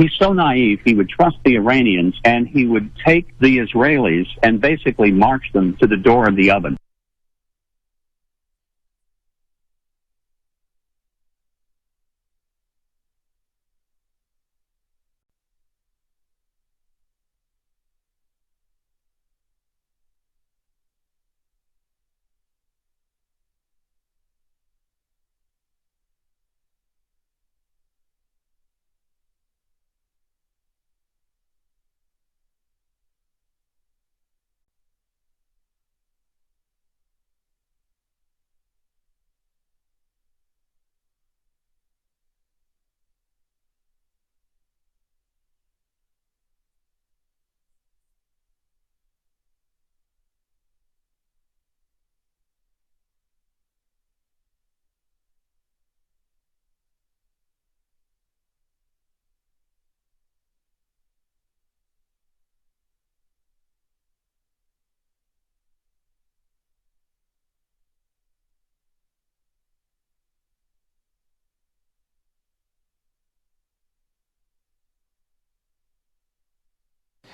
He's so naive, he would trust the Iranians, and he would take the Israelis and basically march them to the door of the oven.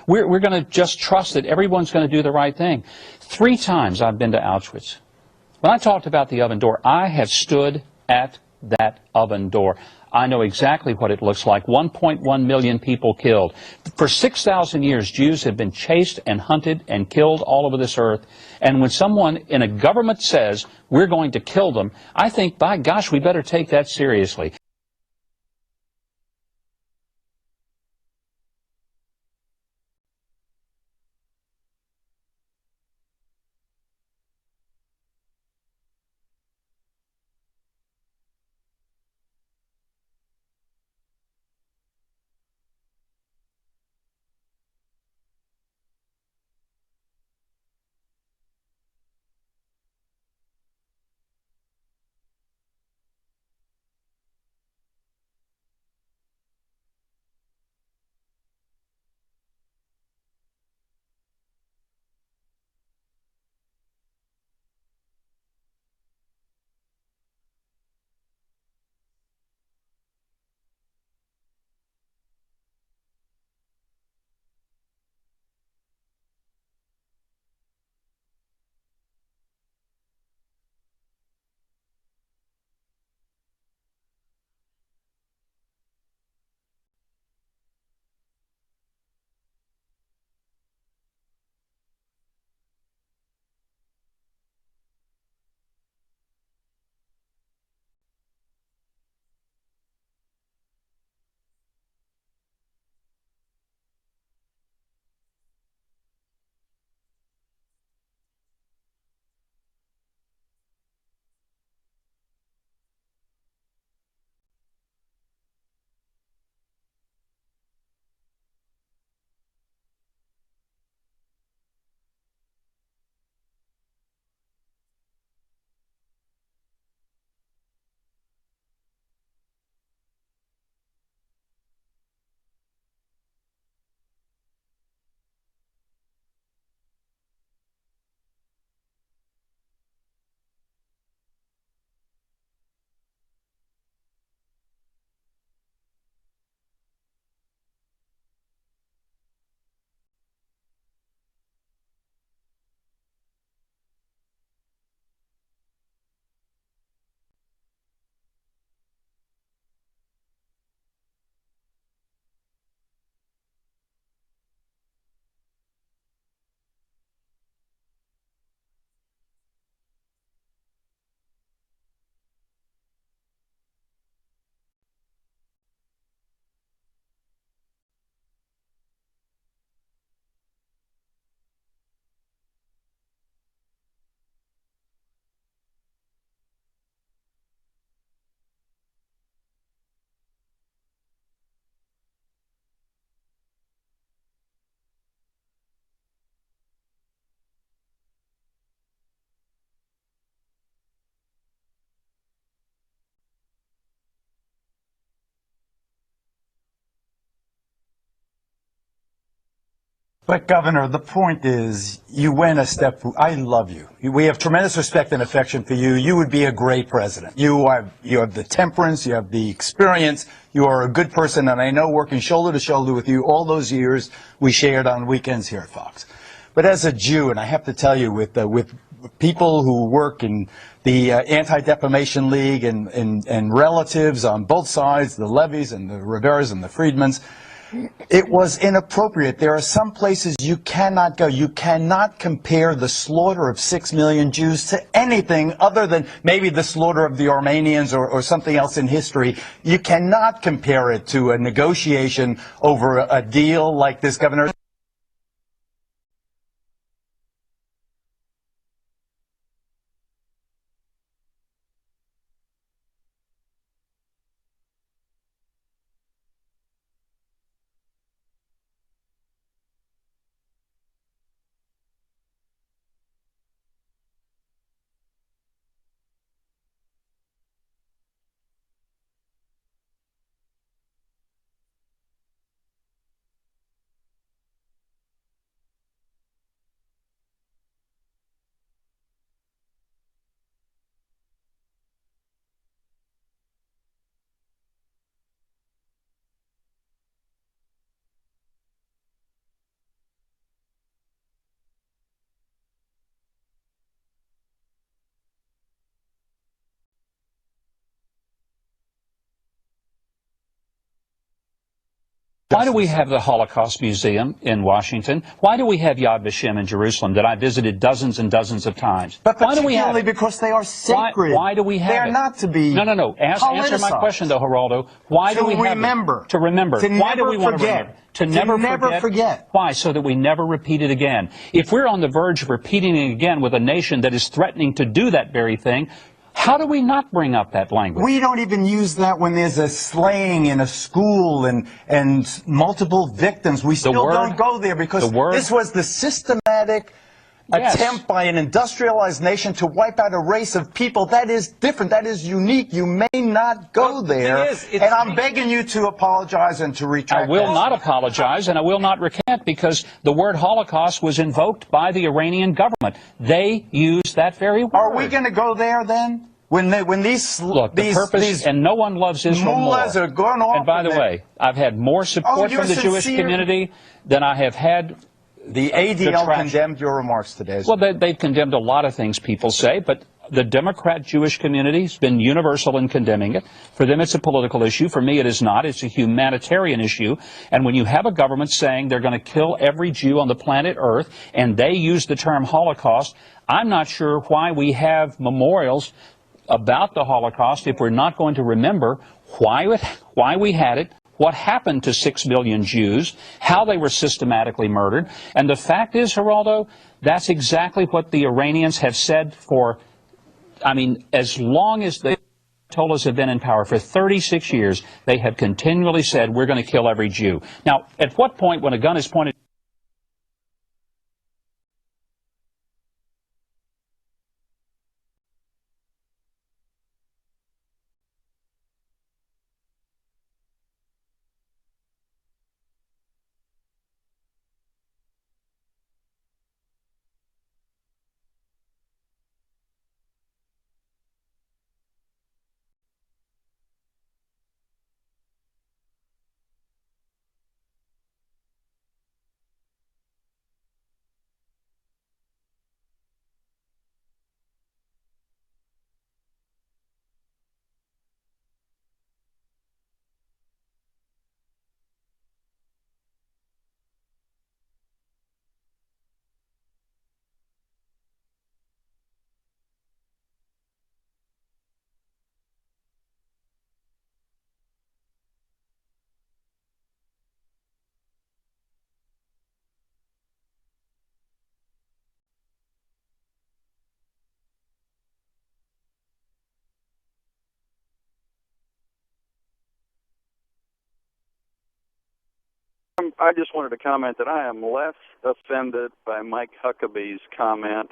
We're going to just trust that everyone's going to do the right thing. 3 times I've been to Auschwitz. When I talked about the oven door, I have stood at that oven door. I know exactly what it looks like. 1.1 million people killed. For 6,000 years, Jews have been chased and hunted and killed all over this earth. And when someone in a government says, we're going to kill them, I think, by gosh, we better take that seriously. But, Governor, the point is, you went a step. I love you. We have tremendous respect and affection for you. You would be a great president. You have the temperance, you have the experience, you are a good person, and I know working shoulder to shoulder with you all those years we shared on weekends here at Fox. But as a Jew, and I have to tell you, with people who work in the Anti-Defamation League and relatives on both sides, the Levies and the Riveras and the Friedmans, it was inappropriate. There are some places you cannot go. You cannot compare the slaughter of 6 million Jews to anything other than maybe the slaughter of the Armenians or something else in history. You cannot compare it to a negotiation over a deal like this, Governor. Why do we have the Holocaust Museum in Washington? Why do we have Yad Vashem in Jerusalem that I visited dozens and dozens of times? But why do we have particularly because they are sacred. Why do we have They're it? not to be No. Answer my question, though, Geraldo. Why do we have it? To remember. To Why do we want to forget. remember? To never forget. Why? So that we never repeat it again. If we're on the verge of repeating it again with a nation that is threatening to do that very thing, how do we not bring up that language? We don't even use that when there's a slaying in a school and multiple victims. We still don't go there because this was the systematic attempt by an industrialized nation to wipe out a race of people. That is different. That is unique. You may not go there. And I'm begging you to apologize and to retract. I will not apologize and I will not recant because the word Holocaust was invoked by the Iranian government. They used that very word. Are we going to go there then? When these and no one loves Israel more. Are going off. And by the way, I've had more support from the Jewish community than I have had. The ADL condemned your remarks today. Well, they've condemned a lot of things people say, but the Democrat Jewish community has been universal in condemning it. For them, it's a political issue. For me, it is not. It's a humanitarian issue. And when you have a government saying they're going to kill every Jew on the planet Earth, and they use the term Holocaust, I'm not sure why we have memorials about the Holocaust if we're not going to remember why we had it, what happened to 6 million Jews, how they were systematically murdered. And the fact is, Geraldo, that's exactly what the Iranians have said for, as long as the Ayatollahs have been in power, for 36 years, they have continually said, we're going to kill every Jew. Now, at what point when a gun is pointed I just wanted to comment that I am less offended by Mike Huckabee's comment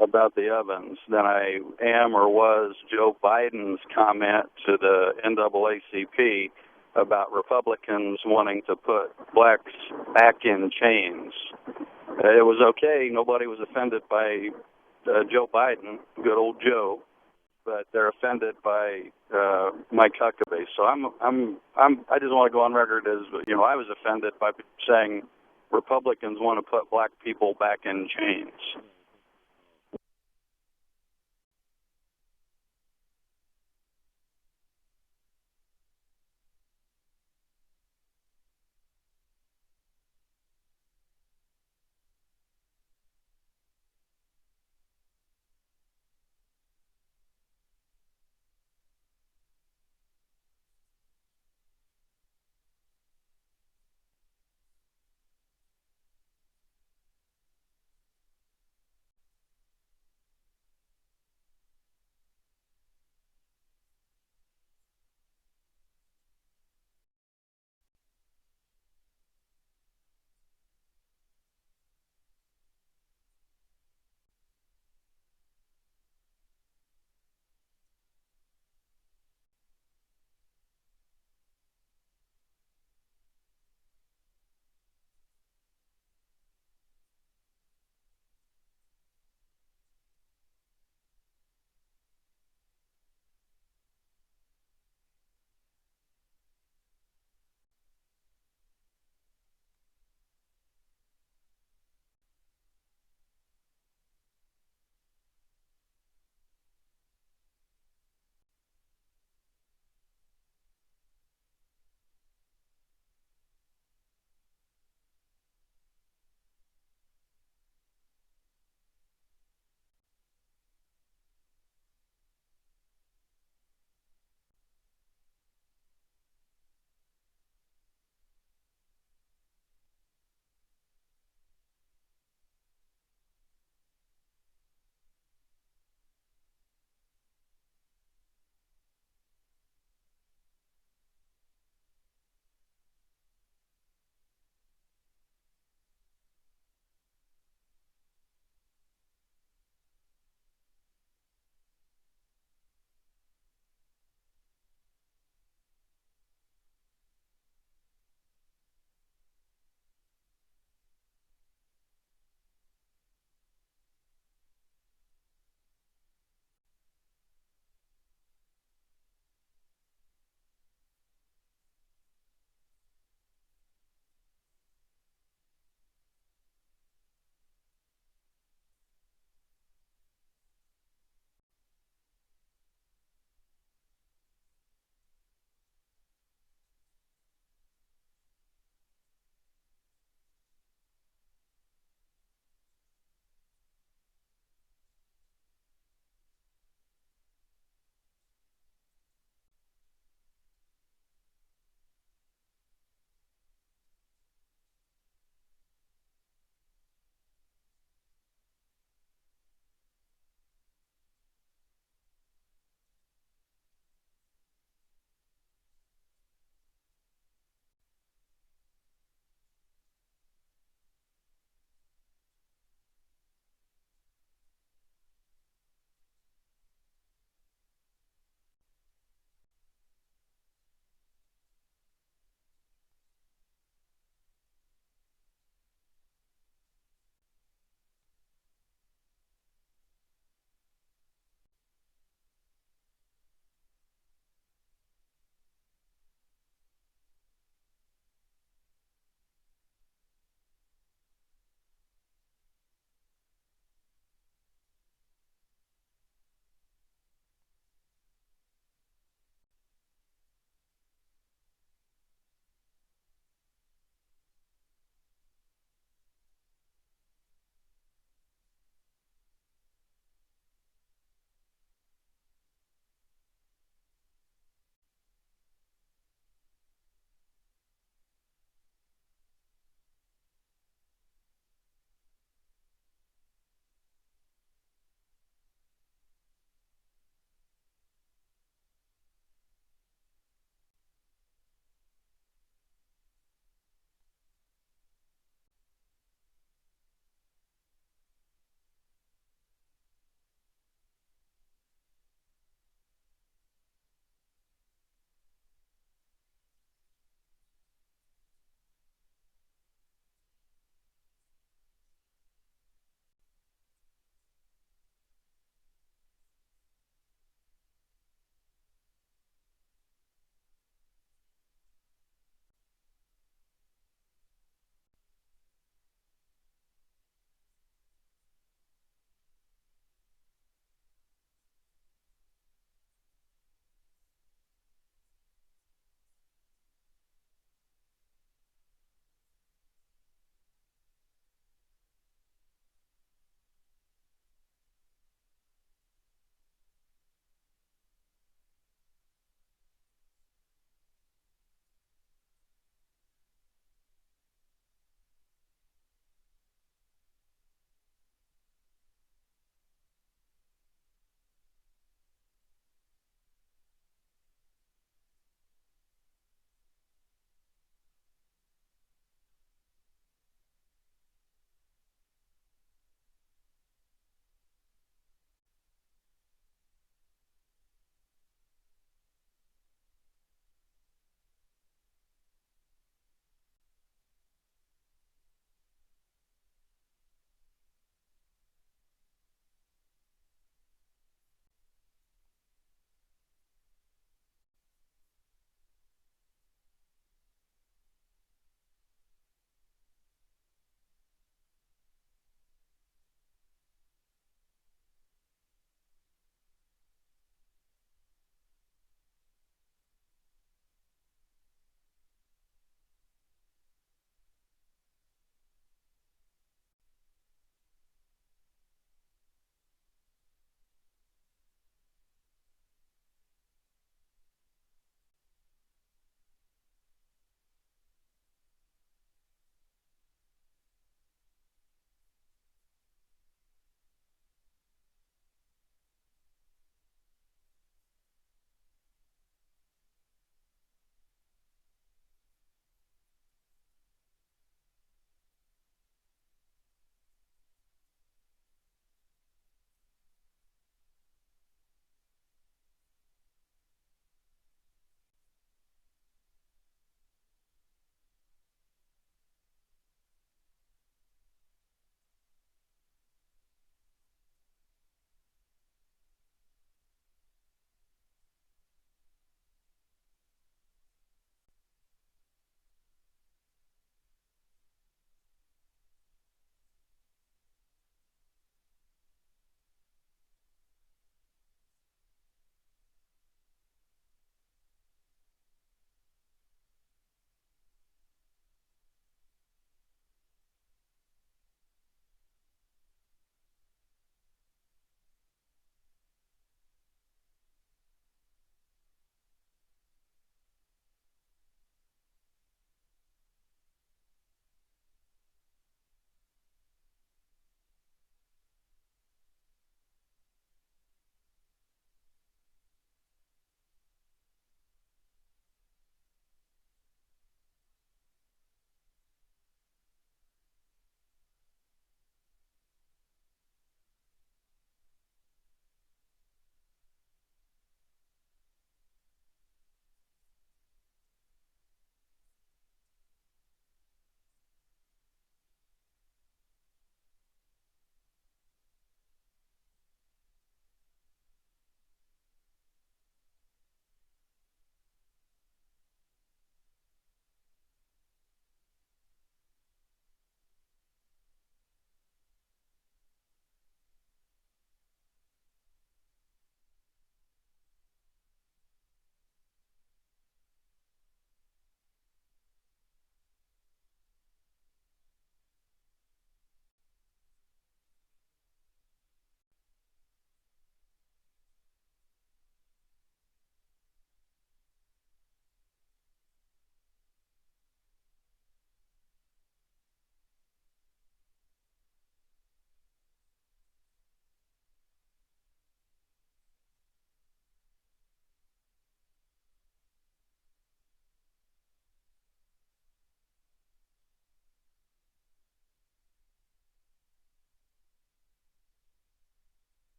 about the ovens than I am or was Joe Biden's comment to the NAACP about Republicans wanting to put blacks back in chains. It was okay. Nobody was offended by Joe Biden, good old Joe, but they're offended by Mike Huckabee. So I just want to go on record as, I was offended by saying Republicans want to put black people back in chains.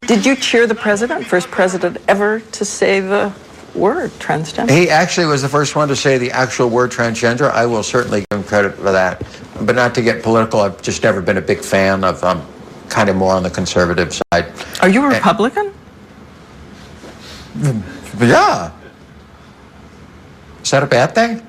Did you cheer the president, first president ever to say the word transgender? He actually was the first one to say the actual word transgender. I will certainly give him credit for that. But not to get political, I've just never been a big fan of, kind of more on the conservative side. Are you a Republican? Yeah. Is that a bad thing?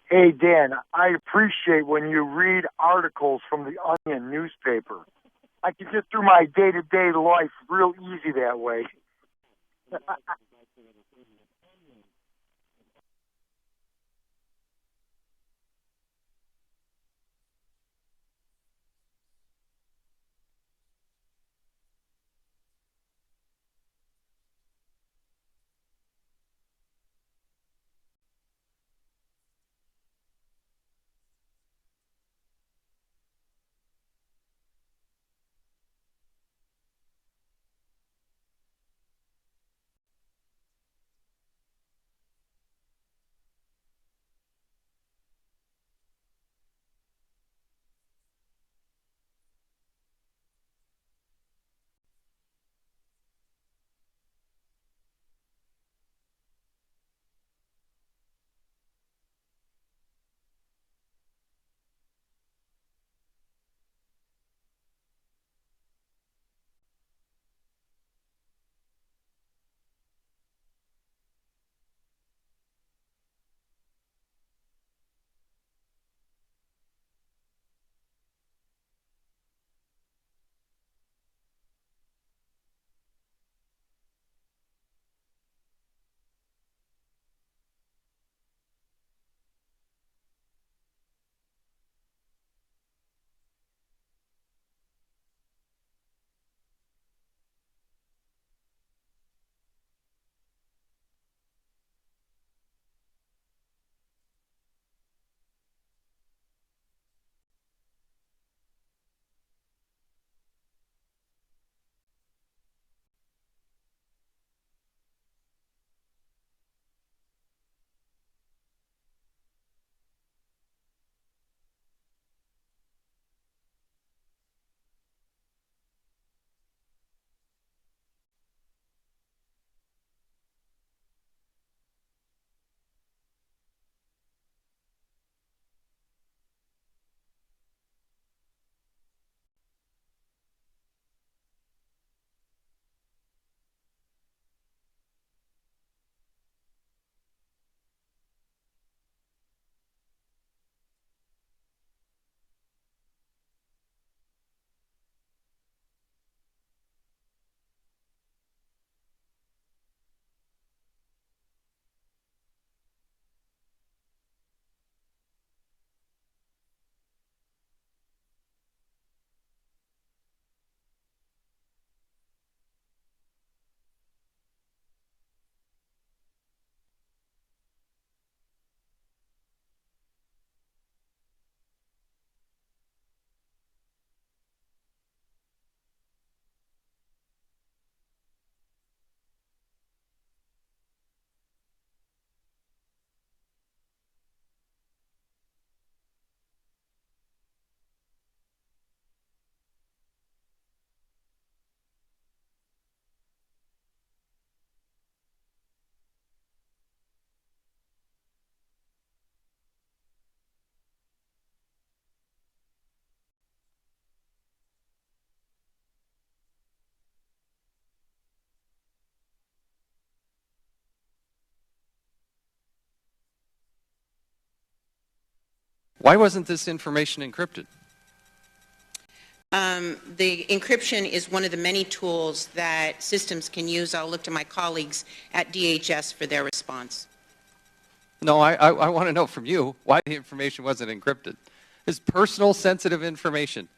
Hey, Dan, I appreciate when you read articles from the Onion newspaper. I can get through my day-to-day life real easy that way. Why wasn't this information encrypted? The encryption is one of the many tools that systems can use. I'll look to my colleagues at DHS for their response. No, I want to know from you why the information wasn't encrypted. It's personal sensitive information.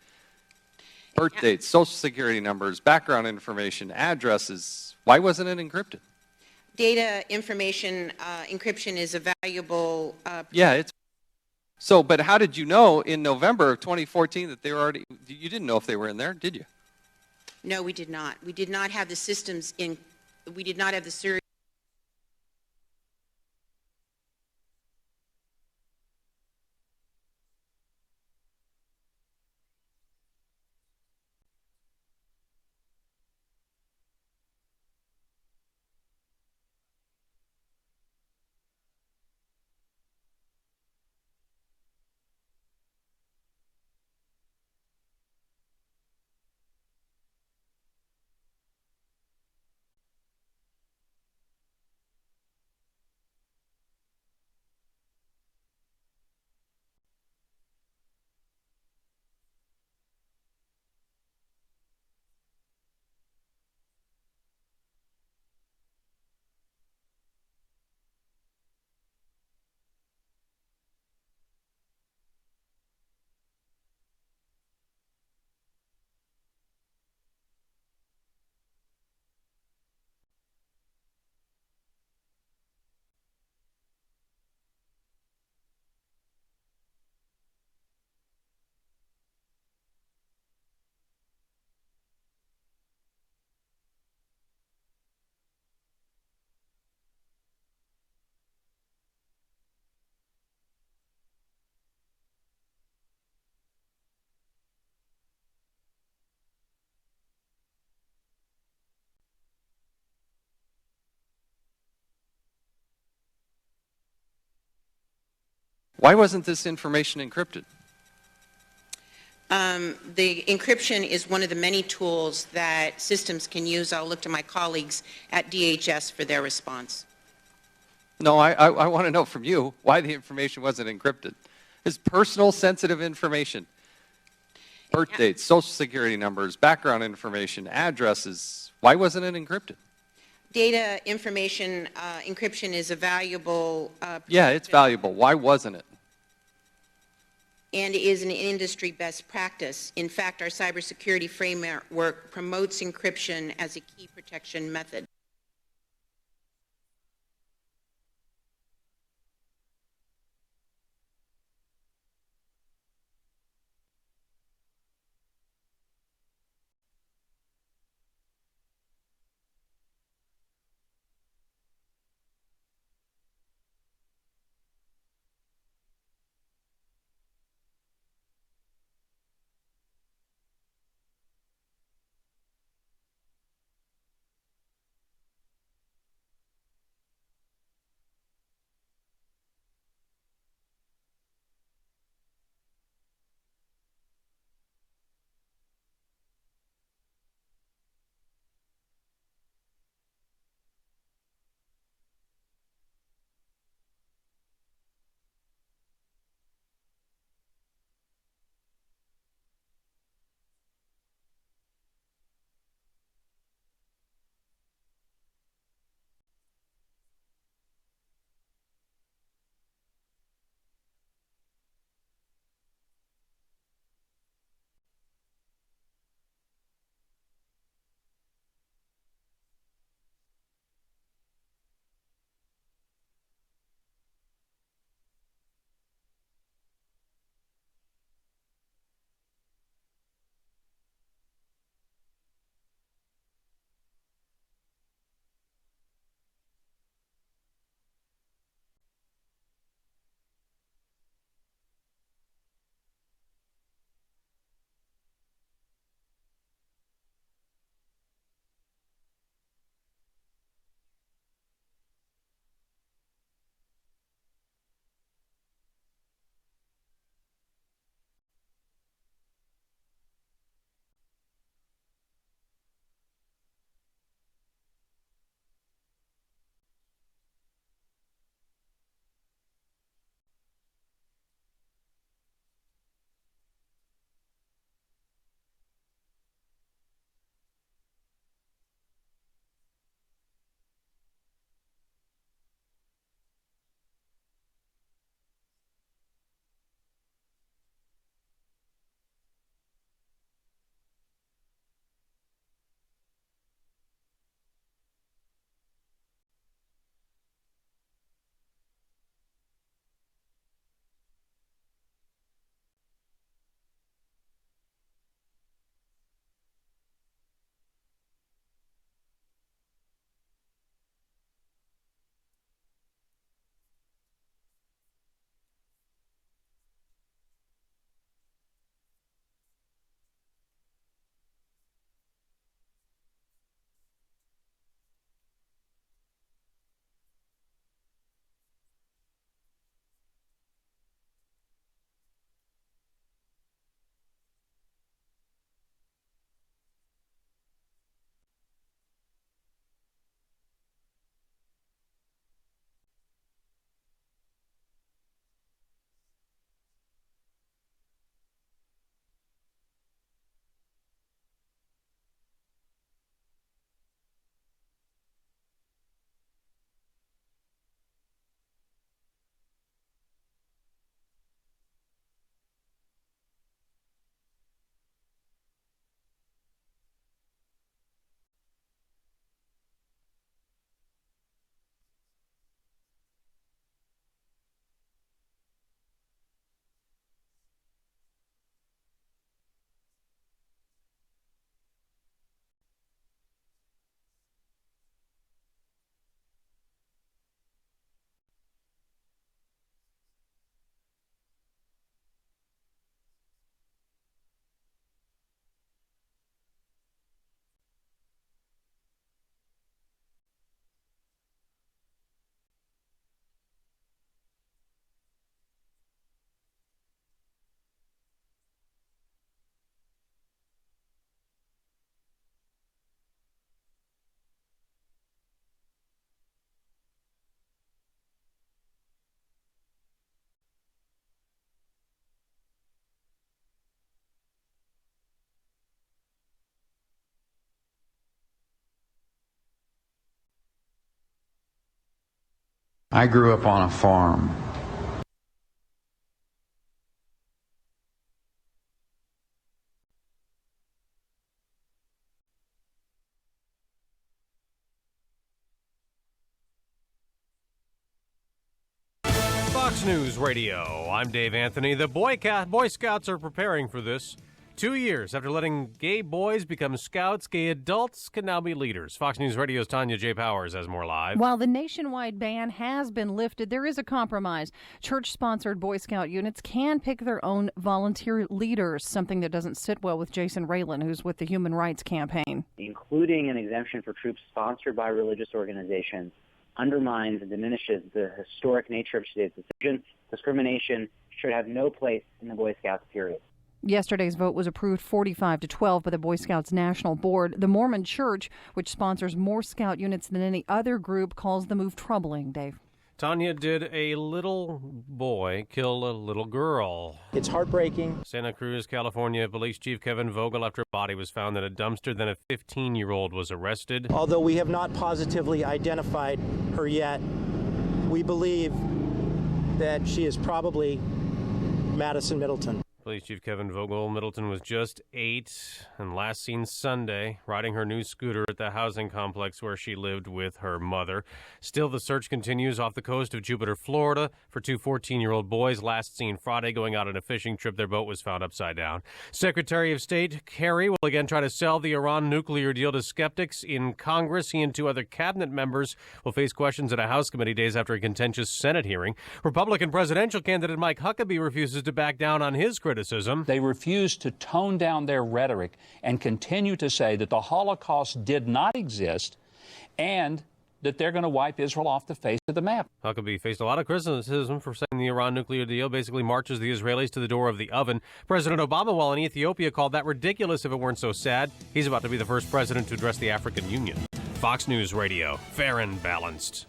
Birth dates, social security numbers, background information, addresses. Why wasn't it encrypted? Data information encryption is a valuable... Yeah, it's... So, but how did you know in November of 2014 that they were already... You didn't know if they were in there, did you? No, we did not. We did not have the systems in... We did not have the serial... Why wasn't this information encrypted? The encryption is one of the many tools that systems can use. I'll look to my colleagues at DHS for their response. No, I want to know from you why the information wasn't encrypted. It's personal sensitive information. Birth dates, social security numbers, background information, addresses. Why wasn't it encrypted? Data information encryption is a valuable... Yeah, it's valuable. Why wasn't it? And is an industry best practice. In fact, our cybersecurity framework promotes encryption as a key protection method. I grew up on a farm. Fox News Radio, I'm Dave Anthony. The Boy Scouts are preparing for this. 2 years after letting gay boys become scouts, gay adults can now be leaders. Fox News Radio's Tanya J. Powers has more live. While the nationwide ban has been lifted, there is a compromise. Church-sponsored Boy Scout units can pick their own volunteer leaders, something that doesn't sit well with Jason Raylan, who's with the Human Rights Campaign. Including an exemption for troops sponsored by religious organizations undermines and diminishes the historic nature of today's decision. Discrimination should have no place in the Boy Scouts, period. Yesterday's vote was approved 45-12 by the Boy Scouts National Board. The Mormon Church, which sponsors more Scout units than any other group, calls the move troubling. Dave. Tanya, did a little boy kill a little girl? It's heartbreaking. Santa Cruz, California Police Chief Kevin Vogel, after a body was found in a dumpster, then a 15-year-old was arrested. Although we have not positively identified her yet, we believe that she is probably Madison Middleton. Police Chief Kevin Vogel, Middleton was just 8 and last seen Sunday riding her new scooter at the housing complex where she lived with her mother. Still, the search continues off the coast of Jupiter, Florida for two 14-year-old boys last seen Friday going out on a fishing trip. Their boat was found upside down. Secretary of State Kerry will again try to sell the Iran nuclear deal to skeptics in Congress. He and two other cabinet members will face questions at a House committee days after a contentious Senate hearing. Republican presidential candidate Mike Huckabee refuses to back down on his criticism. They refuse to tone down their rhetoric and continue to say that the Holocaust did not exist and that they're going to wipe Israel off the face of the map. Huckabee faced a lot of criticism for saying the Iran nuclear deal basically marches the Israelis to the door of the oven. President Obama, while in Ethiopia, called that ridiculous if it weren't so sad. He's about to be the first president to address the African Union. Fox News Radio, fair and balanced.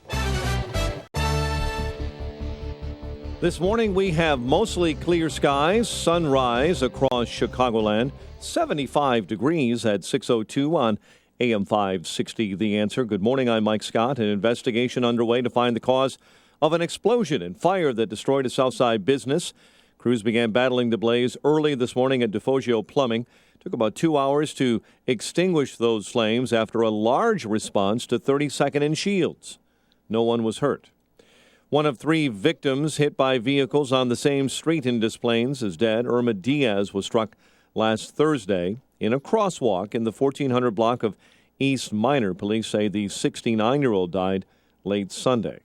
This morning we have mostly clear skies, sunrise across Chicagoland, 75 degrees at 6:02 on AM 560. The Answer. Good morning, I'm Mike Scott. An investigation underway to find the cause of an explosion and fire that destroyed a Southside business. Crews began battling the blaze early this morning at DeFogio Plumbing. Took about 2 hours to extinguish those flames after a large response to 32nd and Shields. No one was hurt. One of three victims hit by vehicles on the same street in Des Plaines is dead. Irma Diaz was struck last Thursday in a crosswalk in the 1400 block of East Minor. Police say the 69-year-old died late Sunday.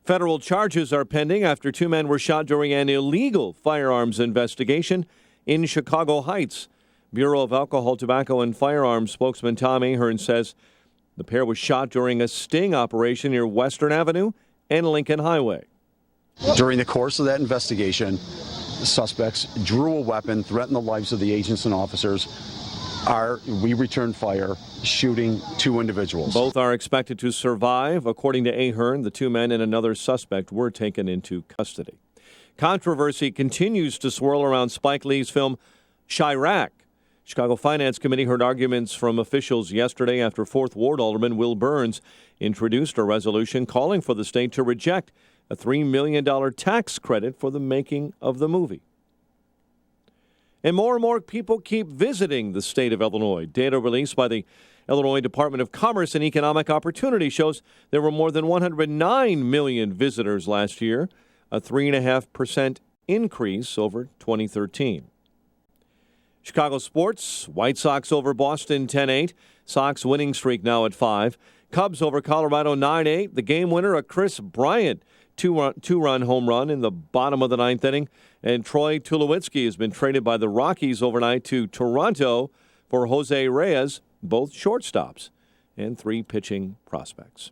Federal charges are pending after two men were shot during an illegal firearms investigation in Chicago Heights. Bureau of Alcohol, Tobacco, and Firearms spokesman Tom Ahern says the pair was shot during a sting operation near Western Avenue and Lincoln Highway. During the course of that investigation, the suspects drew a weapon, threatened the lives of the agents and officers. We returned fire, shooting two individuals. Both are expected to survive. According to Ahern, the two men and another suspect were taken into custody. Controversy continues to swirl around Spike Lee's film Chi-Raq. Chicago Finance Committee heard arguments from officials yesterday after 4th Ward Alderman Will Burns introduced a resolution calling for the state to reject a $3 million tax credit for the making of the movie. And more people keep visiting the state of Illinois. Data released by the Illinois Department of Commerce and Economic Opportunity shows there were more than 109 million visitors last year, a 3.5% increase over 2013. Chicago sports, White Sox over Boston 10-8. Sox winning streak now at 5. Cubs over Colorado 9-8. The game winner, a Chris Bryant two-run home run in the bottom of the ninth inning. And Troy Tulowitzki has been traded by the Rockies overnight to Toronto for Jose Reyes, both shortstops, and 3 pitching prospects.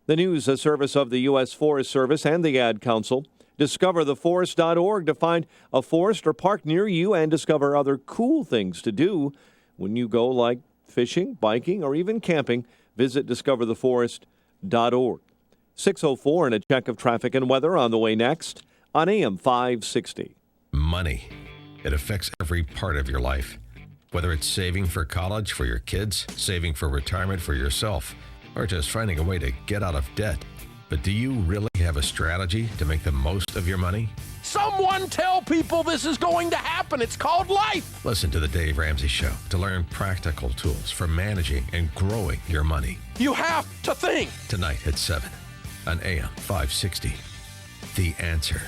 The news, a service of the U.S. Forest Service and the Ad Council. DiscoverTheForest.org to find a forest or park near you and discover other cool things to do when you go, like fishing, biking, or even camping. Visit DiscoverTheForest.org. 6:04 and a check of traffic and weather on the way next on AM 560. Money. It affects every part of your life. Whether it's saving for college for your kids, saving for retirement for yourself, or just finding a way to get out of debt. But do you really have a strategy to make the most of your money? Someone tell people this is going to happen. It's called life. Listen to the Dave Ramsey Show to learn practical tools for managing and growing your money. You have to think. Tonight at 7 on AM 560. The Answer.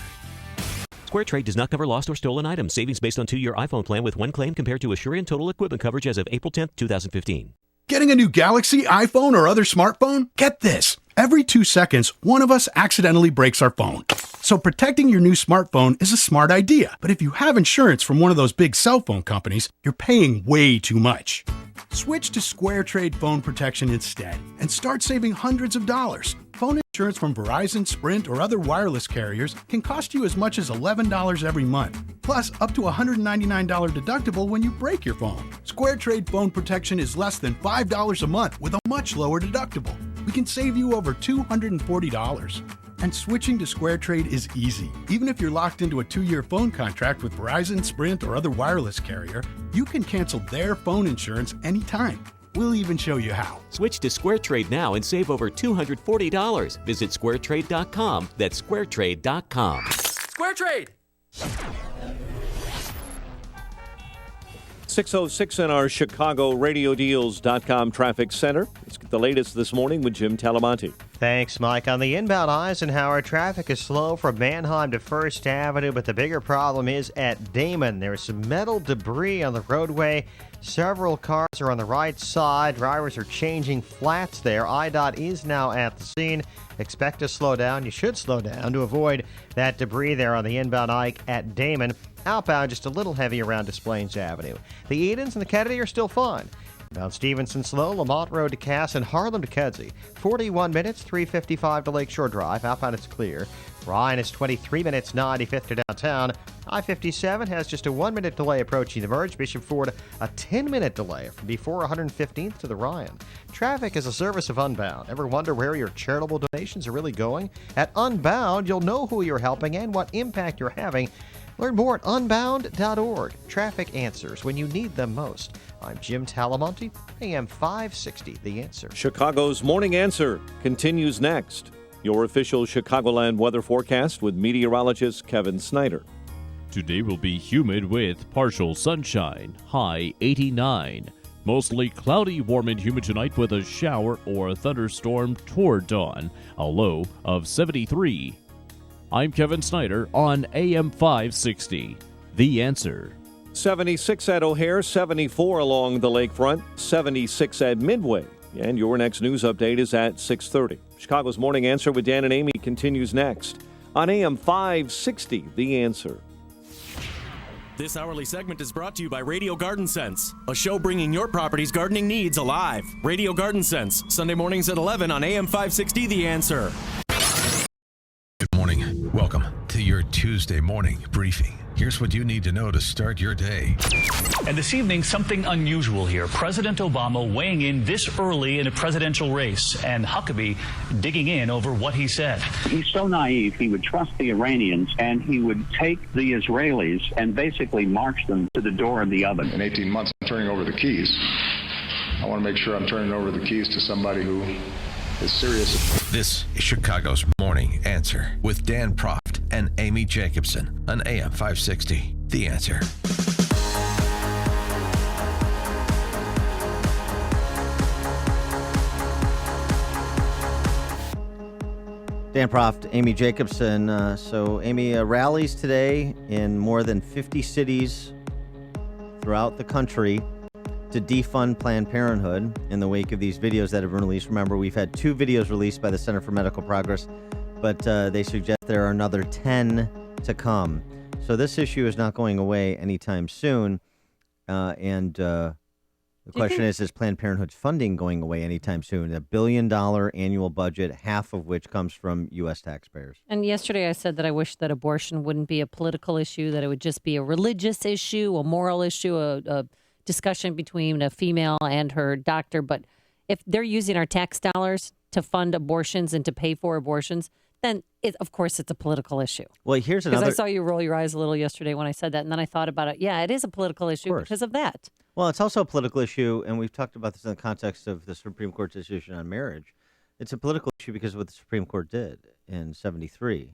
SquareTrade does not cover lost or stolen items. Savings based on 2-year iPhone plan with one claim compared to Asurion total equipment coverage as of April 10th, 2015. Getting a new Galaxy, iPhone, or other smartphone? Get this. Every 2 seconds, one of us accidentally breaks our phone. So protecting your new smartphone is a smart idea. But if you have insurance from one of those big cell phone companies, you're paying way too much. Switch to SquareTrade Phone Protection instead and start saving hundreds of dollars. Phone insurance from Verizon, Sprint, or other wireless carriers can cost you as much as $11 every month. Plus, up to $199 deductible when you break your phone. SquareTrade Phone Protection is less than $5 a month with a much lower deductible. We can save you over $240. And switching to SquareTrade is easy. Even if you're locked into a 2-year phone contract with Verizon, Sprint, or other wireless carrier, you can cancel their phone insurance anytime. We'll even show you how. Switch to SquareTrade now and save over $240. Visit squaretrade.com. That's squaretrade.com. SquareTrade. 6:06 in our ChicagoRadioDeals.com traffic center. Let's get the latest this morning with Jim Talamonte. Thanks, Mike. On the inbound Eisenhower, traffic is slow from Manheim to First Avenue, but the bigger problem is at Damon. There's some metal debris on the roadway. Several cars are on the right side. Drivers are changing flats there. IDOT is now at the scene. Expect to slow down. You should slow down to avoid that debris there on the inbound Ike at Damon. Outbound, just a little heavy around Des Plaines Avenue. The Edens and the Kennedy are still fine. Mount Stevenson slow, Lamont Road to Cass, and Harlem to Kedzie. 41 minutes, 3:55 to Lakeshore Drive. Outbound it's clear. Ryan is 23 minutes, 95th to downtown. I-57 has just a 1-minute delay approaching the merge. Bishop Ford, a 10-minute delay from before 115th to the Ryan. Traffic is a service of Unbound. Ever wonder where your charitable donations are really going? At Unbound, you'll know who you're helping and what impact you're having. Learn more at unbound.org. Traffic answers when you need them most. I'm Jim Talamonte, AM 560, The Answer. Chicago's Morning Answer continues next. Your official Chicagoland weather forecast with meteorologist Kevin Snyder. Today will be humid with partial sunshine, high 89. Mostly cloudy, warm and humid tonight with a shower or a thunderstorm toward dawn, a low of 73. I'm Kevin Snyder on AM 560. The Answer. 76 at O'Hare, 74 along the lakefront, 76 at Midway. And your next news update is at 6:30. Chicago's Morning Answer with Dan and Amy continues next on AM 560, The Answer. This hourly segment is brought to you by Radio Garden Sense, a show bringing your property's gardening needs alive. Radio Garden Sense, Sunday mornings at 11 on AM 560, The Answer. Good morning. Welcome to your Tuesday morning briefing. Here's what you need to know to start your day. And this evening, something unusual here. President Obama weighing in this early in a presidential race, and Huckabee digging in over what he said. He's so naive, he would trust the Iranians, and he would take the Israelis and basically march them to the door of the oven. In 18 months, I'm turning over the keys. I want to make sure I'm turning over the keys to somebody who is serious. This is Chicago's Morning Answer with Dan Proft and Amy Jacobson on AM 560. The Answer. Dan Proft, Amy Jacobson. So, Amy, rallies today in more than 50 cities throughout the country to defund Planned Parenthood in the wake of these videos that have been released. Remember, we've had 2 videos released by the Center for Medical Progress, but they suggest there are another 10 to come. So this issue is not going away anytime soon. The question is Planned Parenthood's funding going away anytime soon? $1 billion annual budget, half of which comes from U.S. taxpayers. And yesterday I said that I wish that abortion wouldn't be a political issue, that it would just be a religious issue, a moral issue, a discussion between a female and her doctor. But if they're using our tax dollars to fund abortions and to pay for abortions, then of course it's a political issue. Well, here's another. Because I saw you roll your eyes a little yesterday when I said that, and then I thought about it. Yeah, it is a political issue because of that. Well, it's also a political issue, and we've talked about this in the context of the Supreme Court's decision on marriage. It's a political issue because of what the Supreme Court did in 73.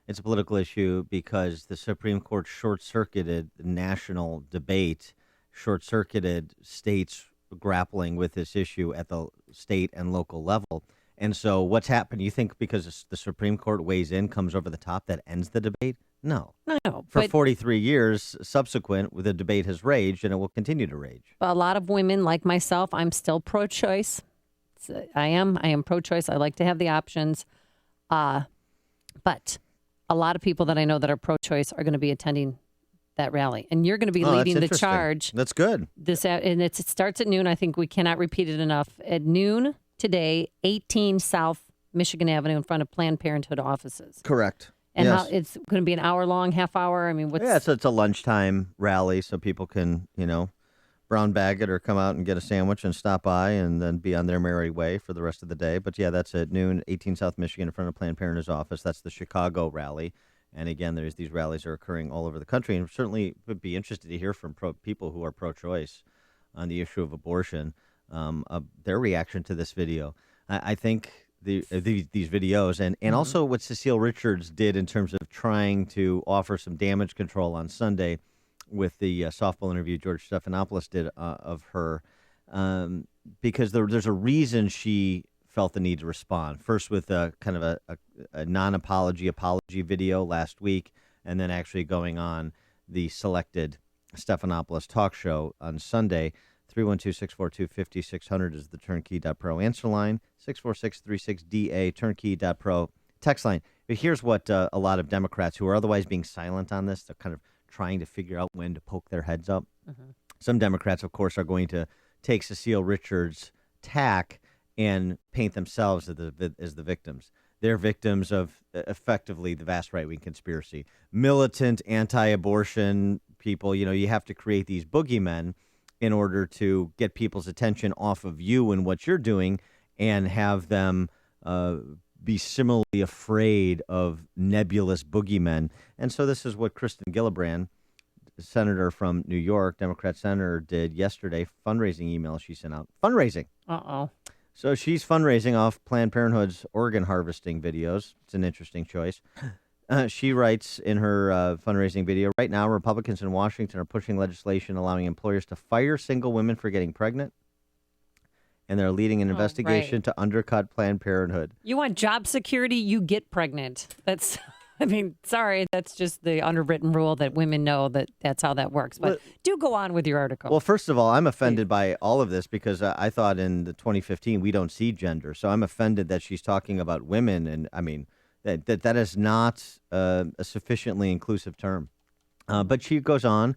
It's a political issue because the Supreme Court short-circuited the national debate, short-circuited states grappling with this issue at the state and local level. And so what's happened? You think because the Supreme Court weighs in, comes over the top, that ends the debate? No. No. For 43 years subsequent, the debate has raged, and it will continue to rage. A lot of women, like myself, I'm still pro-choice. I am pro-choice. I like to have the options. But a lot of people that I know that are pro-choice are going to be attending that rally. And you're going to be leading the charge. That's good. And it starts at noon. I think we cannot repeat it enough. At noon today, 18 South Michigan Avenue in front of Planned Parenthood offices. Correct. And yes. it's going to be an hour-long, half-hour? I mean, what's... Yeah, so it's a lunchtime rally, so people can, brown bag it or come out and get a sandwich and stop by and then be on their merry way for the rest of the day. But yeah, that's at noon, 18 South Michigan in front of Planned Parenthood's office. That's the Chicago rally. And again, these rallies are occurring all over the country. And certainly would be interested to hear from people who are pro-choice on the issue of abortion, their reaction to this video. I think these videos and also what Cecile Richards did in terms of trying to offer some damage control on Sunday with the softball interview George Stephanopoulos did of her, because there's a reason she felt the need to respond. First with a kind of a non-apology apology video last week, and then actually going on the selected Stephanopoulos talk show on Sunday. 312-642-5600 is the turnkey.pro answer line. 64636DA, turnkey.pro text line. But here's what a lot of Democrats who are otherwise being silent on this, they're kind of trying to figure out when to poke their heads up. Some Democrats, of course, are going to take Cecile Richards' tack and paint themselves as the victims. They're victims of effectively the vast right-wing conspiracy. Militant, anti-abortion people, you have to create these boogeymen in order to get people's attention off of you and what you're doing and have them be similarly afraid of nebulous boogeymen. And so this is what Kristen Gillibrand, senator from New York, Democrat senator, did yesterday, fundraising email she sent out. Fundraising. Uh-oh. So she's fundraising off Planned Parenthood's organ harvesting videos. It's an interesting choice. She writes in her fundraising video, right now, Republicans in Washington are pushing legislation allowing employers to fire single women for getting pregnant. And they're leading an investigation to undercut Planned Parenthood. You want job security, you get pregnant. That's, sorry, that's just the underwritten rule that women know that's how that works. But do go on with your article. Well, first of all, I'm offended by all of this because I thought in the 2015 we don't see gender. So I'm offended that she's talking about women. And that is not a sufficiently inclusive term. But she goes on,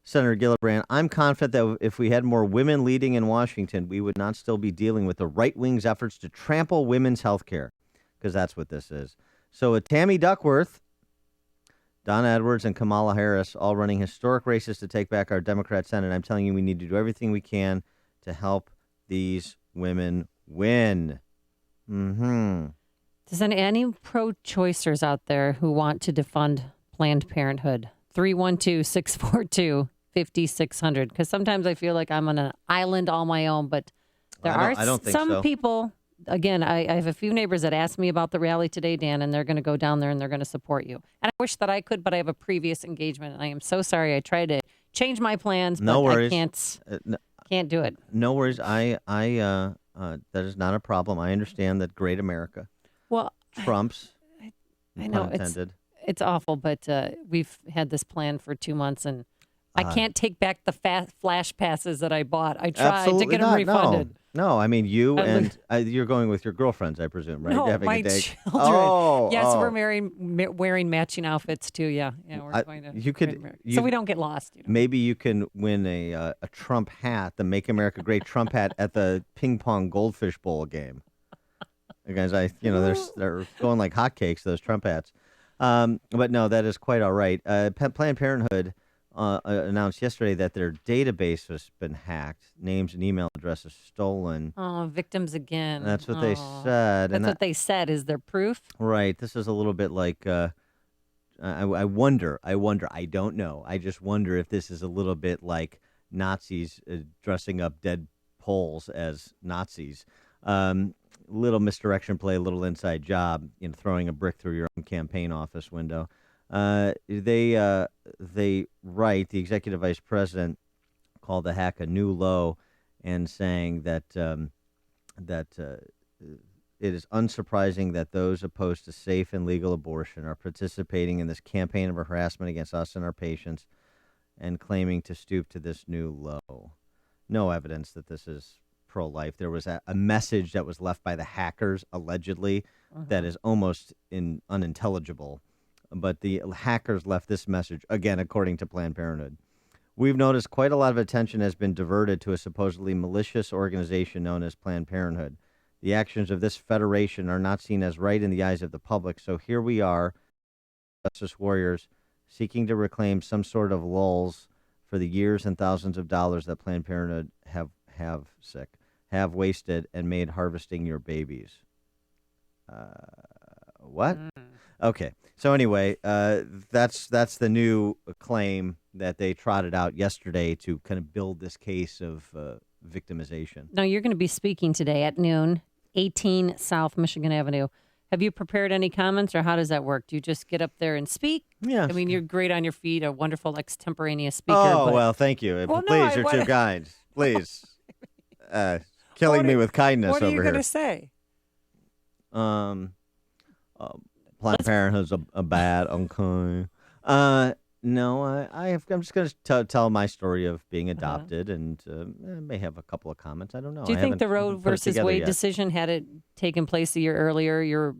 Senator Gillibrand, I'm confident that if we had more women leading in Washington, we would not still be dealing with the right wing's efforts to trample women's health care, because that's what this is. So with Tammy Duckworth, Don Edwards, and Kamala Harris all running historic races to take back our Democrat Senate, I'm telling you, we need to do everything we can to help these women win. Does any pro-choicers out there who want to defund Planned Parenthood? 312-642-5600. Because sometimes I feel like I'm on an island all my own, but there are some people. Again, I have a few neighbors that asked me about the rally today, Dan, and they're going to go down there and they're going to support you. And I wish that I could, but I have a previous engagement, and I am so sorry. I tried to change my plans, but I can't do it. No worries. That is not a problem. I understand that great America. Well, Trump's. I know it's awful, but we've had this plan for 2 months, and I can't take back the flash passes that I bought. I tried to get them refunded. No, you're going with your girlfriends, I presume, right? No, having my a day. children. Yes, we're wearing matching outfits too. Yeah, we're going to. So we don't get lost. Maybe you can win a Trump hat, the "Make America Great" Trump hat at the ping pong goldfish bowl game. Guys, they're going like hotcakes, those Trump hats. But no, that is quite all right. Planned Parenthood announced yesterday that their database has been hacked, names and email addresses stolen. Oh, victims again. That's what they said. That's what they said. Is there proof? Right. This is a little bit like, I wonder, I don't know. I just wonder if this is a little bit like Nazis dressing up dead Poles as Nazis. little misdirection play, a little inside job, throwing a brick through your own campaign office window. They write, the executive vice president called the hack a new low, and saying that it is unsurprising that those opposed to safe and legal abortion are participating in this campaign of harassment against us and our patients, and claiming to stoop to this new low. No evidence that this is pro-life. There was a message that was left by the hackers, allegedly, that is almost unintelligible. But the hackers left this message, again, according to Planned Parenthood. We've noticed quite a lot of attention has been diverted to a supposedly malicious organization known as Planned Parenthood. The actions of this federation are not seen as right in the eyes of the public, so here we are, justice warriors, seeking to reclaim some sort of lulls for the years and thousands of dollars that Planned Parenthood have wasted and made harvesting your babies. What? Okay. So anyway, that's the new claim that they trotted out yesterday to kind of build this case of victimization. Now, you're going to be speaking today at noon, 18 South Michigan Avenue. Have you prepared any comments, or how does that work? Do you just get up there and speak? Yeah. I mean, you're great on your feet, a wonderful extemporaneous speaker. Oh, but... well, thank you. Well, Please, you're too kind. Please. Killing me with kindness over here. What are you going to say? Planned Parenthood's a bad uncle. No, I'm just going to tell my story of being adopted, and I may have a couple of comments. I don't know. Do you think the Roe versus Wade decision, had it taken place a year earlier, your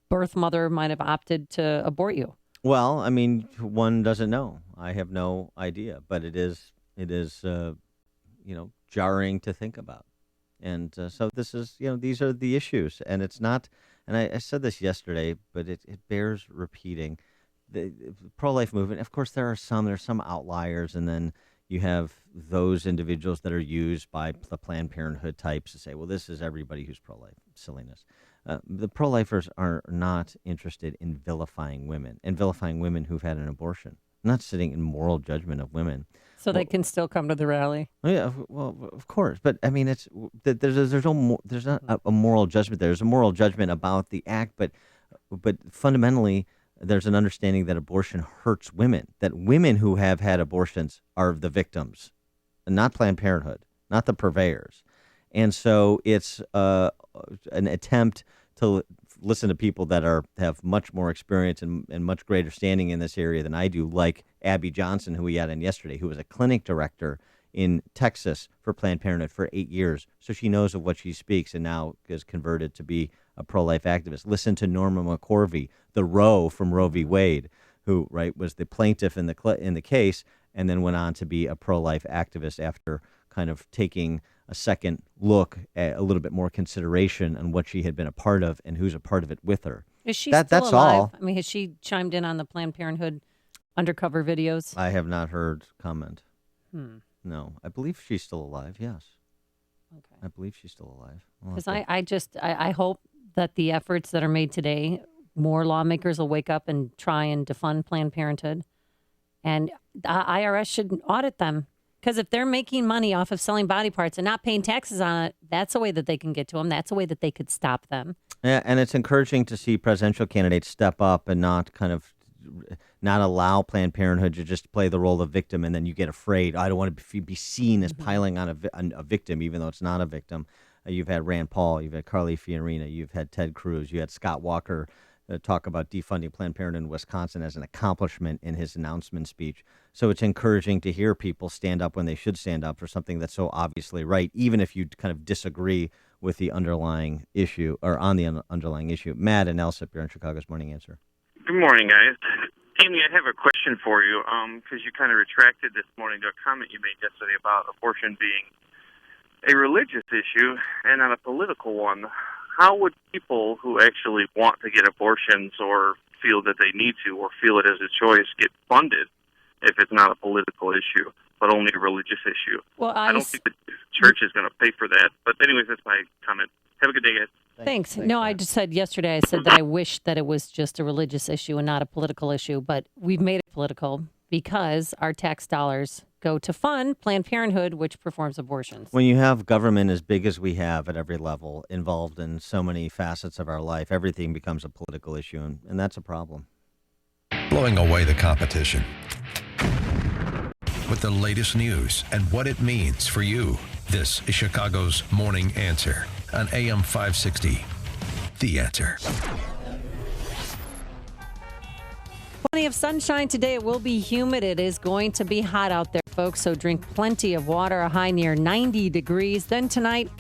birth mother might have opted to abort you? Well, I mean, one doesn't know. I have no idea, but it is jarring to think about. And so this is, these are the issues, and it's not. And I said this yesterday, but it bears repeating. The pro-life movement, of course, there's some outliers, and then you have those individuals that are used by the Planned Parenthood types to say, well, this is everybody who's pro-life. Silliness. The pro-lifers are not interested in vilifying women, and vilifying women who've had an abortion. Not sitting in moral judgment of women. So they can still come to the rally. Yeah, well, of course, but I mean, there's not a moral judgment there. There's a moral judgment about the act, but fundamentally, there's an understanding that abortion hurts women. That women who have had abortions are the victims, and not Planned Parenthood, not the purveyors. And so it's an attempt to listen to people that have much more experience and much greater standing in this area than I do, like Abby Johnson, who we had in yesterday, who was a clinic director in Texas for Planned Parenthood for 8 years. So she knows of what she speaks, and now is converted to be a pro-life activist. Listen to Norma McCorvey, the Roe from Roe v. Wade, who was the plaintiff in the case, and then went on to be a pro-life activist after kind of taking a second look at a little bit more consideration on what she had been a part of and who's a part of it with her. Is she that's still alive? all. I mean, has she chimed in on the Planned Parenthood undercover videos? I have not heard comment. No, I believe she's still alive. Yes. Okay. I believe she's still alive. Because I hope that the efforts that are made today, more lawmakers will wake up and try and defund Planned Parenthood, and the IRS should audit them. Because if they're making money off of selling body parts and not paying taxes on it, that's a way that they can get to them. That's a way that they could stop them. Yeah, and it's encouraging to see presidential candidates step up and not allow Planned Parenthood to just play the role of victim, and then you get afraid. I don't want to be seen as piling on a victim, even though it's not a victim. You've had Rand Paul, you've had Carly Fiorina, you've had Ted Cruz, you had Scott Walker talk about defunding Planned Parenthood in Wisconsin as an accomplishment in his announcement speech. So it's encouraging to hear people stand up when they should stand up for something that's so obviously right, even if you kind of disagree with the underlying issue or on the underlying issue. Matt and Elsip, you're on Chicago's Morning Answer. Good morning, guys. Amy, I have a question for you because you kind of retracted this morning to a comment you made yesterday about abortion being a religious issue and not a political one. How would people who actually want to get abortions or feel that they need to or feel it as a choice get funded if it's not a political issue, but only a religious issue? Well, I don't think the church is going to pay for that. But anyways, that's my comment. Have a good day, guys. Thanks. No, I just said yesterday, I said that I wish that it was just a religious issue and not a political issue, but we've made it political because our tax dollars go to fund Planned Parenthood, which performs abortions. When you have government as big as we have at every level involved in so many facets of our life, everything becomes a political issue, and that's a problem. Blowing away the competition with the latest news and what it means for you. This is Chicago's Morning Answer on AM 560. The Answer. Plenty of sunshine today. It will be humid. It is going to be hot out there, folks, so drink plenty of water. A high near 90 degrees. Then tonight,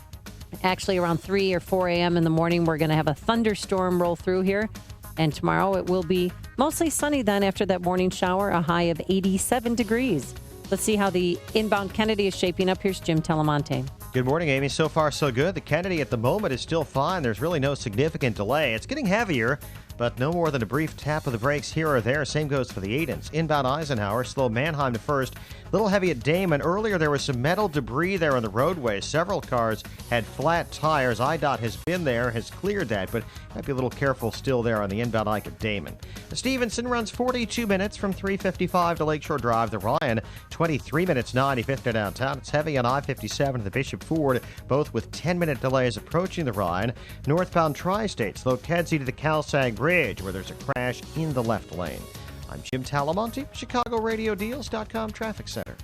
actually around 3 or 4 a.m. in the morning, we're going to have a thunderstorm roll through here. And tomorrow it will be mostly sunny then after that morning shower, a high of 87 degrees. Let's see how the inbound Kennedy is shaping up. Here's Jim Telemonte. Good morning, Amy. So far, so good. The Kennedy at the moment is still fine. There's really no significant delay. It's getting heavier, but no more than a brief tap of the brakes here or there. Same goes for the Aidens. Inbound Eisenhower, slow Manheim to first. Little heavy at Damon. Earlier, there was some metal debris there on the roadway. Several cars had flat tires. IDOT has been there, has cleared that, but might be a little careful still there on the inbound Ike at Damon. The Stevenson runs 42 minutes from 355 to Lakeshore Drive. The Ryan, 23 minutes 95th to downtown. It's heavy on I-57 to the Bishop Ford, both with 10-minute delays approaching the Ryan. Northbound Tri-State, slow Kedzie to the Cal-Sag Bridge, where there's a crash in the left lane. I'm Jim Talamonte, ChicagoRadioDeals.com Traffic Center.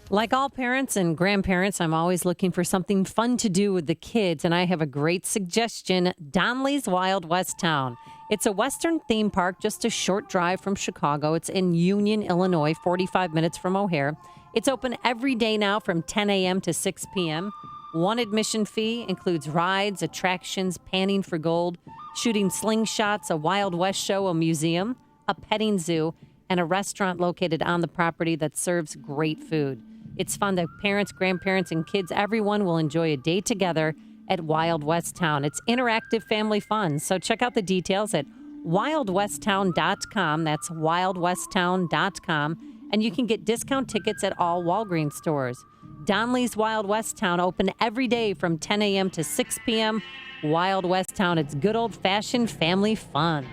Like all parents and grandparents, I'm always looking for something fun to do with the kids, and I have a great suggestion, Donley's Wild West Town. It's a Western theme park just a short drive from Chicago. It's in Union, Illinois, 45 minutes from O'Hare. It's open every day now from 10 a.m. to 6 p.m. One admission fee includes rides, attractions, panning for gold, shooting slingshots, a Wild West show, a museum, a petting zoo, and a restaurant located on the property that serves great food. It's fun that parents, grandparents, and kids, everyone will enjoy a day together at Wild West Town. It's interactive family fun, so check out the details at wildwesttown.com. That's wildwesttown.com, and you can get discount tickets at all Walgreens stores. Donley's Wild West Town, open every day from 10 a.m. to 6 p.m. Wild West Town, it's good old-fashioned family fun.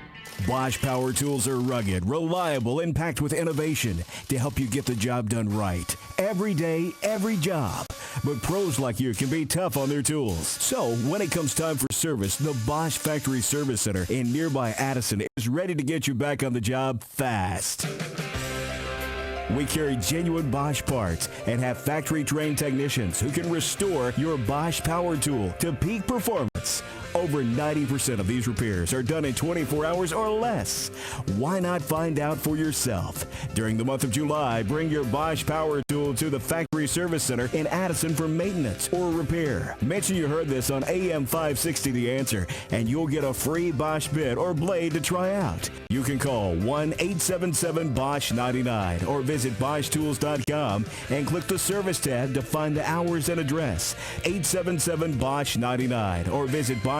Bosch Power Tools are rugged, reliable, and packed with innovation to help you get the job done right. Every day, every job. But pros like you can be tough on their tools. So when it comes time for service, the Bosch Factory Service Center in nearby Addison is ready to get you back on the job fast. We carry genuine Bosch parts and have factory-trained technicians who can restore your Bosch power tool to peak performance. Over 90% of these repairs are done in 24 hours or less. Why not find out for yourself? During the month of July, bring your Bosch power tool to the Factory Service Center in Addison for maintenance or repair. Mention you heard this on AM 560 The Answer, and you'll get a free Bosch bit or blade to try out. You can call 1-877-BOSCH-99 or visit BoschTools.com and click the service tab to find the hours and address. 877-BOSCH-99 or visit BoschTools.com.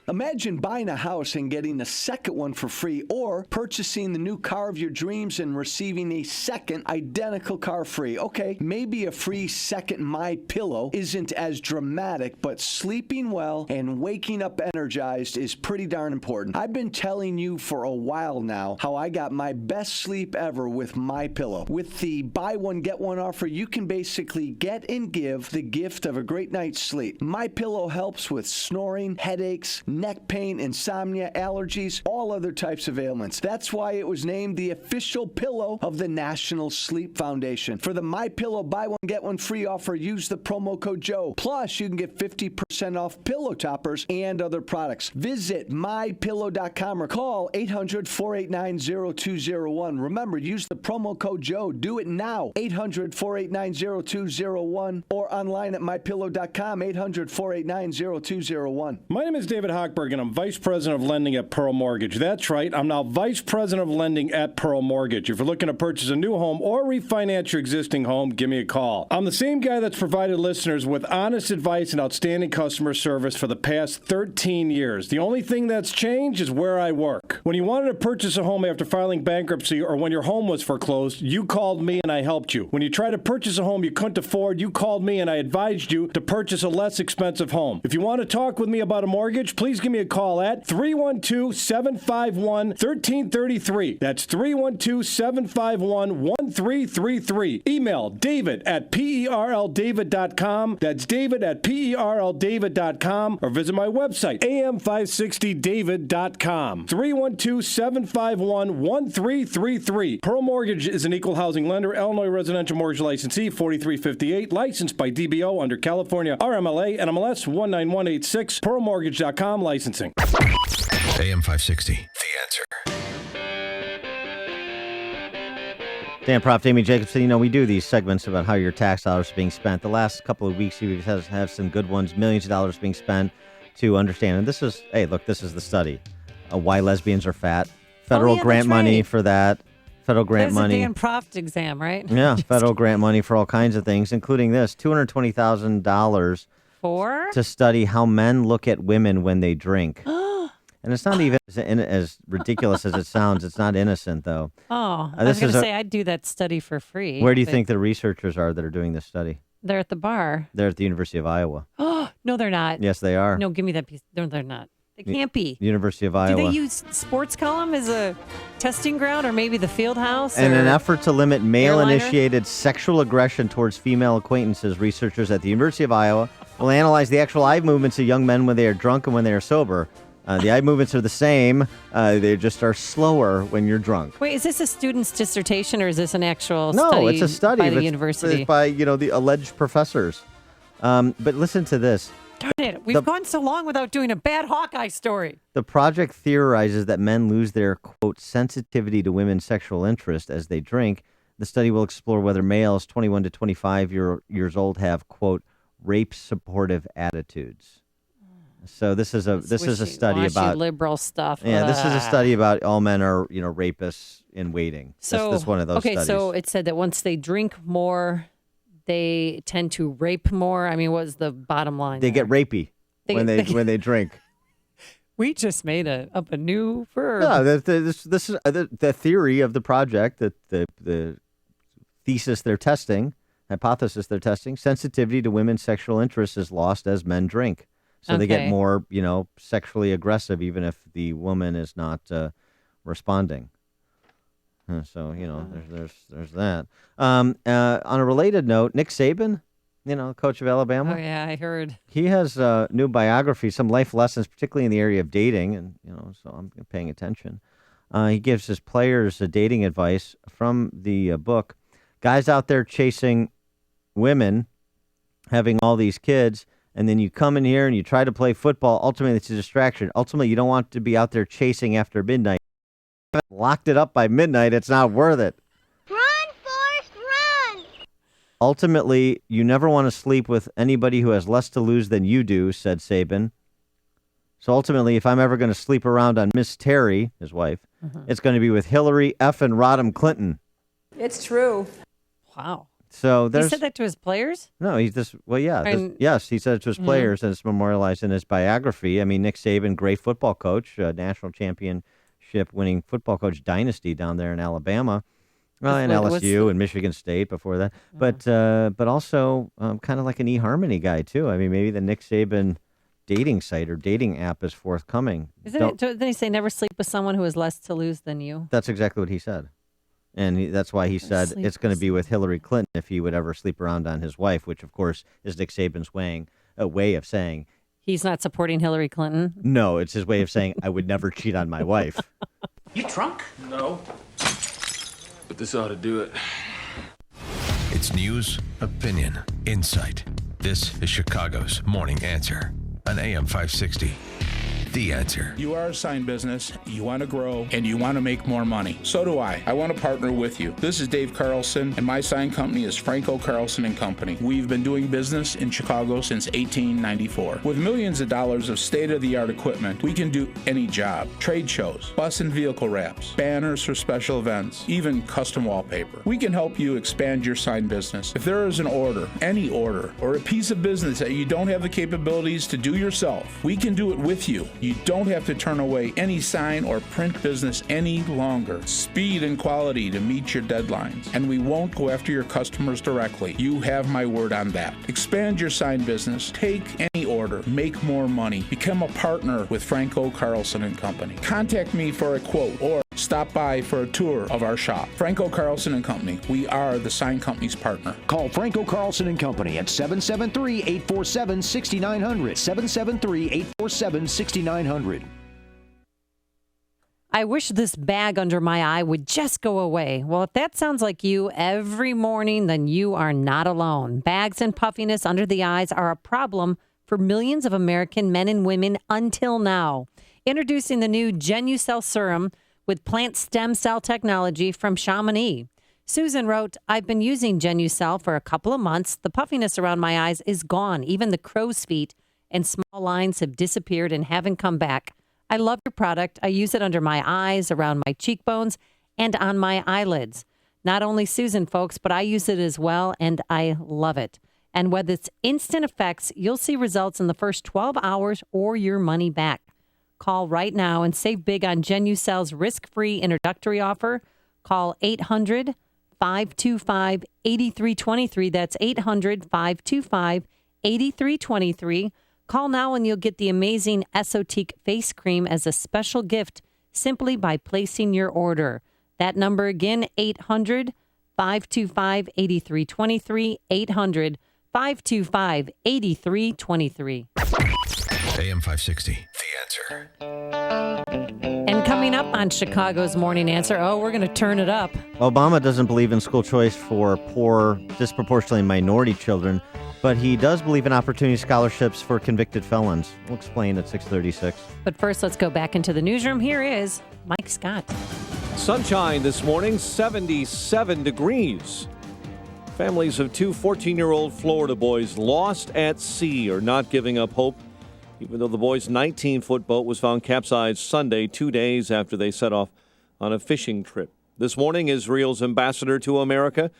Imagine buying a house and getting a second one for free, or purchasing the new car of your dreams and receiving a second identical car free. Okay, maybe a free second MyPillow isn't as dramatic, but sleeping well and waking up energized is pretty darn important. I've been telling you for a while now how I got my best sleep ever with MyPillow. With the buy one get one offer, you can basically get and give the gift of a great night's sleep. MyPillow helps with snoring, headaches, neck pain, insomnia, allergies, all other types of ailments. That's why it was named the official pillow of the National Sleep Foundation. For the MyPillow buy one get one free offer, use the promo code Joe. Plus, you can get 50% off pillow toppers and other products. Visit mypillow.com or call 800-489-0201. Remember, use the promo code Joe. Do it now. 800-489-0201 or online at mypillow.com. 800-489-0201. My name is David Hochberg, and I'm Vice President of Lending at Pearl Mortgage. That's right, I'm now Vice President of Lending at Pearl Mortgage. If you're looking to purchase a new home or refinance your existing home, give me a call. I'm the same guy that's provided listeners with honest advice and outstanding customer service for the past 13 years. The only thing that's changed is where I work. When you wanted to purchase a home after filing bankruptcy or when your home was foreclosed, you called me and I helped you. When you tried to purchase a home you couldn't afford, you called me and I advised you to purchase a less expensive home. If you want to talk with me about a mortgage, please please give me a call at 312-751-1333. That's 312-751-1333. Email david@perldavid.com. That's david@perldavid.com. Or visit my website, am560david.com. 312-751-1333. Pearl Mortgage is an equal housing lender, Illinois residential mortgage licensee, 4358, licensed by DBO under California RMLA and MLS 19186, pearlmortgage.com licensing. AM 560, The Answer. Dan Proft, Amy Jacobson, we do these segments about how your tax dollars are being spent. The last couple of weeks, you have some good ones, millions of dollars being spent to understand. And this is the study. Why lesbians are fat. Federal grant money for that. Federal grant money. That's a Dan Proft exam, right? Yeah, federal grant money for all kinds of things, including this, $220,000 to study how men look at women when they drink. And it's not even as ridiculous as it sounds. It's not innocent, though. Oh, I was going to say, I'd do that study for free. Where do you think the researchers are that are doing this study? They're at the bar. They're at the University of Iowa. Oh, no, they're not. Yes, they are. No, give me that piece. No, they're not. They can't be. University of Iowa. Do they use sports column as a testing ground, or maybe the field house? In an effort to limit male-initiated sexual aggression towards female acquaintances, researchers at the University of Iowa will analyze the actual eye movements of young men when they are drunk and when they are sober. The eye movements are the same. They just are slower when you're drunk. Wait, is this a student's dissertation or is this an actual study? No, it's a study by the university. It's by the alleged professors. But listen to this. Darn it, we've gone so long without doing a bad Hawkeye story. The project theorizes that men lose their, quote, sensitivity to women's sexual interest as they drink. The study will explore whether males 21 to 25 years old have, quote, rape-supportive attitudes. So this is a study about liberal stuff. Yeah, this is a study about all men are rapists in waiting. So this is one of those studies. So it said that once they drink more, they tend to rape more. I mean, what's the bottom line? They get rapey when they drink. We just made up a new verb. No, this is the theory of the project, that the thesis they're testing, hypothesis they're testing. Sensitivity to women's sexual interests is lost as men drink. So they get more, sexually aggressive, even if the woman is not responding. So, there's that. On a related note, Nick Saban, coach of Alabama. Oh, yeah, I heard. He has a new biography, some life lessons, particularly in the area of dating. And, so I'm paying attention. He gives his players dating advice from the book. Guys out there chasing women, having all these kids, and then you come in here and you try to play football. Ultimately, it's a distraction. Ultimately, you don't want to be out there chasing after midnight. If you haven't locked it up by midnight, it's not worth it. Run, Forrest, run! Ultimately, you never want to sleep with anybody who has less to lose than you do, said Saban. So ultimately, if I'm ever going to sleep around on Miss Terry, his wife, it's going to be with Hillary F. and Rodham Clinton. It's true. Wow. So he said that to his players? No, he said it to his players, and it's memorialized in his biography. I mean, Nick Saban, great football coach, national championship-winning football coach dynasty down there in Alabama, and LSU and Michigan State before that. But also kind of like an eHarmony guy too. I mean, maybe the Nick Saban dating site or dating app is forthcoming. Didn't he say never sleep with someone who has less to lose than you? That's exactly what he said. And that's why he said it's going to be with Hillary Clinton if he would ever sleep around on his wife, which, of course, is Nick Saban's way of saying... He's not supporting Hillary Clinton? No, it's his way of saying, I would never cheat on my wife. You drunk? No. But this ought to do it. It's news, opinion, insight. This is Chicago's Morning Answer on AM 560. The Answer. You are a sign business, you want to grow, and you want to make more money. So do I. I want to partner with you. This is Dave Carlson, and my sign company is Franco Carlson & Company. We've been doing business in Chicago since 1894. With millions of dollars of state-of-the-art equipment, we can do any job. Trade shows, bus and vehicle wraps, banners for special events, even custom wallpaper. We can help you expand your sign business. If there is an order, any order, or a piece of business that you don't have the capabilities to do yourself, we can do it with you. You don't have to turn away any sign or print business any longer. Speed and quality to meet your deadlines. And we won't go after your customers directly. You have my word on that. Expand your sign business. Take any order. Make more money. Become a partner with Franco Carlson and Company. Contact me for a quote or stop by for a tour of our shop. Franco Carlson and Company. We are the sign company's partner. Call Franco Carlson and Company at 773-847-6900. 773-847-6900. I wish this bag under my eye would just go away. Well, if that sounds like you every morning, then you are not alone. Bags and puffiness under the eyes are a problem for millions of American men and women until now. Introducing the new Genucell serum with plant stem cell technology from Chamonix. Susan wrote, I've been using Genucell for a couple of months. The puffiness around my eyes is gone. Even the crow's feet and small lines have disappeared and haven't come back. I love your product. I use it under my eyes, around my cheekbones, and on my eyelids. Not only Susan, folks, but I use it as well, and I love it. And with its instant effects, you'll see results in the first 12 hours or your money back. Call right now and save big on Genucell's risk-free introductory offer. Call 800-525-8323. That's 800-525-8323. Call now and you'll get the amazing Esotique face cream as a special gift simply by placing your order. That number again, 800-525-8323, 800-525-8323. AM 560, The Answer. And coming up on Chicago's Morning Answer, we're going to turn it up. Obama doesn't believe in school choice for poor, disproportionately minority children, but he does believe in opportunity scholarships for convicted felons. We'll explain at 6:36. But first, let's go back into the newsroom. Here is Mike Scott. Sunshine this morning, 77 degrees. Families of two 14-year-old Florida boys lost at sea are not giving up hope, even though the boys' 19-foot boat was found capsized Sunday, 2 days after they set off on a fishing trip. This morning, Israel's ambassador to America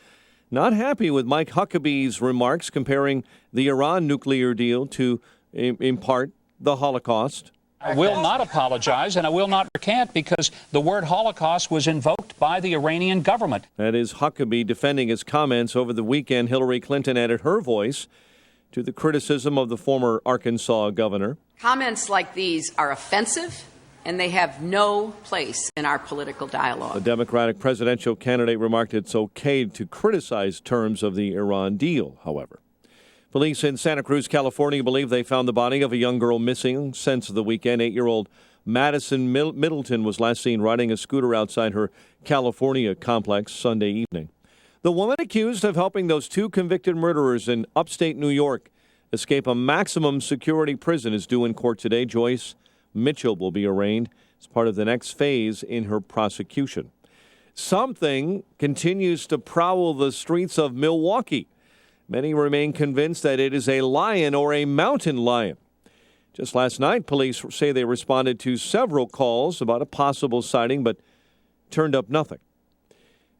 not happy with Mike Huckabee's remarks comparing the Iran nuclear deal to, in part, the Holocaust. I will not apologize and I will not recant because the word Holocaust was invoked by the Iranian government. That is Huckabee defending his comments over the weekend. Hillary Clinton added her voice to the criticism of the former Arkansas governor. Comments like these are offensive and they have no place in our political dialogue. The Democratic presidential candidate remarked it's okay to criticize terms of the Iran deal, however. Police in Santa Cruz, California, believe they found the body of a young girl missing since the weekend. 8-year-old Madison Middleton was last seen riding a scooter outside her California complex Sunday evening. The woman accused of helping those two convicted murderers in upstate New York escape a maximum security prison is due in court today. Joyce Mitchell will be arraigned as part of the next phase in her prosecution. Something continues to prowl the streets of Milwaukee. Many remain convinced that it is a lion or a mountain lion. Just last night, police say they responded to several calls about a possible sighting, but turned up nothing.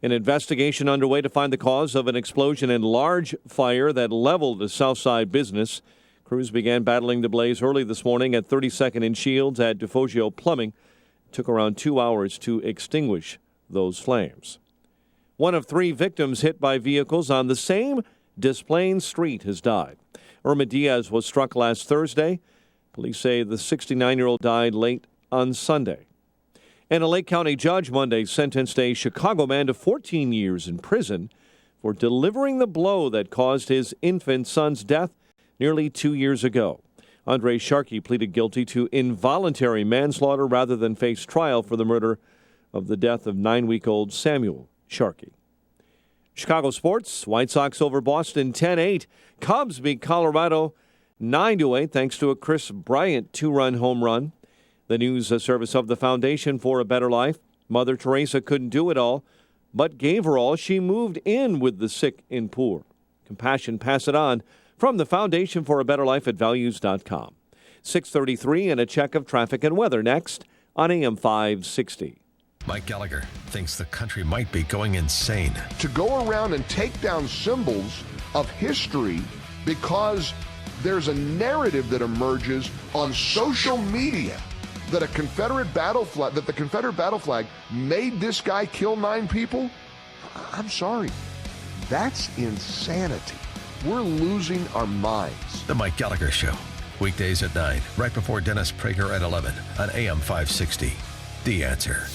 An investigation underway to find the cause of an explosion and large fire that leveled a Southside business. Crews began battling the blaze early this morning at 32nd and Shields at DeFogio Plumbing. It took around 2 hours to extinguish those flames. One of 3 victims hit by vehicles on the same Des Plaines street has died. Irma Diaz was struck last Thursday. Police say the 69-year-old died late on Sunday. And a Lake County judge Monday sentenced a Chicago man to 14 years in prison for delivering the blow that caused his infant son's death nearly 2 years ago. Andre Sharkey pleaded guilty to involuntary manslaughter rather than face trial for the murder of the death of 9-week-old Samuel Sharkey. Chicago sports, White Sox over Boston 10-8. Cubs beat Colorado 9-8 thanks to a Chris Bryant 2-run home run. The news service of the Foundation for a Better Life. Mother Teresa couldn't do it all, but gave her all. She moved in with the sick and poor. Compassion, pass it on. From the Foundation for a Better Life at values.com. 6:33 and a check of traffic and weather next on AM 560. Mike Gallagher thinks the country might be going insane. To go around and take down symbols of history because there's a narrative that emerges on social media that the Confederate battle flag made this guy kill 9 people? I'm sorry. That's insanity. We're losing our minds. The Mike Gallagher Show. Weekdays at 9, right before Dennis Prager at 11 on AM 560. The Answer.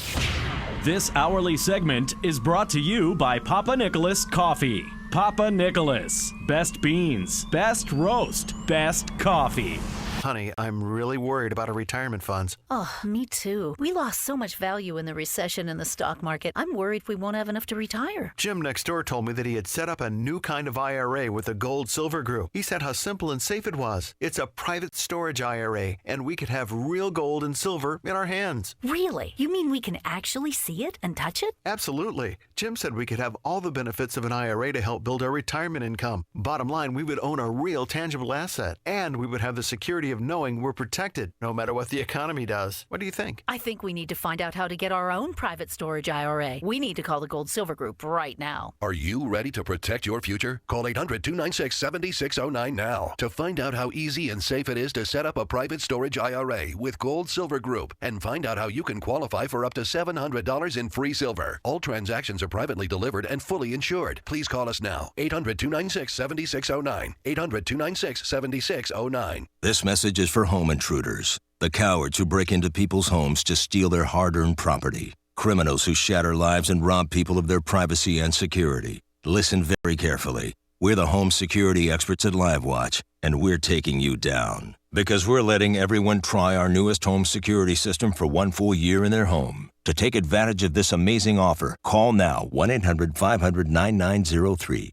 This hourly segment is brought to you by Papa Nicholas Coffee. Papa Nicholas. Best beans, best roast, best coffee. Honey, I'm really worried about our retirement funds. Oh, me too. We lost so much value in the recession in the stock market. I'm worried we won't have enough to retire. Jim next door told me that he had set up a new kind of IRA with the Gold Silver Group. He said how simple and safe it was. It's a private storage IRA, and we could have real gold and silver in our hands. Really? You mean we can actually see it and touch it? Absolutely. Jim said we could have all the benefits of an IRA to help build our retirement income. Bottom line, we would own a real tangible asset, and we would have the security of knowing we're protected no matter what the economy does. What do you think? I think we need to find out how to get our own private storage IRA. We need to call the Gold Silver Group right now. Are you ready to protect your future? Call 800-296-7609 now to find out how easy and safe it is to set up a private storage IRA with Gold Silver Group and find out how you can qualify for up to $700 in free silver. All transactions are privately delivered and fully insured. Please call us now. 800-296-7609. 800-296-7609. This message is for home intruders, the cowards who break into people's homes to steal their hard-earned property, criminals who shatter lives and rob people of their privacy and security. Listen very carefully. We're the home security experts at LiveWatch, and we're taking you down because we're letting everyone try our newest home security system for 1 full year in their home. To take advantage of this amazing offer, call now 1-800-500-9903.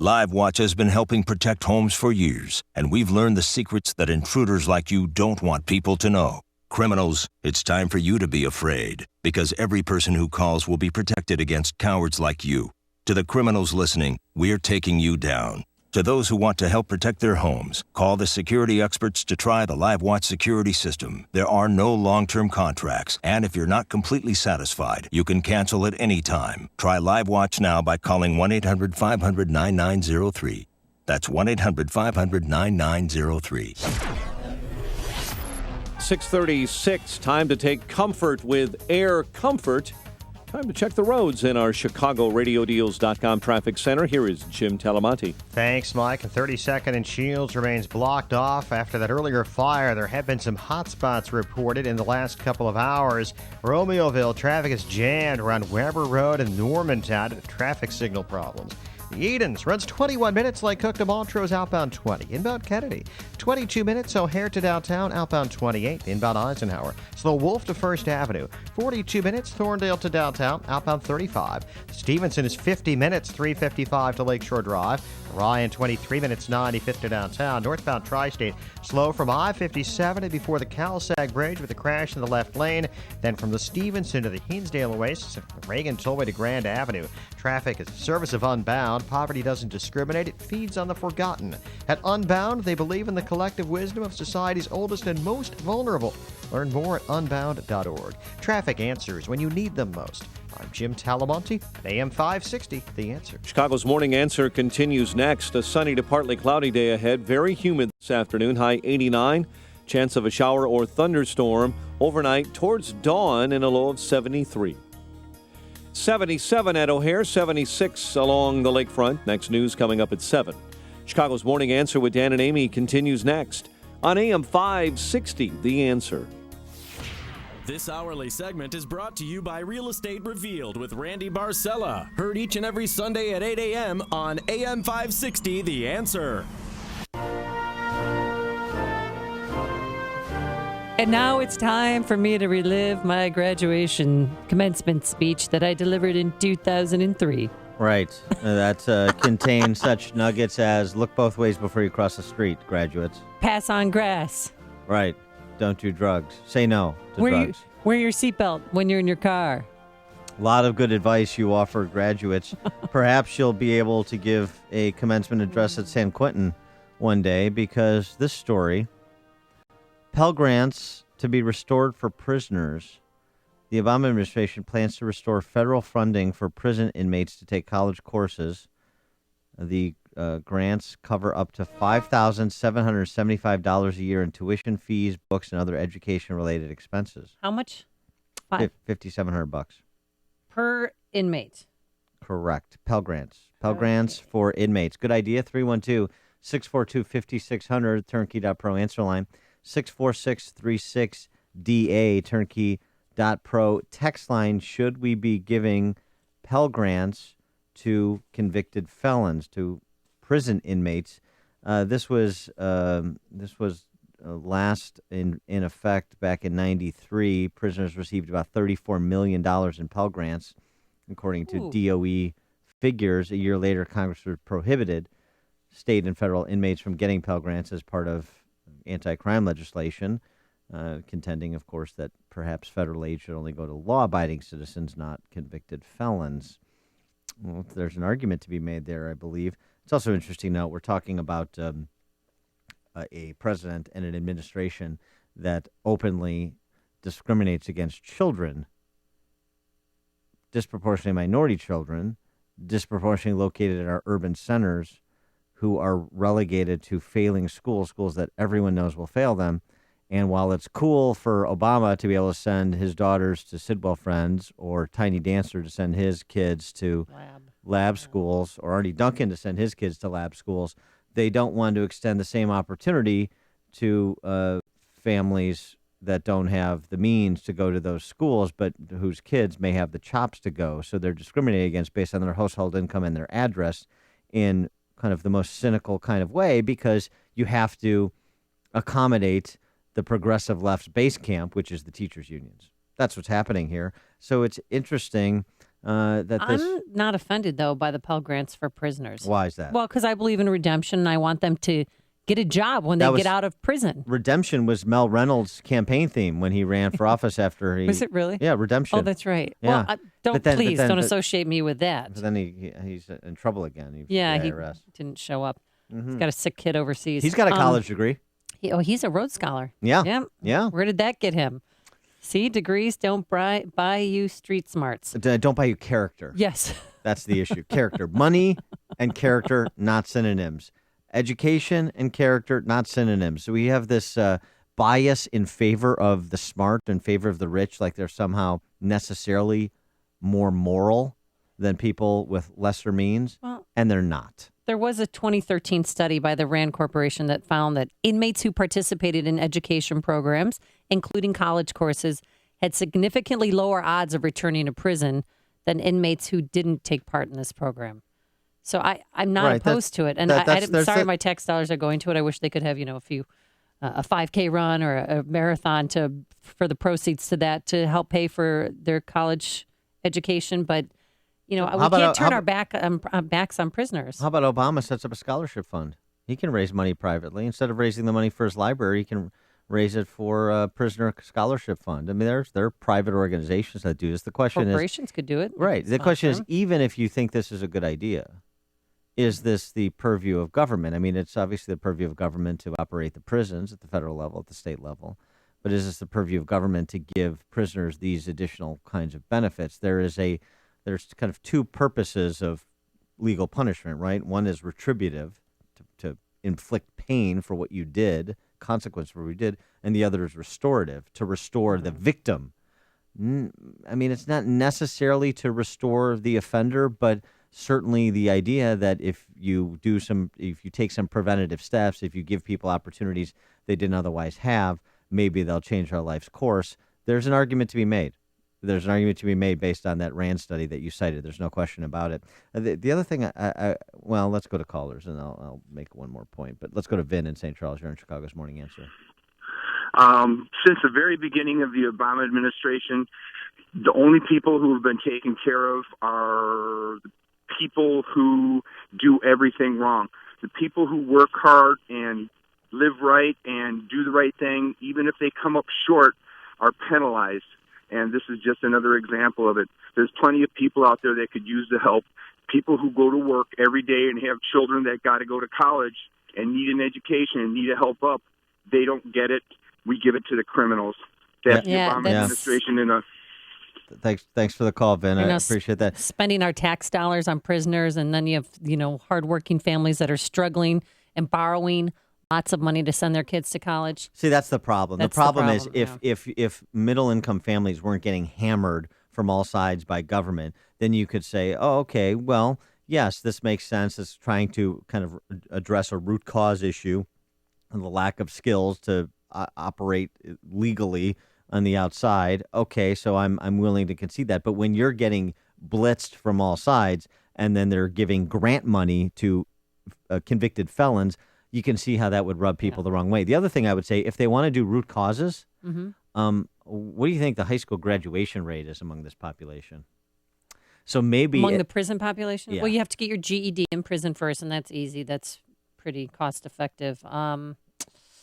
LiveWatch has been helping protect homes for years, and we've learned the secrets that intruders like you don't want people to know. Criminals, it's time for you to be afraid, because every person who calls will be protected against cowards like you. To the criminals listening, we're taking you down. To those who want to help protect their homes, call the security experts to try the LiveWatch security system. There are no long-term contracts, and if you're not completely satisfied, you can cancel at any time. Try LiveWatch now by calling 1-800-500-9903. That's 1-800-500-9903. 6:36, time to take comfort with Air Comfort. Time to check the roads in our ChicagoRadioDeals.com traffic center. Here is Jim Talamonte. Thanks, Mike. And 32nd and Shields remains blocked off after that earlier fire. There have been some hot spots reported in the last couple of hours. Romeoville, traffic is jammed around Weber Road and Normantown due to traffic signal problems. The Edens runs 21 minutes, Lake Cook to Montrose, outbound 20. Inbound Kennedy, 22 minutes, O'Hare to downtown, outbound 28. Inbound Eisenhower, Slow Wolf to First Avenue, 42 minutes, Thorndale to downtown, outbound 35. Stevenson is 50 minutes, 355 to Lakeshore Drive. Ryan, 23 minutes, 95th to downtown. Northbound Tri-State, slow from I-57 and before the Calsag Bridge with a crash in the left lane. Then from the Stevenson to the Hinsdale Oasis and from Reagan Tollway to Grand Avenue. Traffic is a service of Unbound. Poverty doesn't discriminate. It feeds on the forgotten. At Unbound, they believe in the collective wisdom of society's oldest and most vulnerable. Learn more at unbound.org. Traffic answers when you need them most. I'm Jim Talamonte, AM 560, The Answer. Chicago's Morning Answer continues next. A sunny to partly cloudy day ahead. Very humid this afternoon, high 89. Chance of a shower or thunderstorm overnight towards dawn and a low of 73. 77 at O'Hare, 76 along the lakefront. Next news coming up at 7. Chicago's Morning Answer with Dan and Amy continues next on AM 560, The Answer. This hourly segment is brought to you by Real Estate Revealed with Randy Barcella. Heard each and every Sunday at 8 a.m. on AM 560, The Answer. And now it's time for me to relive my graduation commencement speech that I delivered in 2003. Right. That contains such nuggets as look both ways before you cross the street, graduates. Pass on grass. Right. Don't do drugs. Say no to drugs. Wear your seatbelt when you're in your car. A lot of good advice you offer graduates. Perhaps you'll be able to give a commencement address at San Quentin one day, because this story, Pell Grants to be restored for prisoners. The Obama administration plans to restore federal funding for prison inmates to take college courses. The grants cover up to $5,775 a year in tuition, fees, books, and other education-related expenses. How much? $5,700 Per inmate. Correct. Pell Grants. Pell Grants for inmates. Good idea. 312-642-5600, turnkey.pro answer line. 64636DA, turnkey.pro text line. Should we be giving Pell Grants to convicted felons, to prison inmates? This was last in effect back in 93. Prisoners received about $34 million in Pell Grants, according to DOE figures. A year later, Congress prohibited state and federal inmates from getting Pell Grants as part of anti-crime legislation, contending, of course, that perhaps federal aid should only go to law-abiding citizens, not convicted felons. Well, there's an argument to be made there, I believe. It's also interesting to note we're talking about a president and an administration that openly discriminates against children, disproportionately minority children, disproportionately located in our urban centers, who are relegated to failing schools that everyone knows will fail them. And while it's cool for Obama to be able to send his daughters to Sidwell Friends, or Tiny Dancer to send his kids to lab schools, or Arnie Duncan to send his kids to lab schools, they don't want to extend the same opportunity to families that don't have the means to go to those schools, but whose kids may have the chops to go. So they're discriminated against based on their household income and their address in kind of the most cynical kind of way, because you have to accommodate the progressive left's base camp, which is the teachers' unions. That's what's happening here. So it's interesting that this... I'm not offended, though, by the Pell Grants for prisoners. Why is that? Well, because I believe in redemption, and I want them to get a job when they get out of prison. Redemption was Mel Reynolds' campaign theme when he ran for office after he... Was it really? Yeah, redemption. Oh, that's right. Yeah. Well, don't associate me with that. But then he's in trouble again. He didn't show up. Mm-hmm. He's got a sick kid overseas. He's got a college degree. He's a Rhodes Scholar. Yeah. Yeah. Where did that get him? See, degrees don't buy you street smarts. Don't buy you character. Yes. That's the issue. Character. Money and character, not synonyms. Education and character, not synonyms. So we have this bias in favor of the smart, in favor of the rich, like they're somehow necessarily more moral than people with lesser means, and they're not. There was a 2013 study by the RAND Corporation that found that inmates who participated in education programs, including college courses, had significantly lower odds of returning to prison than inmates who didn't take part in this program. So I'm not opposed to it. And I'm sorry my tax dollars are going to it. I wish they could have, a few, a 5K run or a marathon for the proceeds to that to help pay for their college education. But, we can't turn our backs on prisoners. How about Obama sets up a scholarship fund? He can raise money privately. Instead of raising the money for his library, he can raise it for a prisoner scholarship fund. I mean, there are private organizations that do this. The question Corporations could do it. Right. The question is, even if you think this is a good idea, is this the purview of government? I mean, it's obviously the purview of government to operate the prisons at the federal level, at the state level. But is this the purview of government to give prisoners these additional kinds of benefits? There's kind of two purposes of legal punishment, right? One is retributive, to inflict pain for what you did, consequence for what you did, and the other is restorative, to restore the victim. I mean, it's not necessarily to restore the offender, but certainly the idea that if you take some preventative steps, if you give people opportunities they didn't otherwise have, maybe they'll change their life's course. There's an argument to be made. There's an argument to be made based on that RAND study that you cited. There's no question about it. The other thing, well, let's go to callers, and I'll make one more point. But let's go to Vin in St. Charles. You're in Chicago's Morning Answer. Since the very beginning of the Obama administration, the only people who have been taken care of are the people who do everything wrong. The people who work hard and live right and do the right thing, even if they come up short, are penalized. And this is just another example of it. There's plenty of people out there that could use the help. People who go to work every day and have children that got to go to college and need an education and need a help up, they don't get it. We give it to the criminals. That's the Obama administration in a Thanks for the call, Vin. You I know, appreciate that. Spending our tax dollars on prisoners, and then you have, hardworking families that are struggling and borrowing lots of money to send their kids to college. See, that's the problem. That's the problem is yeah. if middle income families weren't getting hammered from all sides by government, then you could say, oh, okay, well, yes, this makes sense. It's trying to kind of address a root cause issue and the lack of skills to operate legally on the outside. Okay, so I'm willing to concede that. But when you're getting blitzed from all sides and then they're giving grant money to convicted felons, you can see how that would rub people the wrong way. The other thing I would say, if they want to do root causes, what do you think the high school graduation rate is among this population? So maybe among the prison population? Yeah. Well, you have to get your GED in prison first, and that's easy. That's pretty cost effective.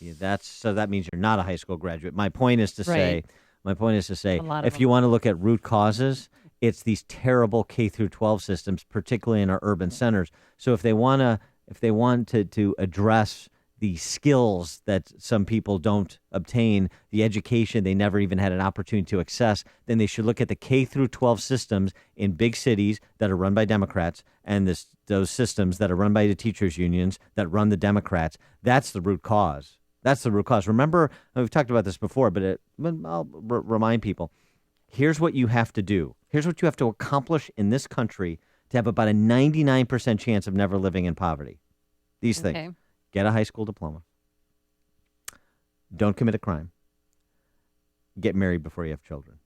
Yeah, that means you're not a high school graduate. My point is to say, if you them. want to look at root causes, it's these terrible K through 12 systems, particularly in our urban centers. So if they want to address the skills that some people don't obtain, the education they never even had an opportunity to access, then they should look at the K through 12 systems in big cities that are run by Democrats and those systems that are run by the teachers' unions that run the Democrats. That's the root cause. That's the root cause. Remember, we've talked about this before, but I'll remind people, here's what you have to do. Here's what you have to accomplish in this country to have about a 99% chance of never living in poverty. These things. Get a high school diploma. Don't commit a crime. Get married before you have children.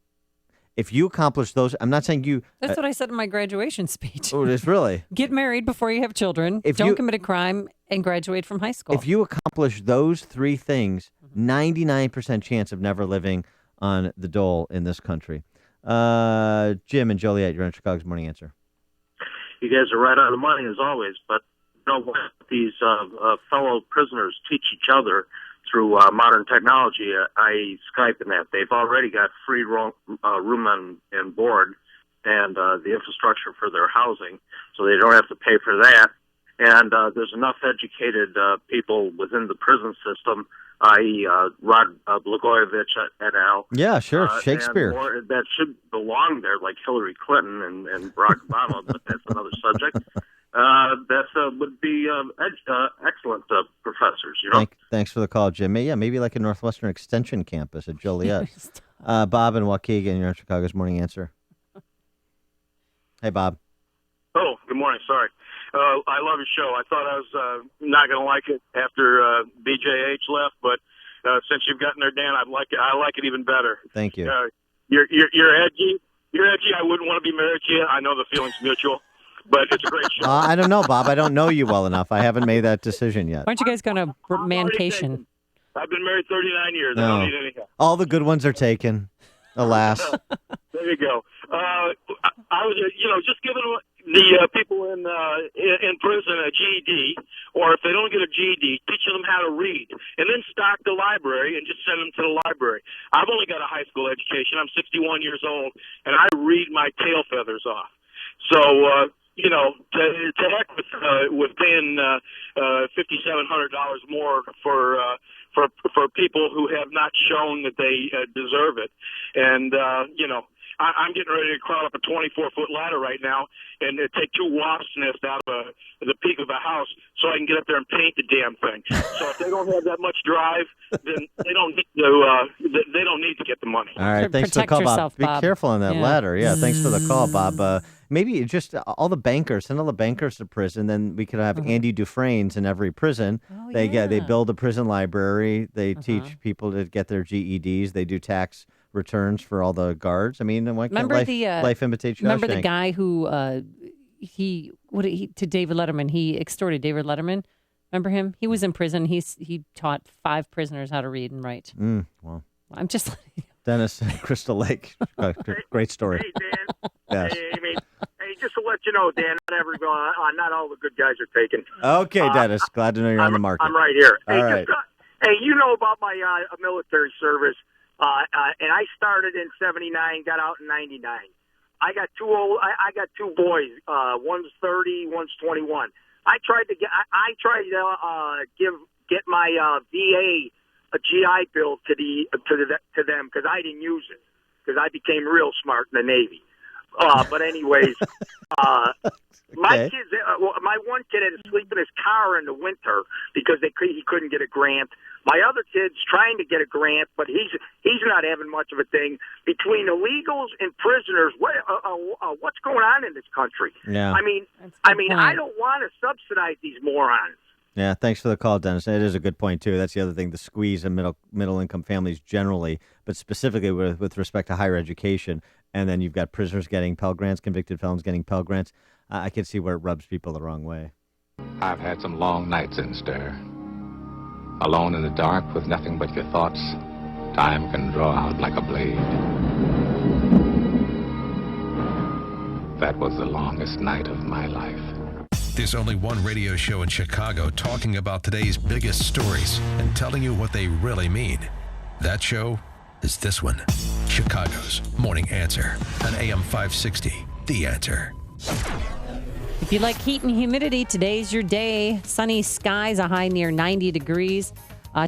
If you accomplish those, I'm not saying you... That's what I said in my graduation speech. Oh, it's really? Get married before you have children. Don't commit a crime and graduate from high school. If you accomplish those three things, 99% chance of never living on the dole in this country. Jim and Joliet, you're on Chicago's Morning Answer. You guys are right on the money as always, but what these fellow prisoners teach each other through modern technology, i.e. Skype and that. They've already got free room and board and the infrastructure for their housing, so they don't have to pay for that. And there's enough educated people within the prison system, i.e. Rod Blagojevich et al. Yeah, sure, Shakespeare. And more that should belong there, like Hillary Clinton and Barack Obama, but that's another subject. That would be excellent professors, you know. Thanks for the call, Jim. Maybe like a Northwestern Extension campus at Joliet. Bob and Waukegan, you're on Chicago's Morning Answer. Hey, Bob. Oh, good morning. Sorry. I love your show. I thought I was not going to like it after BJH left, but since you've gotten there, Dan, I like it even better. Thank you. You're edgy. You're edgy. I wouldn't want to be married to you. I know the feeling's mutual. But it's a great show. I don't know, Bob. I don't know you well enough. I haven't made that decision yet. Why don't you guys go to mancation? I've been married 39 years. No. I don't need any help. All the good ones are taken, alas. There you go. I was, just giving the people in prison a GED, or if they don't get a GED, teaching them how to read, and then stock the library and just send them to the library. I've only got a high school education. I'm 61 years old, and I read my tail feathers off. So, to heck with paying $5,700 more for people who have not shown that they deserve it. And, I'm getting ready to crawl up a 24-foot ladder right now and take 2 wasps' nests out of the peak of a house so I can get up there and paint the damn thing. So if they don't have that much drive, then they don't need to get the money. All right, thanks for the call, yourself, Bob. Bob. Be careful on that ladder. Yeah, thanks for the call, Bob. Maybe just all the bankers, send all the bankers to prison. Then we could have Andy Dufresne's in every prison. Oh, They build a prison library. They teach people to get their GEDs. They do tax returns for all the guards. I mean, why can't life imitate Shawshank? Remember the guy who to David Letterman? He extorted David Letterman. Remember him? He was in prison. He taught 5 prisoners how to read and write. Well, I'm just letting you know. Dennis, Crystal Lake. Great story. Hey, Dan. Yes. Hey, just to let you know, Dan, not all the good guys are taken. Okay, Dennis. Glad to know you're on the market. I'm right here. All right. Hey, you know about my military service, and I started in '79, got out in '99. I got 2 boys. One's 30, one's 21. I tried to get my VA a GI Bill to them because I didn't use it. because I became real smart in the Navy. But anyways, my kids, my one kid had to sleep in his car in the winter because he couldn't get a grant. My other kid's trying to get a grant, but he's not having much of a thing. Between illegals and prisoners, what's going on in this country? Yeah. I mean, I don't want to subsidize these morons. Yeah, thanks for the call, Dennis. It is a good point, too. That's the other thing, the squeeze in middle-income families generally, but specifically with respect to higher education. And then you've got prisoners getting Pell Grants, convicted felons getting Pell Grants. I can see where it rubs people the wrong way. I've had some long nights in stir. Alone in the dark with nothing but your thoughts, time can draw out like a blade. That was the longest night of my life. There's only one radio show in Chicago talking about today's biggest stories and telling you what they really mean. That show is this one, Chicago's Morning Answer on AM 560, The Answer. If you like heat and humidity, today's your day. Sunny skies, a high near 90 degrees.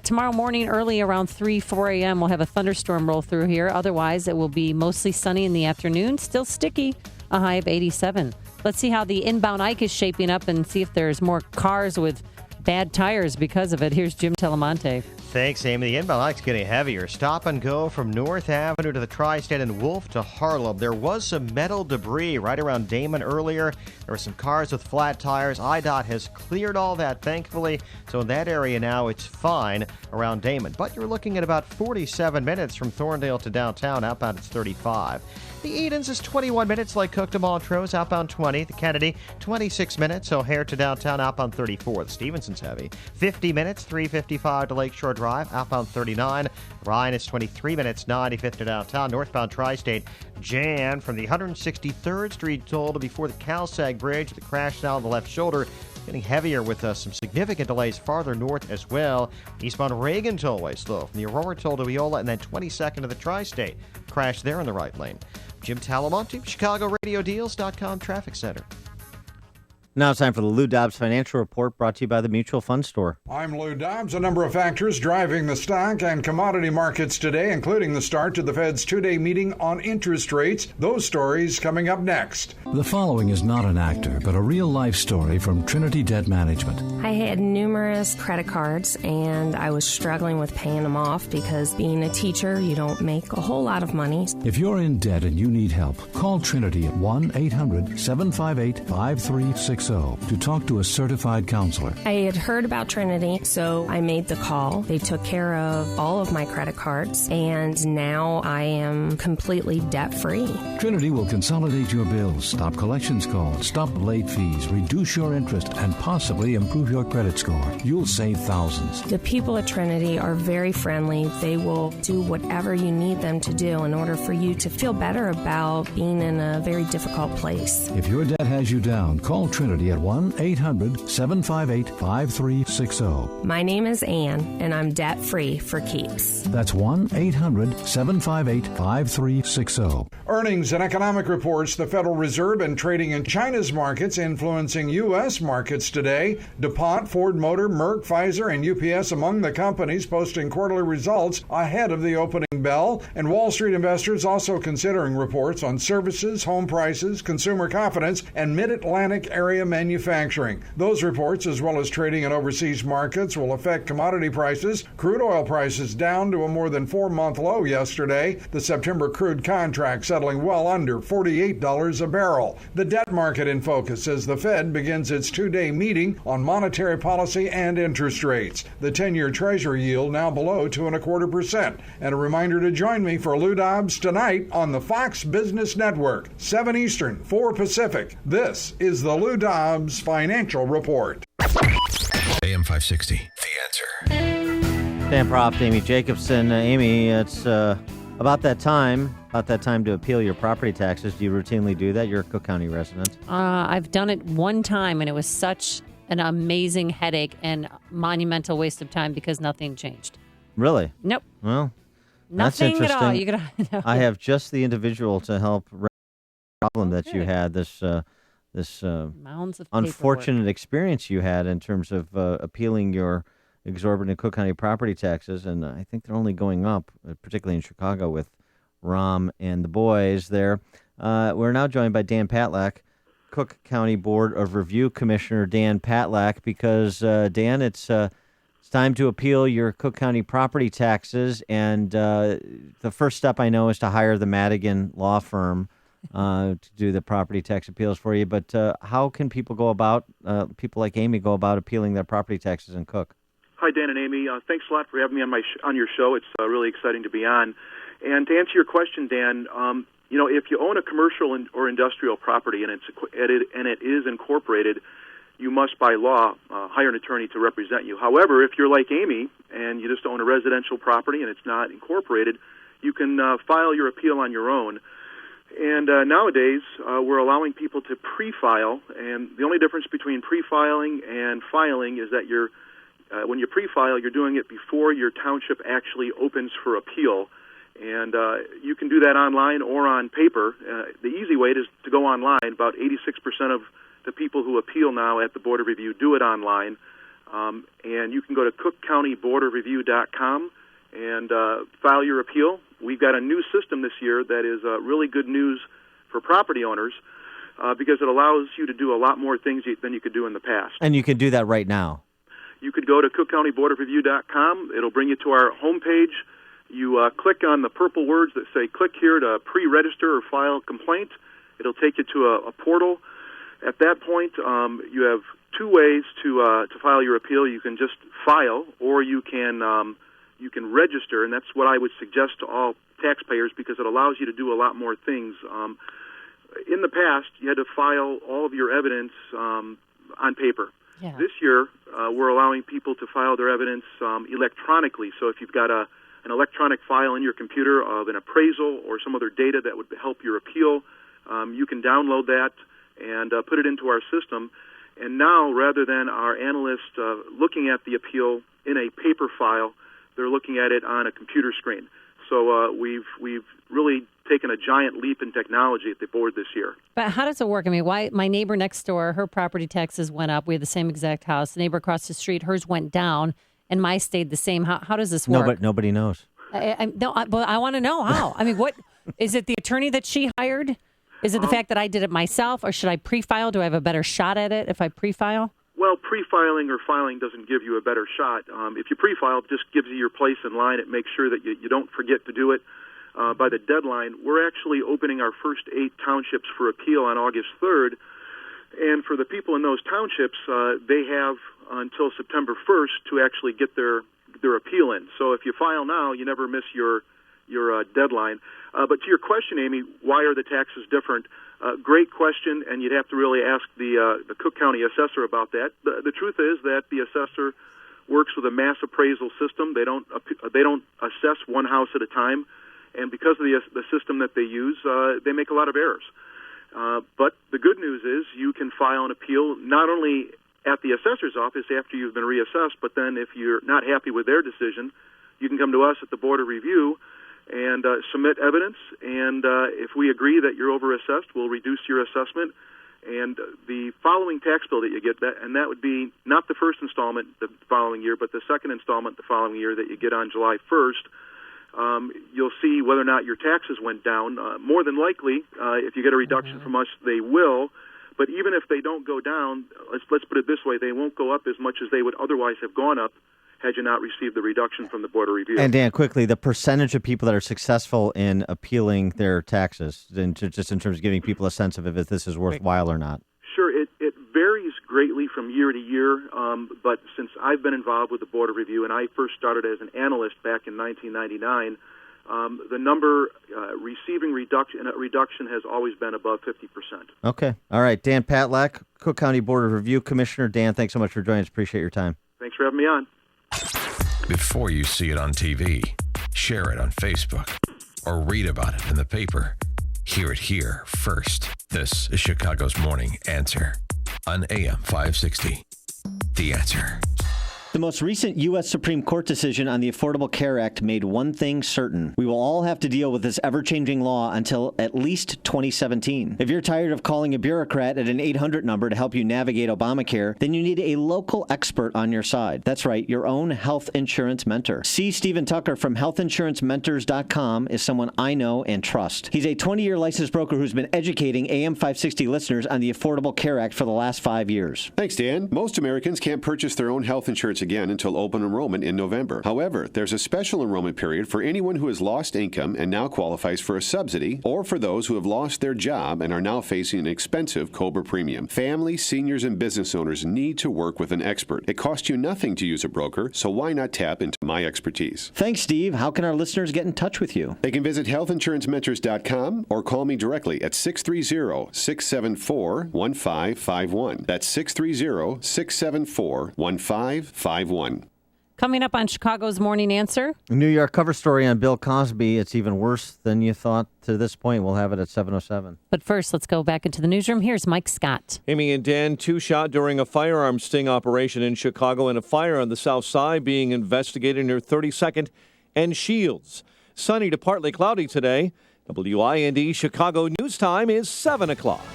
Tomorrow morning, early around 4 a.m., we'll have a thunderstorm roll through here. Otherwise, it will be mostly sunny in the afternoon. Still sticky, a high of 87. Let's see how the inbound Ike is shaping up and see if there's more cars with bad tires because of it. Here's Jim Telemonte. Thanks, Amy. The inbound Ike's getting heavier. Stop and go from North Avenue to the Tri-State and Wolf to Harlem. There was some metal debris right around Damon earlier. There were some cars with flat tires. IDOT has cleared all that, thankfully. So in that area now, it's fine around Damon. But you're looking at about 47 minutes from Thorndale to downtown. Outbound, it's 35. The Edens is 21 minutes like Cook to Montrose, outbound 20. The Kennedy, 26 minutes. O'Hare to downtown, outbound 34. The Stevenson's heavy. 50 minutes, 355 to Lakeshore Drive, outbound 39. Ryan is 23 minutes, 95th to downtown. Northbound Tri-State, Jan from the 163rd Street toll to before the CalSag Bridge. The crash now on the left shoulder. Getting heavier with some significant delays farther north as well. Eastbound Reagan tollway slow from the Aurora toll to Eola and then 22nd to the Tri-State. Crash there in the right lane. Jim Talamonte, ChicagoRadioDeals.com Traffic Center. Now it's time for the Lou Dobbs Financial Report, brought to you by the Mutual Fund Store. I'm Lou Dobbs. A number of factors driving the stock and commodity markets today, including the start to the Fed's two-day meeting on interest rates. Those stories coming up next. The following is not an actor, but a real-life story from Trinity Debt Management. I had numerous credit cards, and I was struggling with paying them off because being a teacher, you don't make a whole lot of money. If you're in debt and you need help, call Trinity at 1-800-758-5360 to talk to a certified counselor. I had heard about Trinity, so I made the call. They took care of all of my credit cards, and now I am completely debt-free. Trinity will consolidate your bills, stop collections calls, stop late fees, reduce your interest, and possibly improve your credit score. You'll save thousands. The people at Trinity are very friendly. They will do whatever you need them to do in order for you to feel better about being in a very difficult place. If your debt has you down, call Trinity at 1-800-758-5360. My name is Ann, and I'm debt-free for keeps. That's 1-800-758-5360. Earnings and economic reports, the Federal Reserve and trading in China's markets influencing U.S. markets today. DuPont, Ford Motor, Merck, Pfizer, and UPS among the companies posting quarterly results ahead of the opening bell. And Wall Street investors also considering reports on services, home prices, consumer confidence, and mid-Atlantic area manufacturing. Those reports, as well as trading in overseas markets, will affect commodity prices. Crude oil prices down to a more than 4-month low yesterday. The September crude contract settling well under $48 a barrel. The debt market in focus as the Fed begins its two-day meeting on monetary policy and interest rates. The 10-year Treasury yield now below 2.25%. And a reminder to join me for Lou Dobbs tonight on the Fox Business Network, 7 Eastern, 4 Pacific. This is the Lou Dobbs Financial Report. AM 560, The Answer. Dan Proft, Amy Jacobson. Amy, it's about that time to appeal your property taxes. Do you routinely do that? You're a Cook County resident. I've done it one time, and it was such an amazing headache and monumental waste of time because nothing changed. Really? Nope. Well, nothing that's at all. interesting. You could. I have just the individual to help problem that you had, this mounds of unfortunate paperwork. experience you had in terms of appealing your exorbitant Cook County property taxes, and I think they're only going up, particularly in Chicago with Rahm and the boys there. We're now joined by Dan Patlak, Cook County Board of Review Commissioner Dan Patlak, because, Dan, it's time to appeal your Cook County property taxes, and the first step I know is to hire the Madigan law firm to do the property tax appeals for you. But how can people people like Amy go about appealing their property taxes in Cook? Hi, Dan and Amy. Thanks a lot for having me on your show. It's really exciting to be on. And to answer your question, Dan, if you own a commercial or industrial property and it is incorporated, you must, by law, hire an attorney to represent you. However, if you're like Amy and you just own a residential property and it's not incorporated, you can file your appeal on your own. And nowadays, we're allowing people to pre-file, and the only difference between pre-filing and filing is that when you pre-file, you're doing it before your township actually opens for appeal. And you can do that online or on paper. The easy way is to go online. About 86% of the people who appeal now at the Board of Review do it online. And you can go to cookcountyboardofreview.com and file your appeal. We've got a new system this year that is really good news for property owners because it allows you to do a lot more things than you could do in the past. And you can do that right now. You could go to cookcountyboardofreview.com. It'll bring you to our homepage. You click on the purple words that say click here to pre-register or file a complaint. It'll take you to a portal. At that point, you have two ways to file your appeal. You can just file, or you can register, and that's what I would suggest to all taxpayers because it allows you to do a lot more things. In the past, you had to file all of your evidence on paper. Yeah. This year, we're allowing people to file their evidence electronically. So if you've got an electronic file in your computer of an appraisal or some other data that would help your appeal, you can download that and put it into our system. And now, rather than our analysts looking at the appeal in a paper file, they're looking at it on a computer screen. So we've really taken a giant leap in technology at the board this year. But how does it work? I mean, why my neighbor next door, her property taxes went up. We have the same exact house. The neighbor across the street, hers went down, and mine stayed the same. How does this work? Nobody knows. But I want to know how. I mean, what is it? The attorney that she hired? Is it the fact that I did it myself, or should I pre-file? Do I have a better shot at it if I pre-file? Well, pre-filing or filing doesn't give you a better shot. If you pre-file, it just gives you your place in line. It makes sure that you don't forget to do it by the deadline. We're actually opening our first 8 townships for appeal on August 3rd. And for the people in those townships, they have until September 1st to actually get their appeal in. So if you file now, you never miss your deadline. But to your question, Amy, why are the taxes different? Great question, and you'd have to really ask the Cook County assessor about that. The truth is that the assessor works with a mass appraisal system. They don't assess one house at a time, and because of the system that they use, they make a lot of errors. But the good news is you can file an appeal not only at the assessor's office after you've been reassessed, but then if you're not happy with their decision, you can come to us at the Board of Review and submit evidence, and if we agree that you're overassessed, we'll reduce your assessment. And the following tax bill that you get, that would be not the first installment the following year, but the second installment the following year that you get on July 1st, you'll see whether or not your taxes went down. More than likely, if you get a reduction from us, they will. But even if they don't go down, let's put it this way, they won't go up as much as they would otherwise have gone up had you not received the reduction from the Board of Review. And Dan, quickly, the percentage of people that are successful in appealing their taxes, just in terms of giving people a sense of if this is worthwhile or not. Sure, it varies greatly from year to year, but since I've been involved with the Board of Review, and I first started as an analyst back in 1999, the number receiving reduction has always been above 50%. Okay. All right. Dan Patlak, Cook County Board of Review Commissioner. Dan, thanks so much for joining us. Appreciate your time. Thanks for having me on. Before you see it on TV, share it on Facebook, or read about it in the paper, hear it here first. This is Chicago's Morning Answer on AM 560. The Answer. The most recent U.S. Supreme Court decision on the Affordable Care Act made one thing certain. We will all have to deal with this ever-changing law until at least 2017. If you're tired of calling a bureaucrat at an 800 number to help you navigate Obamacare, then you need a local expert on your side. That's right, your own health insurance mentor. C. Stephen Tucker from healthinsurancementors.com is someone I know and trust. He's a 20-year licensed broker who's been educating AM 560 listeners on the Affordable Care Act for the last 5 years. Thanks, Dan. Most Americans can't purchase their own health insurance again until open enrollment in November. However, there's a special enrollment period for anyone who has lost income and now qualifies for a subsidy, or for those who have lost their job and are now facing an expensive COBRA premium. Families, seniors, and business owners need to work with an expert. It costs you nothing to use a broker, so why not tap into my expertise? Thanks, Steve. How can our listeners get in touch with you? They can visit healthinsurancementors.com or call me directly at 630-674-1551. That's 630-674-1551. Coming up on Chicago's Morning Answer. New York cover story on Bill Cosby. It's even worse than you thought to this point. We'll have it at 7:07. But first, let's go back into the newsroom. Here's Mike Scott. Amy and Dan, 2 shot during a firearm sting operation in Chicago, and a fire on the south side being investigated near 32nd and Shields. Sunny to partly cloudy today. WIND Chicago News Time is 7 o'clock.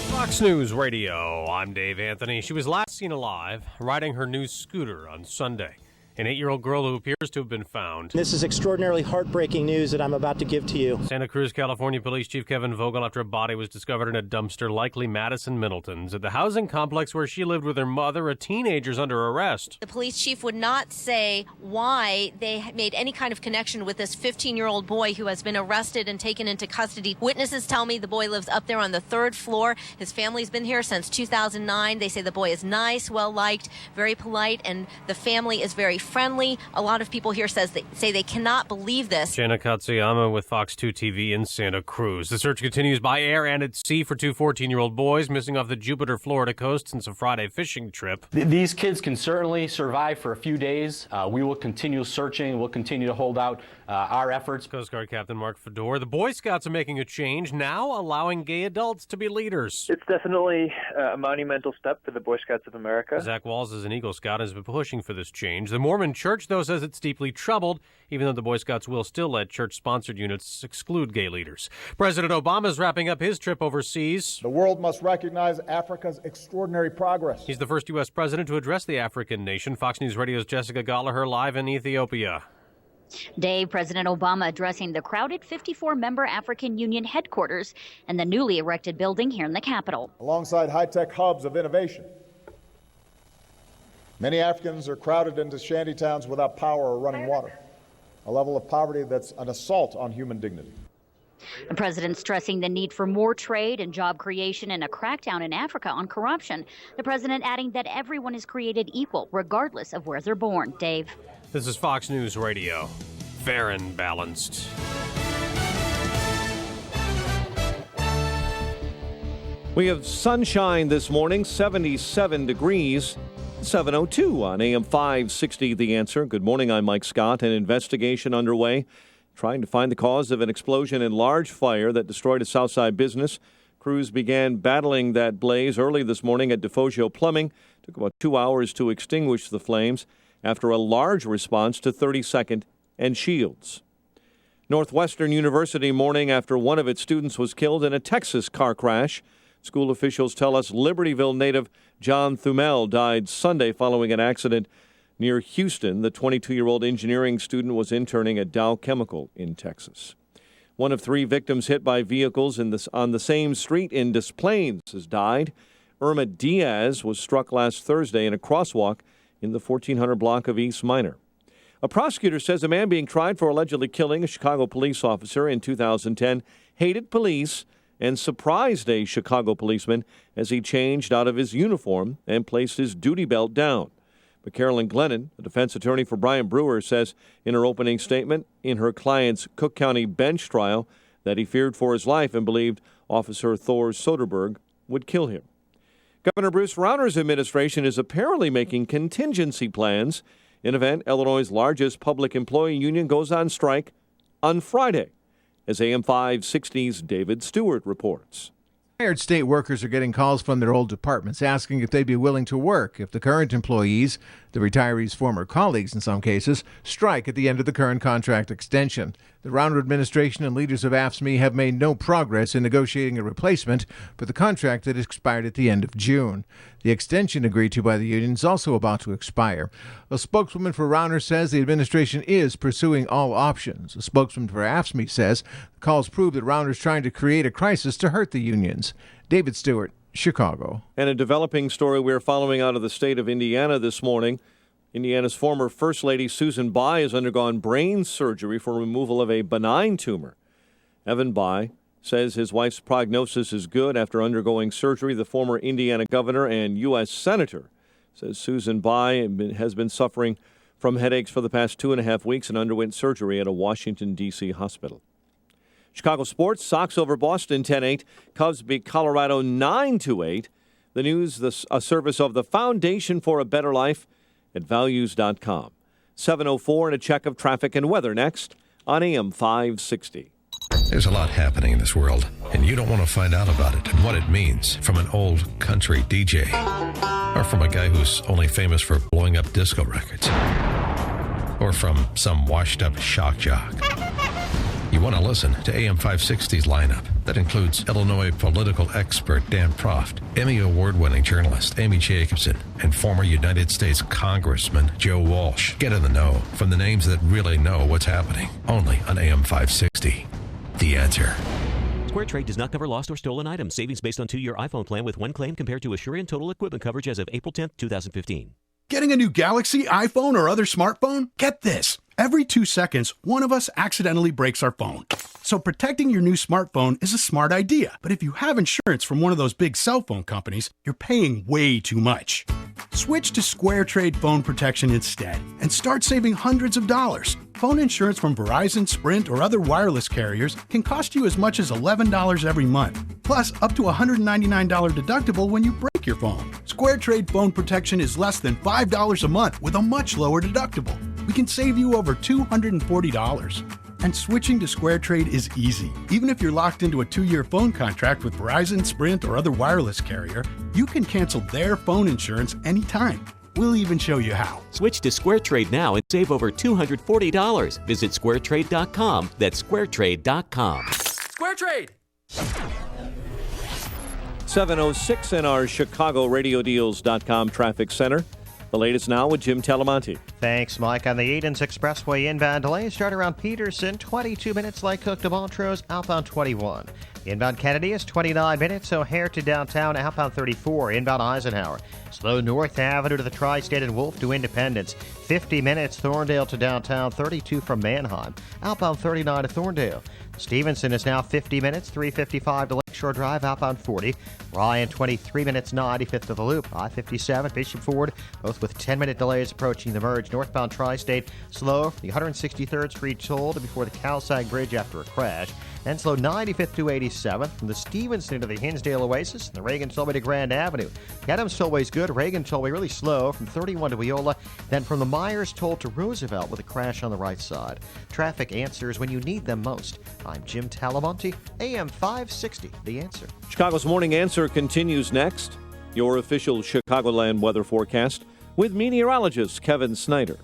Fox News Radio, I'm Dave Anthony. She was last seen alive riding her new scooter on Sunday. An 8-year-old girl who appears to have been found. This is extraordinarily heartbreaking news that I'm about to give to you. Santa Cruz, California Police Chief Kevin Vogel after a body was discovered in a dumpster, likely Madison Middleton's, at the housing complex where she lived with her mother. A teenager's under arrest. The police chief would not say why they made any kind of connection with this 15-year-old boy who has been arrested and taken into custody. Witnesses tell me the boy lives up there on the 3rd floor. His family's been here since 2009. They say the boy is nice, well-liked, very polite, and the family is very friendly. A lot of people here say they cannot believe this. Jenna Katsuyama with Fox 2 TV in Santa Cruz. The search continues by air and at sea for 2 14-year-old boys missing off the Jupiter, Florida coast since a Friday fishing trip. These kids can certainly survive for a few days. We will continue searching. We'll continue to hold out our efforts. Coast Guard Captain Mark Fedor. The Boy Scouts are making a change, now allowing gay adults to be leaders. It's definitely a monumental step for the Boy Scouts of America. Zach Walls is an Eagle Scout and has been pushing for this change. The Mormon Church, though, says it's deeply troubled, even though the Boy Scouts will still let church-sponsored units exclude gay leaders. President Obama is wrapping up his trip overseas. The world must recognize Africa's extraordinary progress. He's the first U.S. president to address the African nation. Fox News Radio's Jessica Gallagher live in Ethiopia. Dave, President Obama addressing the crowded 54-member African Union headquarters and the newly erected building here in the capital. Alongside high-tech hubs of innovation, many Africans are crowded into shanty towns without power or running water, a level of poverty that's an assault on human dignity. The president stressing the need for more trade and job creation and a crackdown in Africa on corruption. The president adding that everyone is created equal, regardless of where they're born. Dave. This is Fox News Radio. Fair and balanced. We have sunshine this morning, 77 degrees, 7:02 on AM 560, The Answer. Good morning, I'm Mike Scott. An investigation underway trying to find the cause of an explosion and large fire that destroyed a Southside business. Crews began battling that blaze early this morning at DeFogio Plumbing. It took about 2 hours to extinguish the flames after a large response to 32nd and Shields. Northwestern University mourning after one of its students was killed in a Texas car crash. School officials tell us Libertyville native John Thumel died Sunday following an accident near Houston. The 22-year-old engineering student was interning at Dow Chemical in Texas. One of 3 victims hit by vehicles on the same street in Des Plaines has died. Irma Diaz was struck last Thursday in a crosswalk in the 1400 block of East Minor. A prosecutor says a man being tried for allegedly killing a Chicago police officer in 2010 hated police and surprised a Chicago policeman as he changed out of his uniform and placed his duty belt down. But Carolyn Glennon, the defense attorney for Brian Brewer, says in her opening statement in her client's Cook County bench trial that he feared for his life and believed Officer Thor Soderberg would kill him. Governor Bruce Rauner's administration is apparently making contingency plans. In an event, Illinois' largest public employee union goes on strike on Friday, as AM 560's David Stewart reports. Retired state workers are getting calls from their old departments asking if they'd be willing to work if the current employees, the retirees' former colleagues in some cases, strike at the end of the current contract extension. The Rauner administration and leaders of AFSCME have made no progress in negotiating a replacement for the contract that expired at the end of June. The extension agreed to by the union is also about to expire. A spokeswoman for Rauner says the administration is pursuing all options. A spokesman for AFSCME says the calls prove that Rauner is trying to create a crisis to hurt the unions. David Stewart, Chicago. And a developing story we're following out of the state of Indiana this morning. Indiana's former First Lady Susan Bai has undergone brain surgery for removal of a benign tumor. Evan Bai says his wife's prognosis is good after undergoing surgery. The former Indiana governor and U.S. senator says Susan Bai has been suffering from headaches for the past 2.5 weeks and underwent surgery at a Washington, D.C. hospital. Chicago sports, Sox over Boston 10-8. Cubs beat Colorado 9-8. The news, a service of the Foundation for a Better Life at values.com. 7:04 and a check of traffic and weather next on AM 560. There's a lot happening in this world, and you don't want to find out about it and what it means from an old country DJ or from a guy who's only famous for blowing up disco records or from some washed-up shock jock. You want to listen to AM 560's lineup that includes Illinois political expert Dan Proft, Emmy Award-winning journalist Amy Jacobson, and former United States Congressman Joe Walsh. Get in the know from the names that really know what's happening. Only on AM 560. The Answer. SquareTrade does not cover lost or stolen items. Savings based on 2-year iPhone plan with one claim compared to Asurion total equipment coverage as of April 10th, 2015. Getting a new Galaxy, iPhone, or other smartphone? Get this. Every 2 seconds, one of us accidentally breaks our phone. So protecting your new smartphone is a smart idea. But if you have insurance from one of those big cell phone companies, you're paying way too much. Switch to SquareTrade Phone Protection instead and start saving hundreds of dollars. Phone insurance from Verizon, Sprint, or other wireless carriers can cost you as much as $11 every month. Plus, up to $199 deductible when you break your phone. SquareTrade Phone Protection is less than $5 a month with a much lower deductible. We can save you over $240. And switching to SquareTrade is easy. Even if you're locked into a 2-year phone contract with Verizon, Sprint, or other wireless carrier, you can cancel their phone insurance anytime. We'll even show you how. Switch to SquareTrade now and save over $240. Visit SquareTrade.com. That's SquareTrade.com. SquareTrade! 7:06 in our ChicagoRadioDeals.com traffic center. The latest now with Jim Talamonte. Thanks, Mike. On the Edens Expressway inbound delays start around Peterson, 22 minutes like Cook to Montrose, outbound 21. Inbound Kennedy is 29 minutes, O'Hare to downtown, outbound 34. Inbound Eisenhower, slow North Avenue to the Tri-State and Wolf to Independence. 50 minutes, Thorndale to downtown, 32 from Manheim, outbound 39 to Thorndale. Stevenson is now 50 minutes, 355 to Lakeshore Drive, outbound 40. Ryan, 23 minutes, 95th to the Loop. I-57, Bishop Ford, both with 10-minute delays approaching the merge. Northbound Tri-State, slow, the 163rd Street toll to before the Calsag Bridge after a crash. Then slow 95th to 87th from the Stevenson to the Hinsdale Oasis and the Reagan Tollway to Grand Avenue. The Adams Tollway's good. Reagan Tollway really slow from 31 to Wiola. Then from the Myers Toll to Roosevelt with a crash on the right side. Traffic answers when you need them most. I'm Jim Talamonte, AM 560, The Answer. Chicago's Morning Answer continues next. Your official Chicagoland weather forecast with meteorologist Kevin Snyder.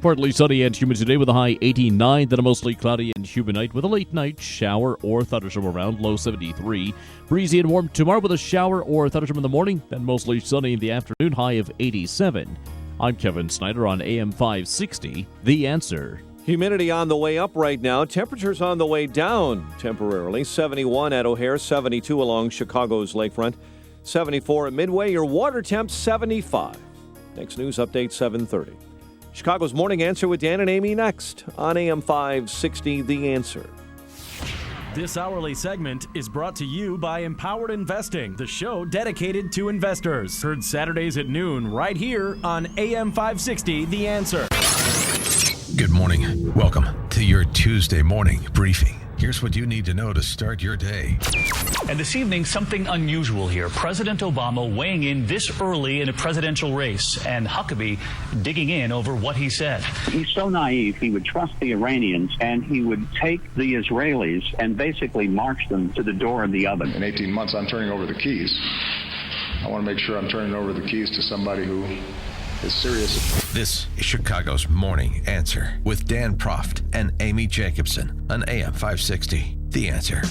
Partly sunny and humid today with a high 89, then a mostly cloudy and humid night with a late night shower or thunderstorm around, low 73. Breezy and warm tomorrow with a shower or thunderstorm in the morning, then mostly sunny in the afternoon, high of 87. I'm Kevin Snyder on AM 560, The Answer. Humidity on the way up right now. Temperatures on the way down temporarily. 71 at O'Hare, 72 along Chicago's lakefront, 74 at Midway. Your water temp 75. Next news update 7:30. Chicago's Morning Answer with Dan and Amy next on AM 560, The Answer. This hourly segment is brought to you by Empowered Investing, the show dedicated to investors. Heard Saturdays at noon right here on AM 560, The Answer. Good morning. Welcome to your Tuesday morning briefing Here's what you need to know to start your day. And this evening, something unusual here. President Obama weighing in this early in a presidential race, and Huckabee digging in over what he said. He's so naive, he would trust the Iranians, and he would take the Israelis and basically march them to the door of the oven. In 18 months, I'm turning over the keys. I want to make sure I'm turning over the keys to somebody who is serious. This is Chicago's Morning Answer with Dan Proft and Amy Jacobson on AM 560. The Answer.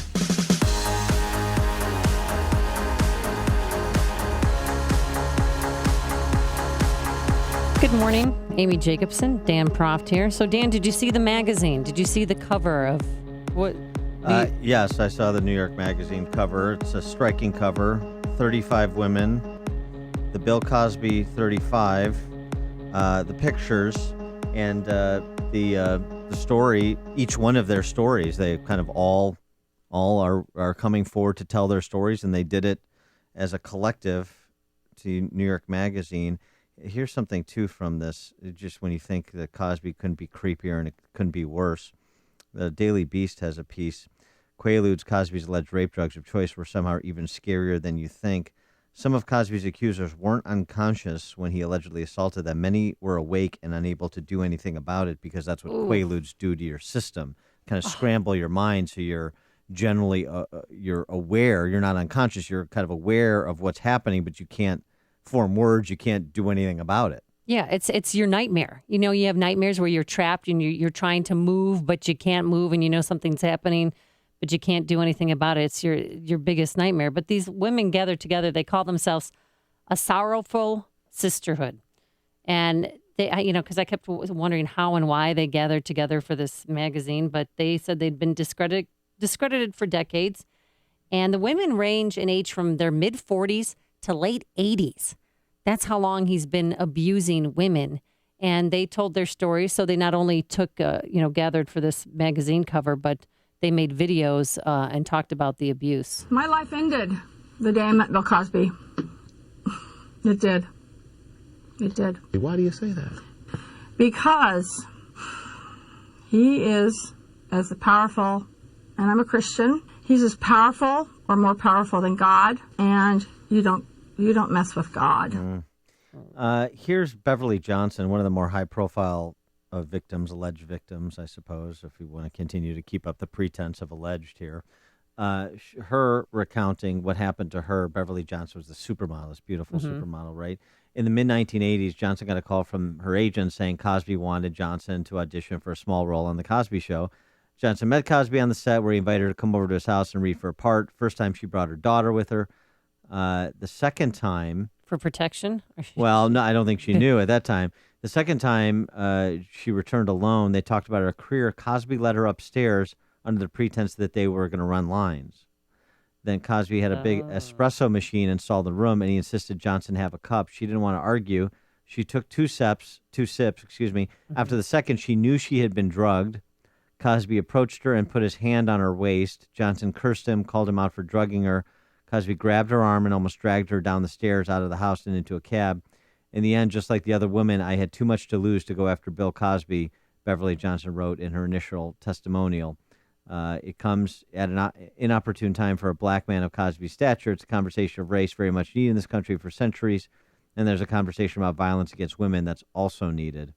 Good morning. Amy Jacobson, Dan Proft here. So, Dan, did you see the magazine? Did you see the cover of what? Yes, I saw the New York Magazine cover. It's a striking cover. 35 women. The Bill Cosby 35. The pictures and the story. Each one of their stories. They kind of all are coming forward to tell their stories, and they did it as a collective to New York Magazine. Here's something, too, from this. Just when you think that Cosby couldn't be creepier and it couldn't be worse. The Daily Beast has a piece. Quaaludes, Cosby's alleged rape drugs of choice, were somehow even scarier than you think. Some of Cosby's accusers weren't unconscious when he allegedly assaulted them. Many were awake and unable to do anything about it because that's what Quaaludes do to your system. Kind of scramble your mind so you're generally you're aware. You're not unconscious. You're kind of aware of what's happening, but you can't form words. You can't do anything about it. Yeah, it's your nightmare. You know, you have nightmares where you're trapped and you're trying to move, but you can't move, and you know something's happening, but you can't do anything about it. It's your biggest nightmare. But these women gathered together. They call themselves a sorrowful sisterhood. And they, you know, because I kept wondering how and why they gathered together for this magazine, but they said they'd been discredited for decades. And the women range in age from their mid-40s to late 80s. That's how long he's been abusing women. And they told their stories. So they not only took, gathered for this magazine cover, but they made videos and talked about the abuse. My life ended the day I met Bill Cosby. It did. It did. Why do you say that? Because he is as powerful, and I'm a Christian, he's as powerful or more powerful than God, and you don't mess with God. Here's Beverly Johnson, one of the more high-profile victims, alleged victims, I suppose, if we want to continue to keep up the pretense of alleged here. Her recounting what happened to her. Beverly Johnson was the supermodel, this beautiful supermodel, right? In the mid-1980s, Johnson got a call from her agent saying Cosby wanted Johnson to audition for a small role on The Cosby Show. Johnson met Cosby on the set where he invited her to come over to his house and read for a part. First time she brought her daughter with her. The second time... For protection? Well, no, I don't think she knew at that time. The second time she returned alone, they talked about her career. Cosby led her upstairs under the pretense that they were going to run lines. Then Cosby had a big espresso machine installed in the room, and he insisted Johnson have a cup. She didn't want to argue. She took two sips. After the second, she knew she had been drugged. Cosby approached her and put his hand on her waist. Johnson cursed him, called him out for drugging her. Cosby grabbed her arm and almost dragged her down the stairs out of the house and into a cab. In the end, just like the other women, I had too much to lose to go after Bill Cosby, Beverly Johnson wrote in her initial testimonial. It comes at an inopportune time for a black man of Cosby's stature. It's a conversation of race very much needed in this country for centuries. And there's a conversation about violence against women that's also needed.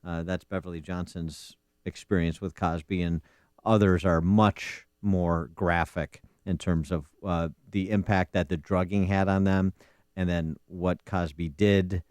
That's Beverly Johnson's experience with Cosby, and others are much more graphic in terms of the impact that the drugging had on them, and then what Cosby did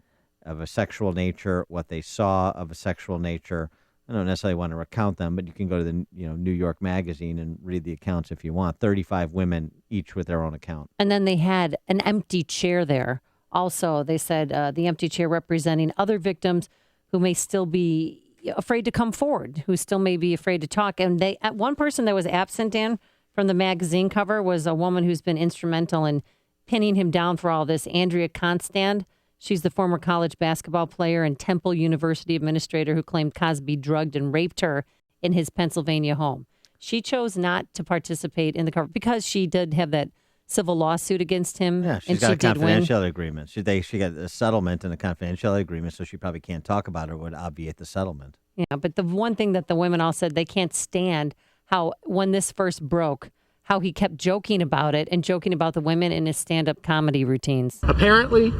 of a sexual nature, what they saw of a sexual nature. I don't necessarily want to recount them, but you can go to the New York Magazine and read the accounts if you want. 35 women, each with their own account. And then they had an empty chair there. Also, they said the empty chair representing other victims who may still be afraid to come forward, who still may be afraid to talk. And one person that was absent, Dan, from the magazine cover was a woman who's been instrumental in pinning him down for all this, Andrea Constand. She's the former college basketball player and Temple University administrator who claimed Cosby drugged and raped her in his Pennsylvania home. She chose not to participate in the cover because she did have that civil lawsuit against him. Yeah, she's got a confidentiality agreement. She got a settlement and a confidentiality agreement, so she probably can't talk about it or would obviate the settlement. Yeah, but the one thing that the women all said, they can't stand how when this first broke, how he kept joking about it and joking about the women in his stand-up comedy routines. Apparently,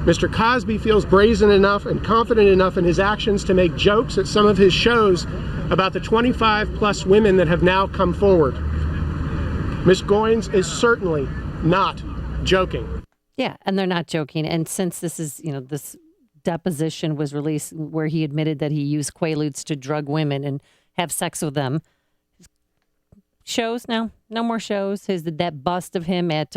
Mr. Cosby feels brazen enough and confident enough in his actions to make jokes at some of his shows about the 25-plus women that have now come forward. Ms. Goins is certainly not joking. Yeah, and they're not joking. And since this is, this deposition was released where he admitted that he used Quaaludes to drug women and have sex with them, shows now, no more shows. That bust of him at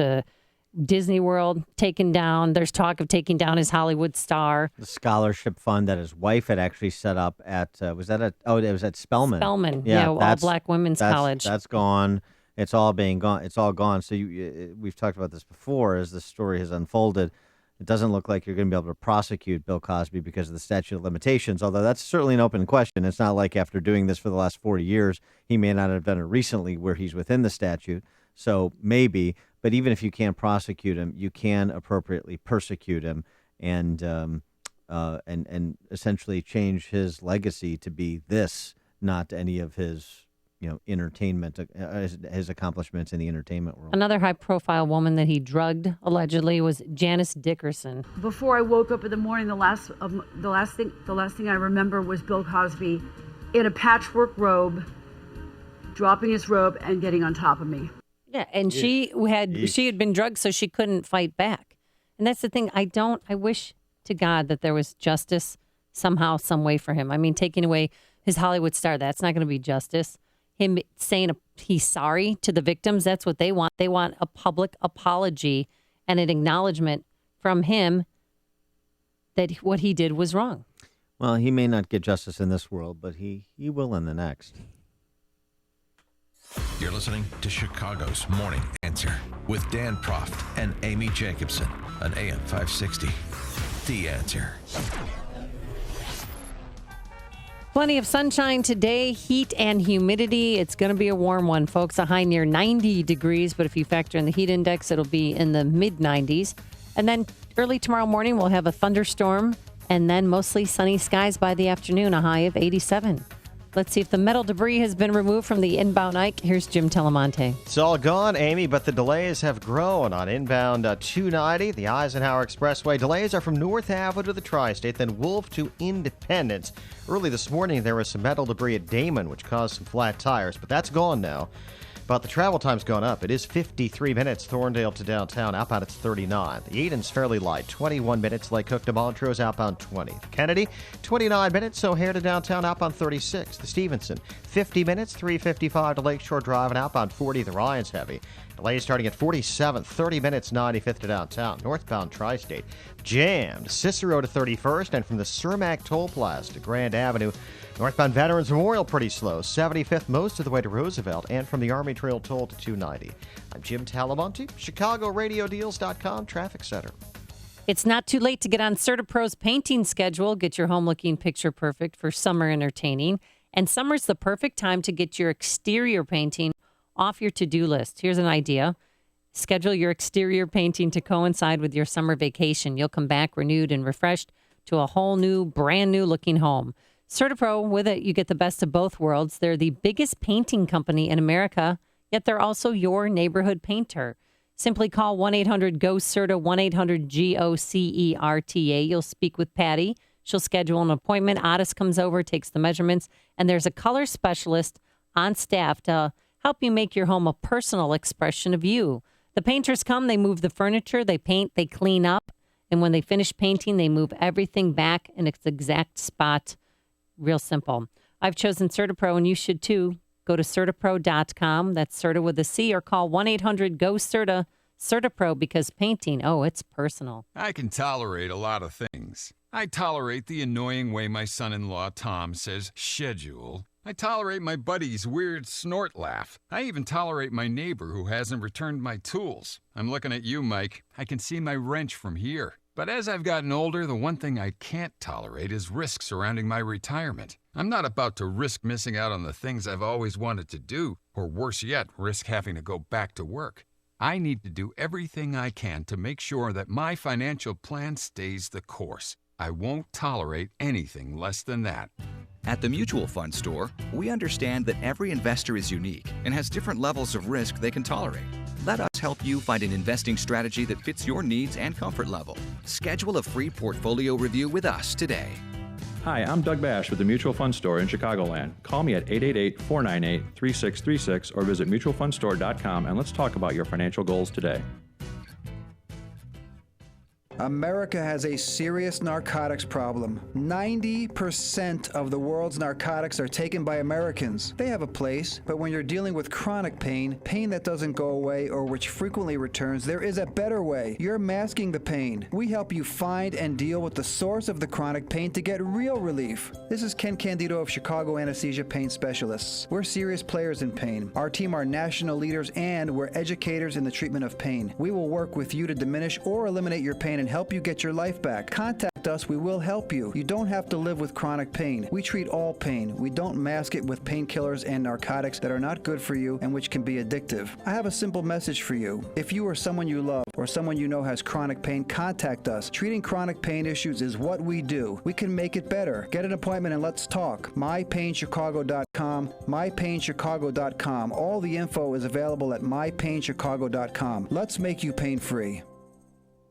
Disney World taken down. There's talk of taking down his Hollywood star. The scholarship fund that his wife had actually set up at, it was at Spelman. Spelman, all black women's college. That's gone. It's all gone. It's all gone. So we've talked about this before as the story has unfolded. It doesn't look like you're going to be able to prosecute Bill Cosby because of the statute of limitations, although that's certainly an open question. It's not like after doing this for the last 40 years, he may not have done it recently where he's within the statute. So maybe, but even if you can't prosecute him, you can appropriately persecute him and essentially change his legacy to be this, not any of his entertainment, his accomplishments in the entertainment world. Another high-profile woman that he drugged allegedly was Janice Dickerson. Before I woke up in the morning, the last thing I remember was Bill Cosby in a patchwork robe, dropping his robe and getting on top of me. Yeah, and she had been drugged, so she couldn't fight back. And that's the thing. I wish to God that there was justice somehow, some way for him. I mean, taking away his Hollywood star, that's not going to be justice. Him saying he's sorry to the victims, that's what they want. They want a public apology and an acknowledgement from him that what he did was wrong. Well, he may not get justice in this world, but he will in the next. You're listening to Chicago's Morning Answer with Dan Proft and Amy Jacobson on AM 560. The Answer. Plenty of sunshine today, heat and humidity. It's going to be a warm one, folks. A high near 90 degrees, but if you factor in the heat index, it'll be in the mid-90s. And then early tomorrow morning, we'll have a thunderstorm, and then mostly sunny skies by the afternoon, a high of 87. Let's see if the metal debris has been removed from the inbound Ike. Here's Jim Telemonte. It's all gone, Amy, but the delays have grown on inbound 290, the Eisenhower Expressway. Delays are from North Avenue to the Tri-State, then Wolf to Independence. Early this morning, there was some metal debris at Damon, which caused some flat tires, but that's gone now. But the travel time's gone up. It is 53 minutes, Thorndale to downtown. Outbound, it's 39. The Eden's fairly light, 21 minutes. Lake Cook to Montrose, outbound 20. The Kennedy, 29 minutes. O'Hare to downtown, outbound 36. The Stevenson, 50 minutes, 355 to Lakeshore Drive, and outbound 40. The Ryan's heavy. Delays starting at 47, 30 minutes, 95th to downtown. Northbound Tri-State, jammed. Cicero to 31st, and from the Cermak Toll Plaza to Grand Avenue. Northbound Veterans Memorial pretty slow, 75th most of the way to Roosevelt, and from the Army Trail Toll to 290. I'm Jim Talamonte, ChicagoRadioDeals.com Traffic Center. It's not too late to get on CertaPro's painting schedule. Get your home looking picture perfect for summer entertaining. And summer's the perfect time to get your exterior painting off your to-do list. Here's an idea. Schedule your exterior painting to coincide with your summer vacation. You'll come back renewed and refreshed to a whole new, brand new looking home. CertaPro, with it, you get the best of both worlds. They're the biggest painting company in America, yet they're also your neighborhood painter. Simply call 1-800-GO-CERTA, 1-800-GOCERTA. You'll speak with Patty. She'll schedule an appointment. Otis comes over, takes the measurements, and there's a color specialist on staff to help you make your home a personal expression of you. The painters come, they move the furniture, they paint, they clean up, and when they finish painting, they move everything back in its exact spot. Real simple. I've chosen CertaPro, and you should too. Go to CertaPro.com. That's Certa with a C, or call 1-800-GO-CERTA. CertaPro, because painting, it's personal. I can tolerate a lot of things. I tolerate the annoying way my son-in-law Tom says schedule. I tolerate my buddy's weird snort laugh. I even tolerate my neighbor who hasn't returned my tools. I'm looking at you, Mike. I can see my wrench from here. But as I've gotten older, the one thing I can't tolerate is risk surrounding my retirement. I'm not about to risk missing out on the things I've always wanted to do, or worse yet, risk having to go back to work. I need to do everything I can to make sure that my financial plan stays the course. I won't tolerate anything less than that. At the mutual fund store, we understand that every investor is unique and has different levels of risk they can tolerate. Let us help you find an investing strategy that fits your needs and comfort level. Schedule a free portfolio review with us today. Hi, I'm Doug Bash with the Mutual Fund Store in Chicagoland. Call me at 888-498-3636 or visit mutualfundstore.com and let's talk about your financial goals today. America has a serious narcotics problem. 90% of the world's narcotics are taken by Americans. They have a place, but when you're dealing with chronic pain, pain that doesn't go away or which frequently returns, there is a better way. You're masking the pain. We help you find and deal with the source of the chronic pain to get real relief. This is Ken Candido of Chicago Anesthesia Pain Specialists. We're serious players in pain. Our team are national leaders and we're educators in the treatment of pain. We will work with you to diminish or eliminate your pain and help you get your life back. Contact us, we will help you. You don't have to live with chronic pain. We treat all pain. We don't mask it with painkillers and narcotics that are not good for you and which can be addictive. I have a simple message for you. If you or someone you love or someone you know has chronic pain, contact us. Treating chronic pain issues is what we do. We can make it better. Get an appointment and let's talk. MyPainChicago.com, MyPainChicago.com. All the info is available at MyPainChicago.com. Let's make you pain-free.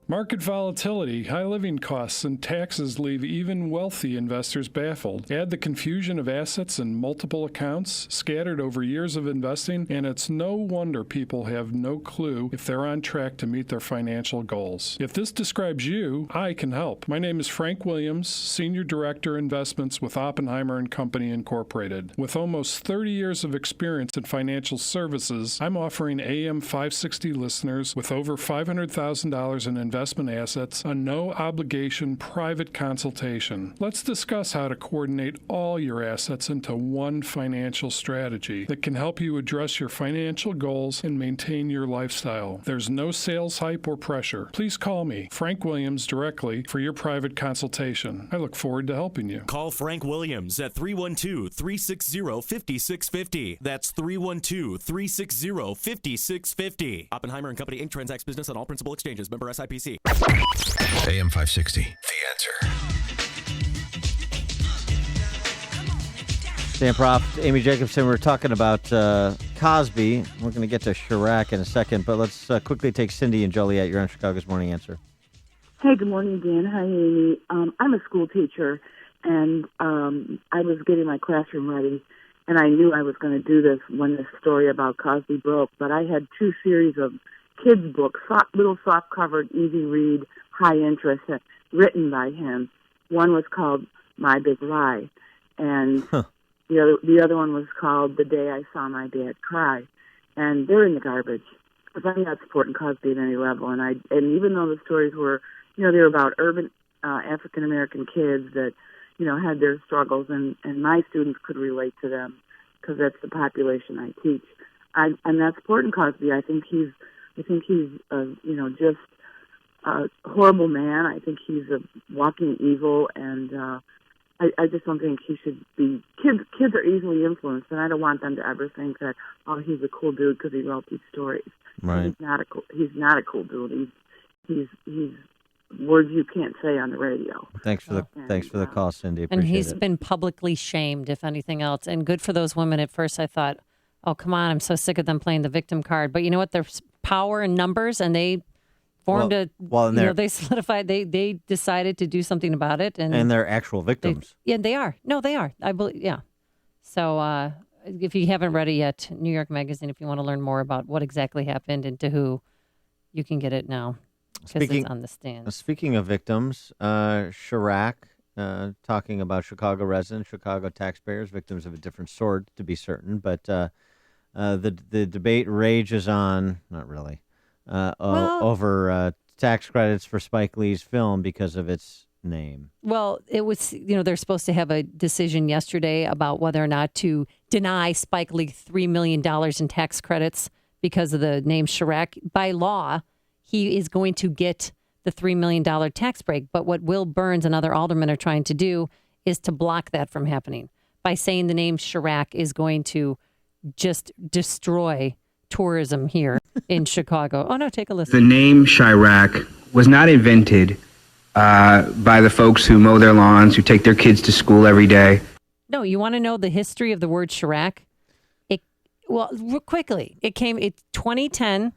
Market volatility, high living costs, and taxes leave even wealthy investors baffled. Add the confusion of assets in multiple accounts scattered over years of investing, and it's no wonder people have no clue if they're on track to meet their financial goals. If this describes you, I can help. My name is Frank Williams, Senior Director Investments with Oppenheimer & Company Incorporated. With almost 30 years of experience in financial services, I'm offering AM 560 listeners with over $500,000 in investment assets a no-obligation private consultation. Let's discuss how to coordinate all your assets into one financial strategy that can help you address your financial goals and maintain your lifestyle. There's no sales hype or pressure. Please call me, Frank Williams, directly for your private consultation. I look forward to helping you. Call Frank Williams at 312-360-5650. That's 312-360-5650. Oppenheimer & Company, Inc. transacts business on all principal exchanges. Member SIPC. AM 560, The Answer. Dan Proft, Amy Jacobson, we're talking about Cosby. We're going to get to Chirac in a second, but let's quickly take Cindy and Joliet. You're on Chicago's Morning Answer. Hey, good morning, Dan. Hi, Amy. I'm a school teacher, and I was getting my classroom ready, and I knew I was going to do this when this story about Cosby broke, but I had two series of kids' books, little soft-covered, easy-read, high-interest, written by him. One was called My Big Lie, and the other one was called The Day I Saw My Dad Cry. And they're in the garbage, because I'm not supporting Cosby at any level. And even though the stories were, they were about urban African-American kids that, had their struggles, and my students could relate to them, because that's the population I teach. I'm not supporting Cosby. I think he's just a horrible man. I think he's a walking evil, and I just don't think he should be. Kids are easily influenced, and I don't want them to ever think that, oh, he's a cool dude because he wrote these stories. Right. He's not a cool dude. He's words you can't say on the radio. Thanks for the call, Cindy. And Appreciate he's it. been publicly shamed, if anything else. And good for those women. At first, I thought, oh, come on, I'm so sick of them playing the victim card. But you know what? There's power in numbers, and they formed they solidified, they decided to do something about it. And they're actual victims. They are. No, they are. I believe, yeah. So if you haven't read it yet, New York Magazine, if you want to learn more about what exactly happened and to who, you can get it now. Because it's on the stand. Speaking of victims, Chirac talking about Chicago residents, Chicago taxpayers, victims of a different sort, to be certain. But the debate rages on, not really, over tax credits for Spike Lee's film because of its name. Well, it was, they're supposed to have a decision yesterday about whether or not to deny Spike Lee $3 million in tax credits because of the name Chirac. By law, he is going to get the $3 million tax break. But what Will Burns and other aldermen are trying to do is to block that from happening by saying the name Chirac is going to just destroy tourism here in Chicago. Oh, no, take a listen. The name Chirac was not invented by the folks who mow their lawns, who take their kids to school every day. No, you want to know the history of the word Chirac? Real quickly, it's 2010.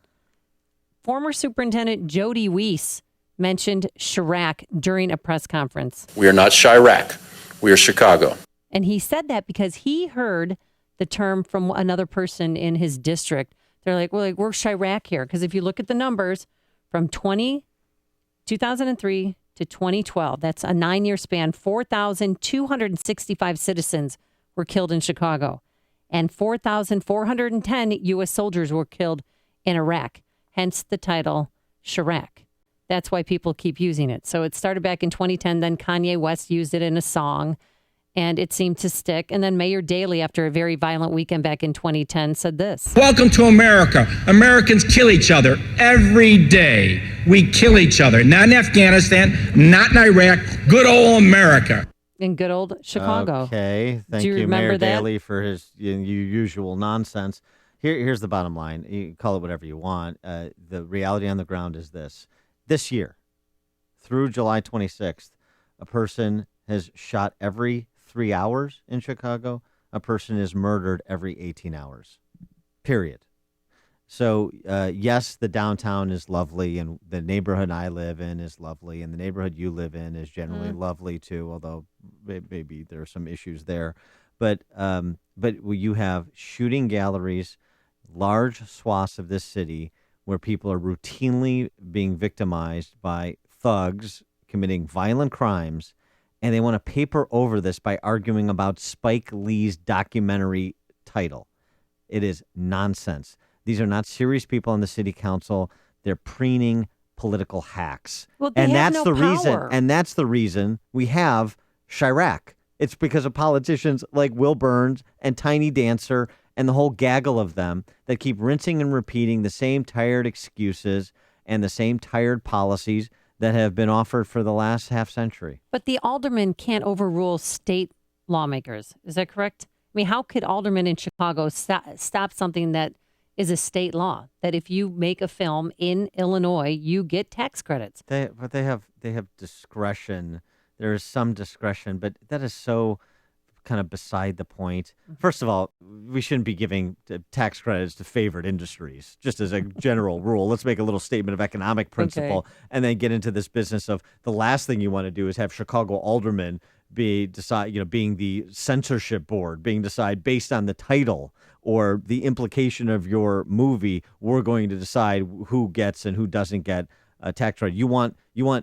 Former Superintendent Jody Weiss mentioned Chirac during a press conference. We are not Chirac. We are Chicago. And he said that because he heard the term from another person in his district. They're like, we're Chirac here. Because if you look at the numbers from 2003 to 2012, that's a 9-year span, 4,265 citizens were killed in Chicago. And 4,410 U.S. soldiers were killed in Iraq. Hence the title Chirac. That's why people keep using it. So it started back in 2010. Then Kanye West used it in a song, and it seemed to stick. And then Mayor Daley, after a very violent weekend back in 2010, said this. Welcome to America. Americans kill each other every day. We kill each other. Not in Afghanistan, not in Iraq. Good old America. In good old Chicago. Okay. Thank Do you you, remember Mayor that? Daley, for his usual nonsense. Here's the bottom line. You can call it whatever you want. The reality on the ground is this. This year, through July 26th, a person has shot every 3 hours in Chicago. A person is murdered every 18 hours, period. So, yes, the downtown is lovely, and the neighborhood I live in is lovely, and the neighborhood you live in is generally lovely, too, although maybe there are some issues there. But you have shooting galleries, large swaths of this city where people are routinely being victimized by thugs committing violent crimes, and they want to paper over this by arguing about Spike Lee's documentary title. It is nonsense. These are not serious people on the city council. They're preening political hacks. Well, they have that's no the reason. power. And that's the reason we have Chirac. It's because of politicians like Will Burns and Tiny Dancer and the whole gaggle of them that keep rinsing and repeating the same tired excuses and the same tired policies that have been offered for the last half century. But the aldermen can't overrule state lawmakers. Is that correct? I mean, how could aldermen in Chicago stop something that is a state law? That if you make a film in Illinois, you get tax credits. But they have discretion. There is some discretion, but that is so kind of beside the point. First of all, we shouldn't be giving tax credits to favored industries, just as a general rule. Let's make a little statement of economic principle and then get into this business of the last thing you want to do is have Chicago aldermen being the censorship board, being decided based on the title or the implication of your movie. We're going to decide who gets and who doesn't get a tax credit. You want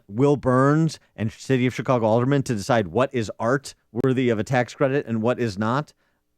Will Burns and City of Chicago aldermen to decide what is art worthy of a tax credit and what is not?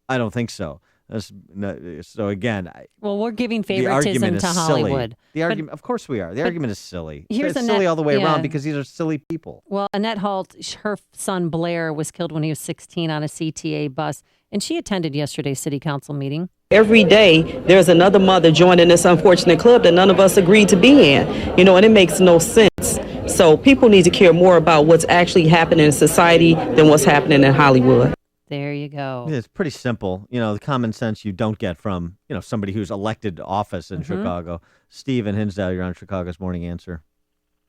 I don't think so. So again, we're giving favoritism to Hollywood. The argument, of course, we are. The argument is silly. Here's it's silly all the way around because these are silly people. Well, Annette Holt, her son Blair was killed when he was 16 on a CTA bus, and she attended yesterday's city council meeting. Every day, there's another mother joining this unfortunate club that none of us agreed to be in, and it makes no sense. So people need to care more about what's actually happening in society than what's happening in Hollywood. There you go. Yeah, it's pretty simple. The common sense you don't get from, somebody who's elected to office in Chicago. Steve in Hinsdale, you're on Chicago's Morning Answer.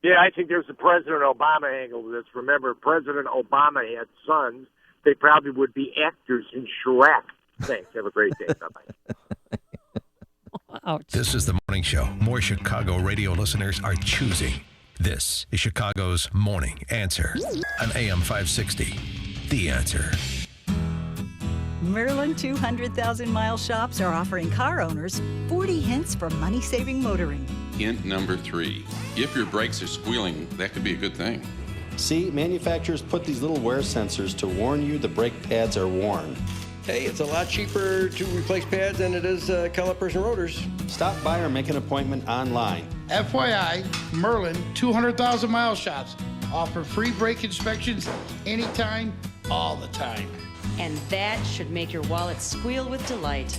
Yeah, I think there's a President Obama angle to this. Remember, President Obama had sons. They probably would be actors in Chirac. Thanks. Have a great day. Bye-bye. Ouch. This is the morning show more Chicago radio listeners are choosing. This is Chicago's Morning Answer on AM 560. The Answer. Merlin 200,000-mile shops are offering car owners 40 hints for money-saving motoring. Hint number 3. If your brakes are squealing, that could be a good thing. See, manufacturers put these little wear sensors to warn you the brake pads are worn. Hey, it's a lot cheaper to replace pads than it is calipers and rotors. Stop by or make an appointment online. FYI, Merlin 200,000-mile shops offer free brake inspections anytime, all the time. And that should make your wallet squeal with delight.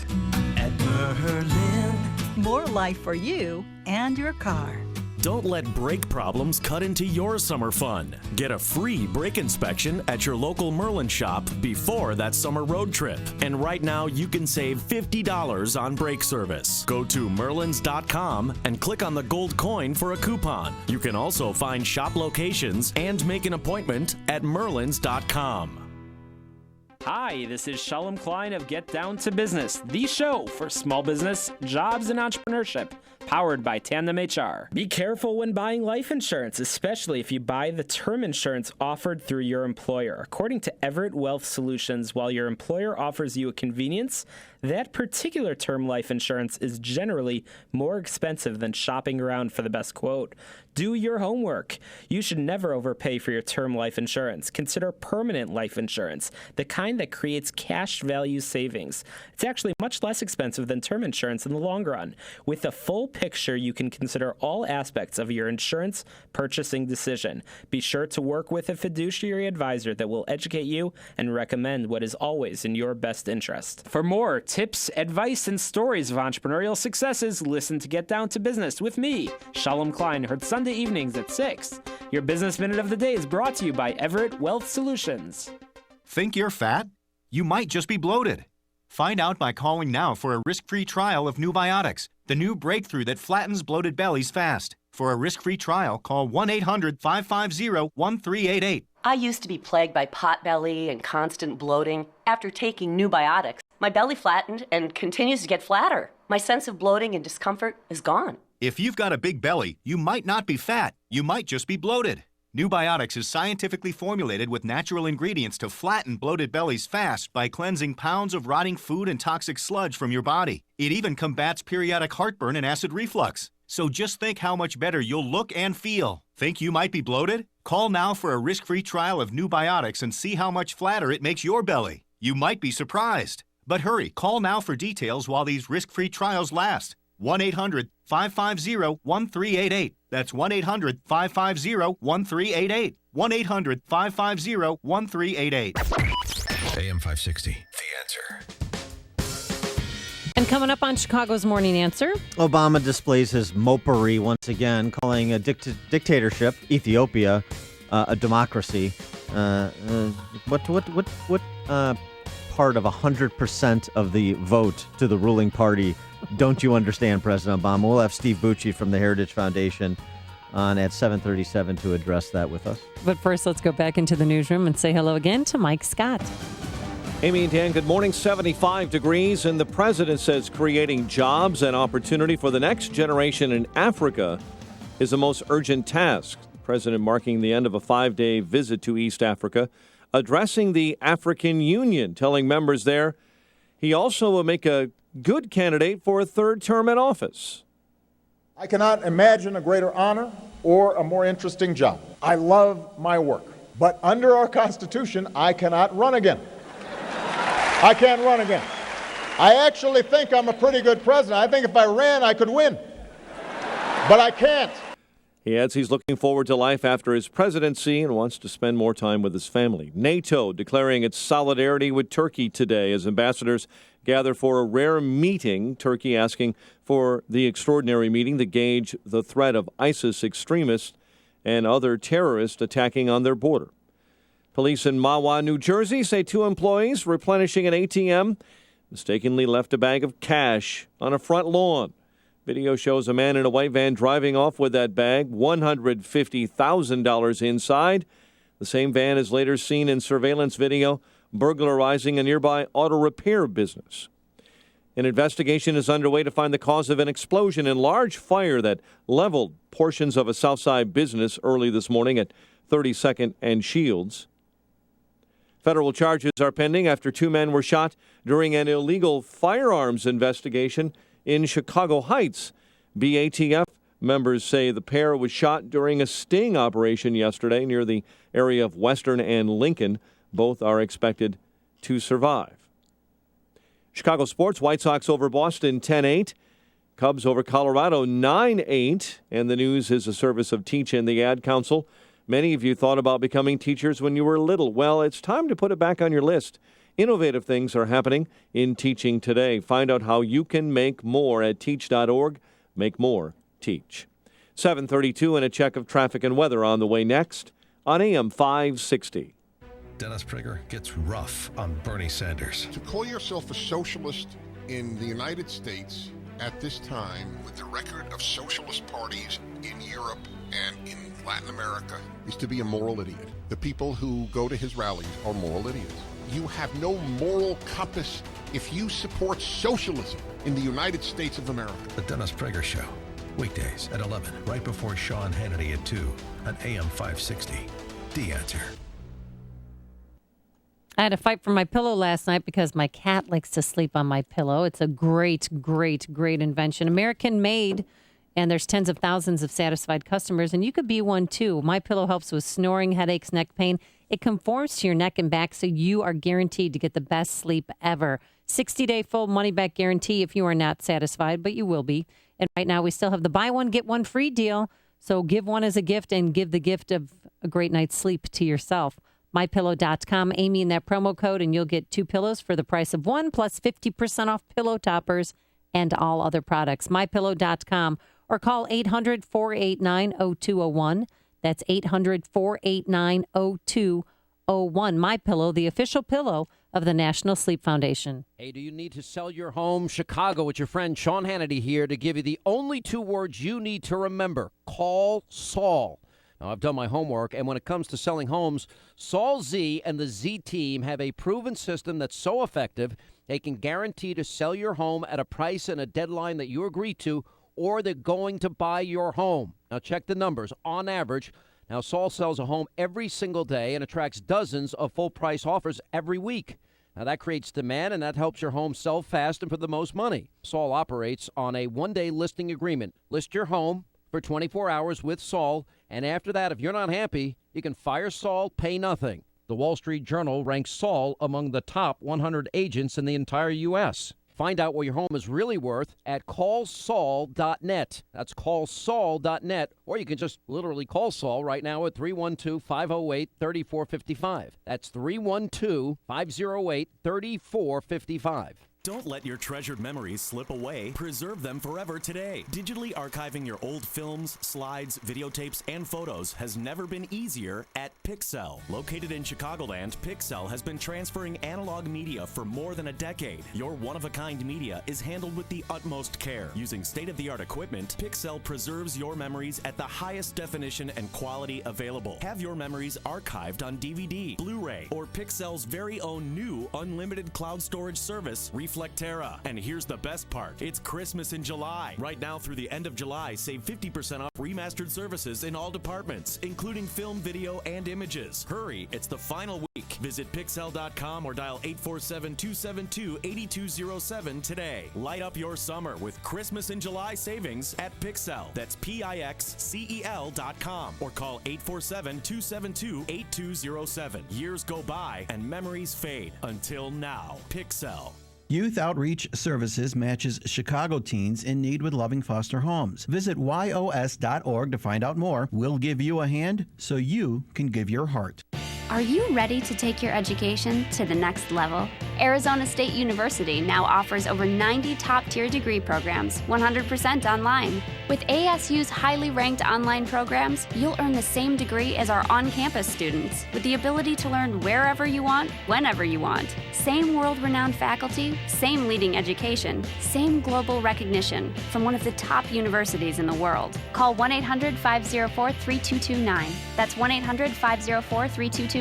At Merlin, more life for you and your car. Don't let brake problems cut into your summer fun. Get a free brake inspection at your local Merlin shop before that summer road trip. And right now, you can save $50 on brake service. Go to Merlins.com and click on the gold coin for a coupon. You can also find shop locations and make an appointment at Merlins.com. Hi, this is Shalom Klein of Get Down to Business, the show for small business, jobs, and entrepreneurship, powered by Tandem HR. Be careful when buying life insurance, especially if you buy the term insurance offered through your employer. According to Everett Wealth Solutions, while your employer offers you a convenience, that particular term life insurance is generally more expensive than shopping around for the best quote. Do your homework. You should never overpay for your term life insurance. Consider permanent life insurance, the kind that creates cash value savings. It's actually much less expensive than term insurance in the long run. With a full picture, you can consider all aspects of your insurance purchasing decision. Be sure to work with a fiduciary advisor that will educate you and recommend what is always in your best interest. For more tips, advice, and stories of entrepreneurial successes, listen to Get Down to Business with me, Shalom Klein, heard Sunday evenings at 6. Your Business Minute of the Day is brought to you by Everett Wealth Solutions. Think you're fat? You might just be bloated. Find out by calling now for a risk-free trial of Nubiotics, the new breakthrough that flattens bloated bellies fast. For a risk-free trial, call 1-800-550-1388. I used to be plagued by potbelly and constant bloating. After taking Nubiotics, my belly flattened and continues to get flatter. My sense of bloating and discomfort is gone. If you've got a big belly, you might not be fat. You might just be bloated. Nubiotics is scientifically formulated with natural ingredients to flatten bloated bellies fast by cleansing pounds of rotting food and toxic sludge from your body. It even combats periodic heartburn and acid reflux. So just think how much better you'll look and feel. Think you might be bloated? Call now for a risk-free trial of Nubiotics and see how much flatter it makes your belly. You might be surprised. But hurry, call now for details while these risk-free trials last. 1-800-550-1388. That's 1-800-550-1388. 1-800-550-1388. AM 560, The Answer. And coming up on Chicago's Morning Answer, Obama displays his mopery once again, calling a dictatorship, Ethiopia, a democracy. What part of 100% of the vote to the ruling party don't you understand, President Obama? We'll have Steve Bucci from the Heritage Foundation on at 7:37 to address that with us. but first let's go back into the newsroom and say hello again to Mike Scott. Amy and Dan, good morning. 75 degrees, and the president says creating jobs and opportunity for the next generation in Africa is the most urgent task. The president marking the end of a 5-day visit to East Africa, addressing the African Union, telling members there he also will make a good candidate for a third term in office. I cannot imagine a greater honor or a more interesting job. I love my work, but under our Constitution, I cannot run again. I can't run again. I actually think I'm a pretty good president. I think if I ran, I could win, but I can't. He adds he's looking forward to life after his presidency and wants to spend more time with his family. NATO declaring its solidarity with Turkey today as ambassadors gather for a rare meeting. Turkey asking for the extraordinary meeting to gauge the threat of ISIS extremists and other terrorists attacking on their border. Police in Mahwah, New Jersey say 2 employees replenishing an ATM mistakenly left a bag of cash on a front lawn. Video shows a man in a white van driving off with that bag, $150,000 inside. The same van is later seen in surveillance video burglarizing a nearby auto repair business. An investigation is underway to find the cause of an explosion and large fire that leveled portions of a Southside business early this morning at 32nd and Shields. Federal charges are pending after 2 men were shot during an illegal firearms investigation in Chicago Heights. BATF members say the pair was shot during a sting operation yesterday near the area of Western and Lincoln. Both are expected to survive. Chicago sports, White Sox over Boston 10-8. Cubs over Colorado 9-8. And the news is a service of Teach and the Ad Council. Many of you thought about becoming teachers when you were little. Well, it's time to put it back on your list. Innovative things are happening in teaching today. Find out how you can make more at teach.org. Make more, teach. 7:32 and a check of traffic and weather on the way next on AM 560. Dennis Prager gets rough on Bernie Sanders. To call yourself a socialist in the United States at this time, with the record of socialist parties in Europe and in Latin America, is to be a moral idiot. The people who go to his rallies are moral idiots. you have no moral compass if you support socialism in the United States of America. The Dennis Prager Show. Weekdays at 11, right before Sean Hannity at 2 on AM 560. The Answer. I had to fight for my pillow last night because my cat likes to sleep on my pillow. It's a great, great, great invention. American made, and there's tens of thousands of satisfied customers, and you could be one too. My pillow helps with snoring, headaches, neck pain. It conforms to your neck and back, so you are guaranteed to get the best sleep ever. 60-day full money-back guarantee if you are not satisfied, but you will be. And right now we still have the buy one, get one free deal. So give one as a gift and give the gift of a great night's sleep to yourself. MyPillow.com, Amy in that promo code, and you'll get 2 pillows for the price of 1, plus 50% off pillow toppers and all other products. MyPillow.com, or call 800-489-0201. That's 800-489-0201. MyPillow, the official pillow of the National Sleep Foundation. Hey, do you need to sell your home? Chicago, it's your friend Sean Hannity here to give you the only 2 words you need to remember. Call Saul. Now, I've done my homework, and when it comes to selling homes, Saul Z and the Z team have a proven system that's so effective, they can guarantee to sell your home at a price and a deadline that you agree to, or they're going to buy your home. Now, check the numbers. On average, now Saul sells a home every single day and attracts dozens of full-price offers every week. Now, that creates demand, and that helps your home sell fast and for the most money. Saul operates on a 1-day listing agreement. List your home for 24 hours with Saul, and after that, if you're not happy, you can fire Saul, pay nothing. The Wall Street Journal ranks Saul among the top 100 agents in the entire U.S. Find out what your home is really worth at callsaul.net. That's callsaul.net, or you can just literally call Saul right now at 312-508-3455. That's 312-508-3455. Don't let your treasured memories slip away. Preserve them forever today. Digitally archiving your old films, slides, videotapes, and photos has never been easier at Pixel. Located in Chicagoland, Pixel has been transferring analog media for more than a decade. Your one-of-a-kind media is handled with the utmost care. Using state-of-the-art equipment, Pixel preserves your memories at the highest definition and quality available. Have your memories archived on DVD, Blu-ray, or Pixel's very own new unlimited cloud storage service, Reflectera. And here's the best part. It's Christmas in July. Right now through the end of July, save 50% off remastered services in all departments, including film, video, and images. Hurry, it's the final week. Visit Pixel.com or dial 847-272-8207 today. Light up your summer with Christmas in July savings at Pixel. That's Pixcel.com or call 847-272-8207. Years go by and memories fade. Until now, Pixel. Youth Outreach Services matches Chicago teens in need with loving foster homes. Visit YOS.org to find out more. We'll give you a hand so you can give your heart. Are you ready to take your education to the next level? Arizona State University now offers over 90 top-tier degree programs, 100% online. With ASU's highly ranked online programs, you'll earn the same degree as our on-campus students, with the ability to learn wherever you want, whenever you want. Same world-renowned faculty, same leading education, same global recognition from one of the top universities in the world. Call 1-800-504-3229. That's 1-800-504-3229.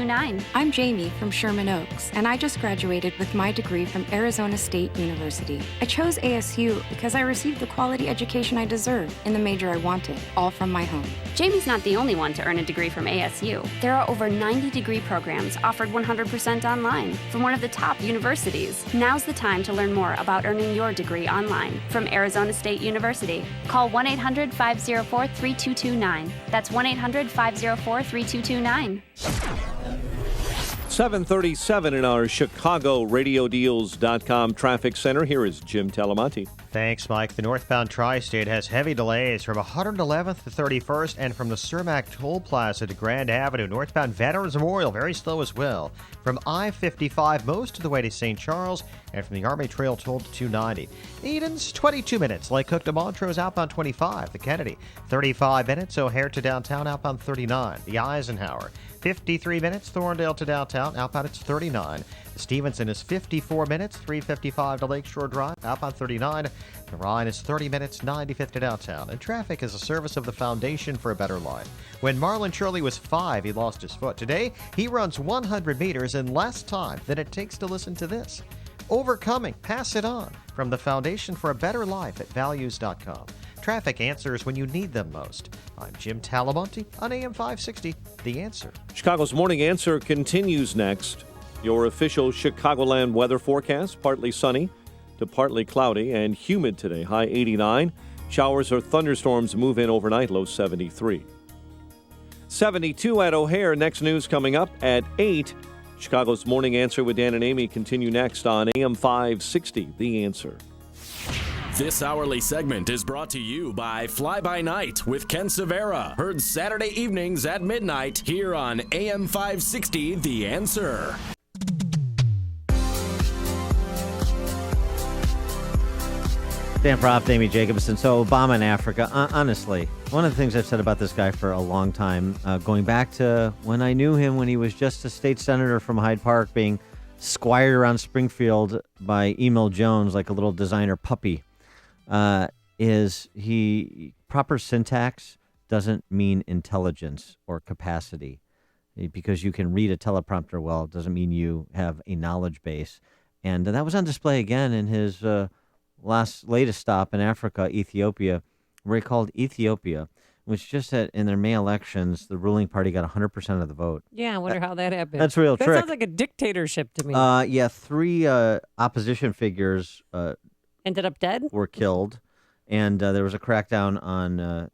I'm Jamie from Sherman Oaks, and I just graduated with my degree from Arizona State University. I chose ASU because I received the quality education I deserve in the major I wanted, all from my home. Jamie's not the only one to earn a degree from ASU. There are over 90 degree programs offered 100% online from one of the top universities. Now's the time to learn more about earning your degree online from Arizona State University. Call 1-800-504-3229. That's 1-800-504-3229. 737 in our ChicagoRadioDeals.com traffic center. Here is Jim Talamonte. Thanks, Mike. The northbound tri-state has heavy delays from 111th to 31st and from the Cermak Toll Plaza to Grand Avenue. Northbound Veterans Memorial, very slow as well. From I-55 most of the way to St. Charles and from the Army Trail Toll to 290. Eden's 22 minutes. Lake Cook to Montrose outbound 25. The Kennedy 35 minutes. O'Hare to downtown outbound 39. The Eisenhower 53 minutes. Thorndale to downtown outbound it's 39. The Stevenson is 54 minutes. 355 to Lakeshore Drive outbound 39. The ride is 30 minutes, 95 to downtown, and traffic is a service of the Foundation for a Better Life. When Marlon Shirley was 5, he lost his foot. Today, he runs 100 meters in less time than it takes to listen to this. Overcoming, pass it on, from the Foundation for a Better Life at values.com. Traffic answers when you need them most. I'm Jim Talamonte on AM 560, The Answer. Chicago's Morning Answer continues next. Your official Chicagoland weather forecast, partly sunny to partly cloudy and humid today, high 89. Showers or thunderstorms move in overnight, low 73. 72 at O'Hare. Next news coming up at 8. Chicago's Morning Answer with Dan and Amy continue next on AM 560, The Answer. This hourly segment is brought to you by Fly By Night with Ken Severa. Heard Saturday evenings at midnight here on AM 560, The Answer. Dan Proft, Amy Jacobson. So Obama in Africa, honestly, one of the things I've said about this guy for a long time, going back to when I knew him when he was just a state senator from Hyde Park being squired around Springfield by Emil Jones like a little designer puppy, is he proper syntax doesn't mean intelligence or capacity. Because you can read a teleprompter well doesn't mean you have a knowledge base. And that was on display again in his latest stop in Africa, Ethiopia, where he called Ethiopia, which just said in their May elections, the ruling party got 100% of the vote. Yeah, I wonder how that happened. That's a real trick. That sounds like a dictatorship to me. Yeah, 3 opposition figures ended up dead? Were killed, and there was a crackdown on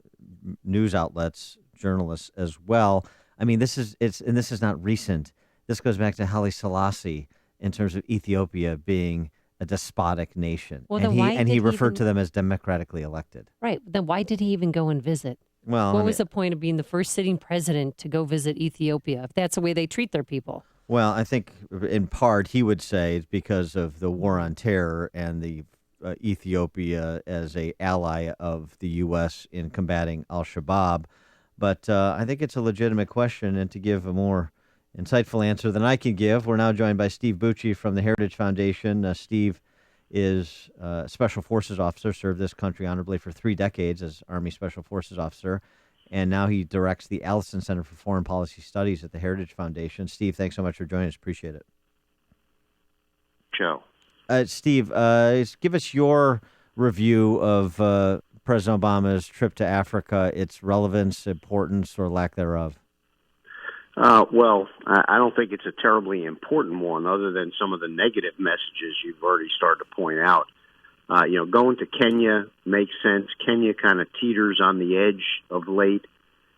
news outlets, journalists as well. I mean, this is not recent. This goes back to Haile Selassie in terms of Ethiopia being a despotic nation. Well, and he referred to them as democratically elected. Right. Then why did he even go and visit? Well, what was the point of being the first sitting president to go visit Ethiopia if that's the way they treat their people? Well, I think in part he would say it's because of the war on terror and the Ethiopia as a ally of the U.S. in combating al-Shabaab. But I think it's a legitimate question, and to give a more insightful answer than I can give, we're now joined by Steve Bucci from the Heritage Foundation. Steve is a Special Forces officer, served this country honorably for 3 decades as Army Special Forces officer, and now he directs the Allison Center for Foreign Policy Studies at the Heritage Foundation. Steve, thanks so much for joining us. Appreciate it. Joe. Steve, give us your review of President Obama's trip to Africa, its relevance, importance, or lack thereof. Well, I don't think it's a terribly important one, other than some of the negative messages you've already started to point out. Going to Kenya makes sense. Kenya kind of teeters on the edge of late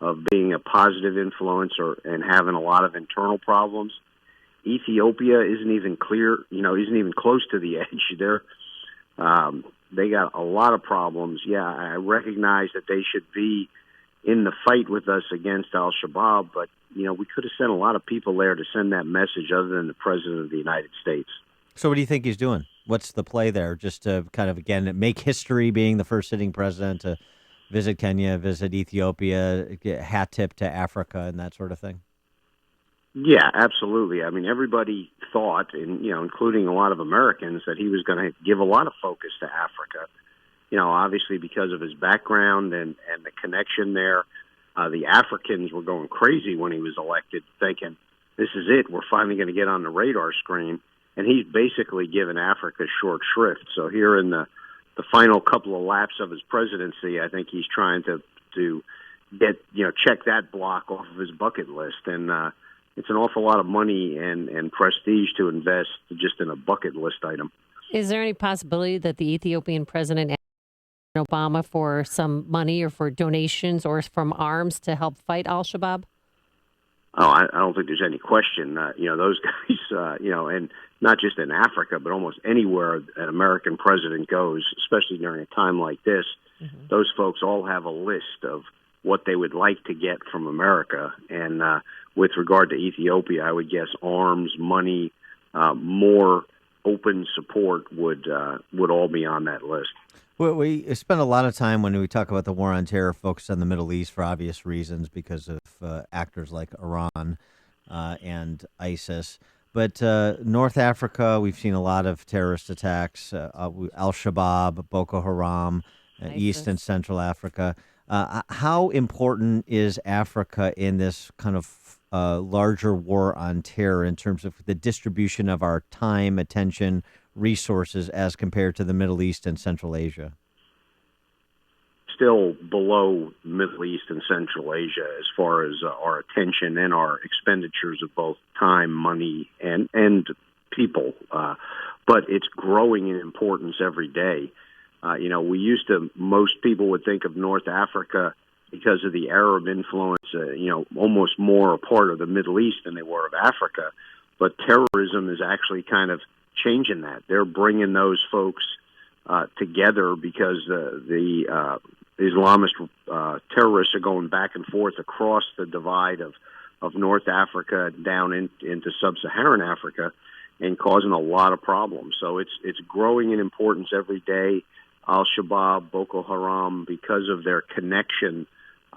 of being a positive influence and having a lot of internal problems. Ethiopia isn't even close to the edge. They got a lot of problems. Yeah, I recognize that they should be in the fight with us against al-Shabaab, but we could have sent a lot of people there to send that message other than the President of the United States. So what do you think he's doing? What's the play there? Just to kind of, again, make history being the first sitting president to visit Kenya, visit Ethiopia, get hat tip to Africa and that sort of thing? Yeah, absolutely. I mean, everybody thought, and including a lot of Americans, that he was going to give a lot of focus to Africa. Obviously because of his background and the connection there. The Africans were going crazy when he was elected, thinking, this is it, we're finally going to get on the radar screen. And he's basically given Africa short shrift. So here in the final couple of laps of his presidency, I think he's trying to get, check that block off of his bucket list. And it's an awful lot of money and prestige to invest just in a bucket list item. Is there any possibility that the Ethiopian president asked Obama for some money or for donations or from arms to help fight al-Shabaab? Oh, I don't think there's any question. Those guys, and not just in Africa, but almost anywhere an American president goes, especially during a time like this, those folks all have a list of what they would like to get from America. And with regard to Ethiopia, I would guess arms, money, more open support would all be on that list. Well, we spend a lot of time when we talk about the war on terror focused on the Middle East for obvious reasons because of actors like Iran and ISIS. But North Africa, we've seen a lot of terrorist attacks, Al-Shabaab, Boko Haram, East and Central Africa. How important is Africa in this kind of larger war on terror in terms of the distribution of our time, attention, resources as compared to the Middle East and Central Asia? Still below Middle East and Central Asia as far as our attention and our expenditures of both time, money, and people. But it's growing in importance every day. Most people would think of North Africa because of the Arab influence, almost more a part of the Middle East than they were of Africa. But terrorism is actually kind of changing that. They're bringing those folks together because the Islamist terrorists are going back and forth across the divide of North Africa down into sub-Saharan Africa and causing a lot of problems. So it's growing in importance every day. Al-Shabaab, Boko Haram, because of their connection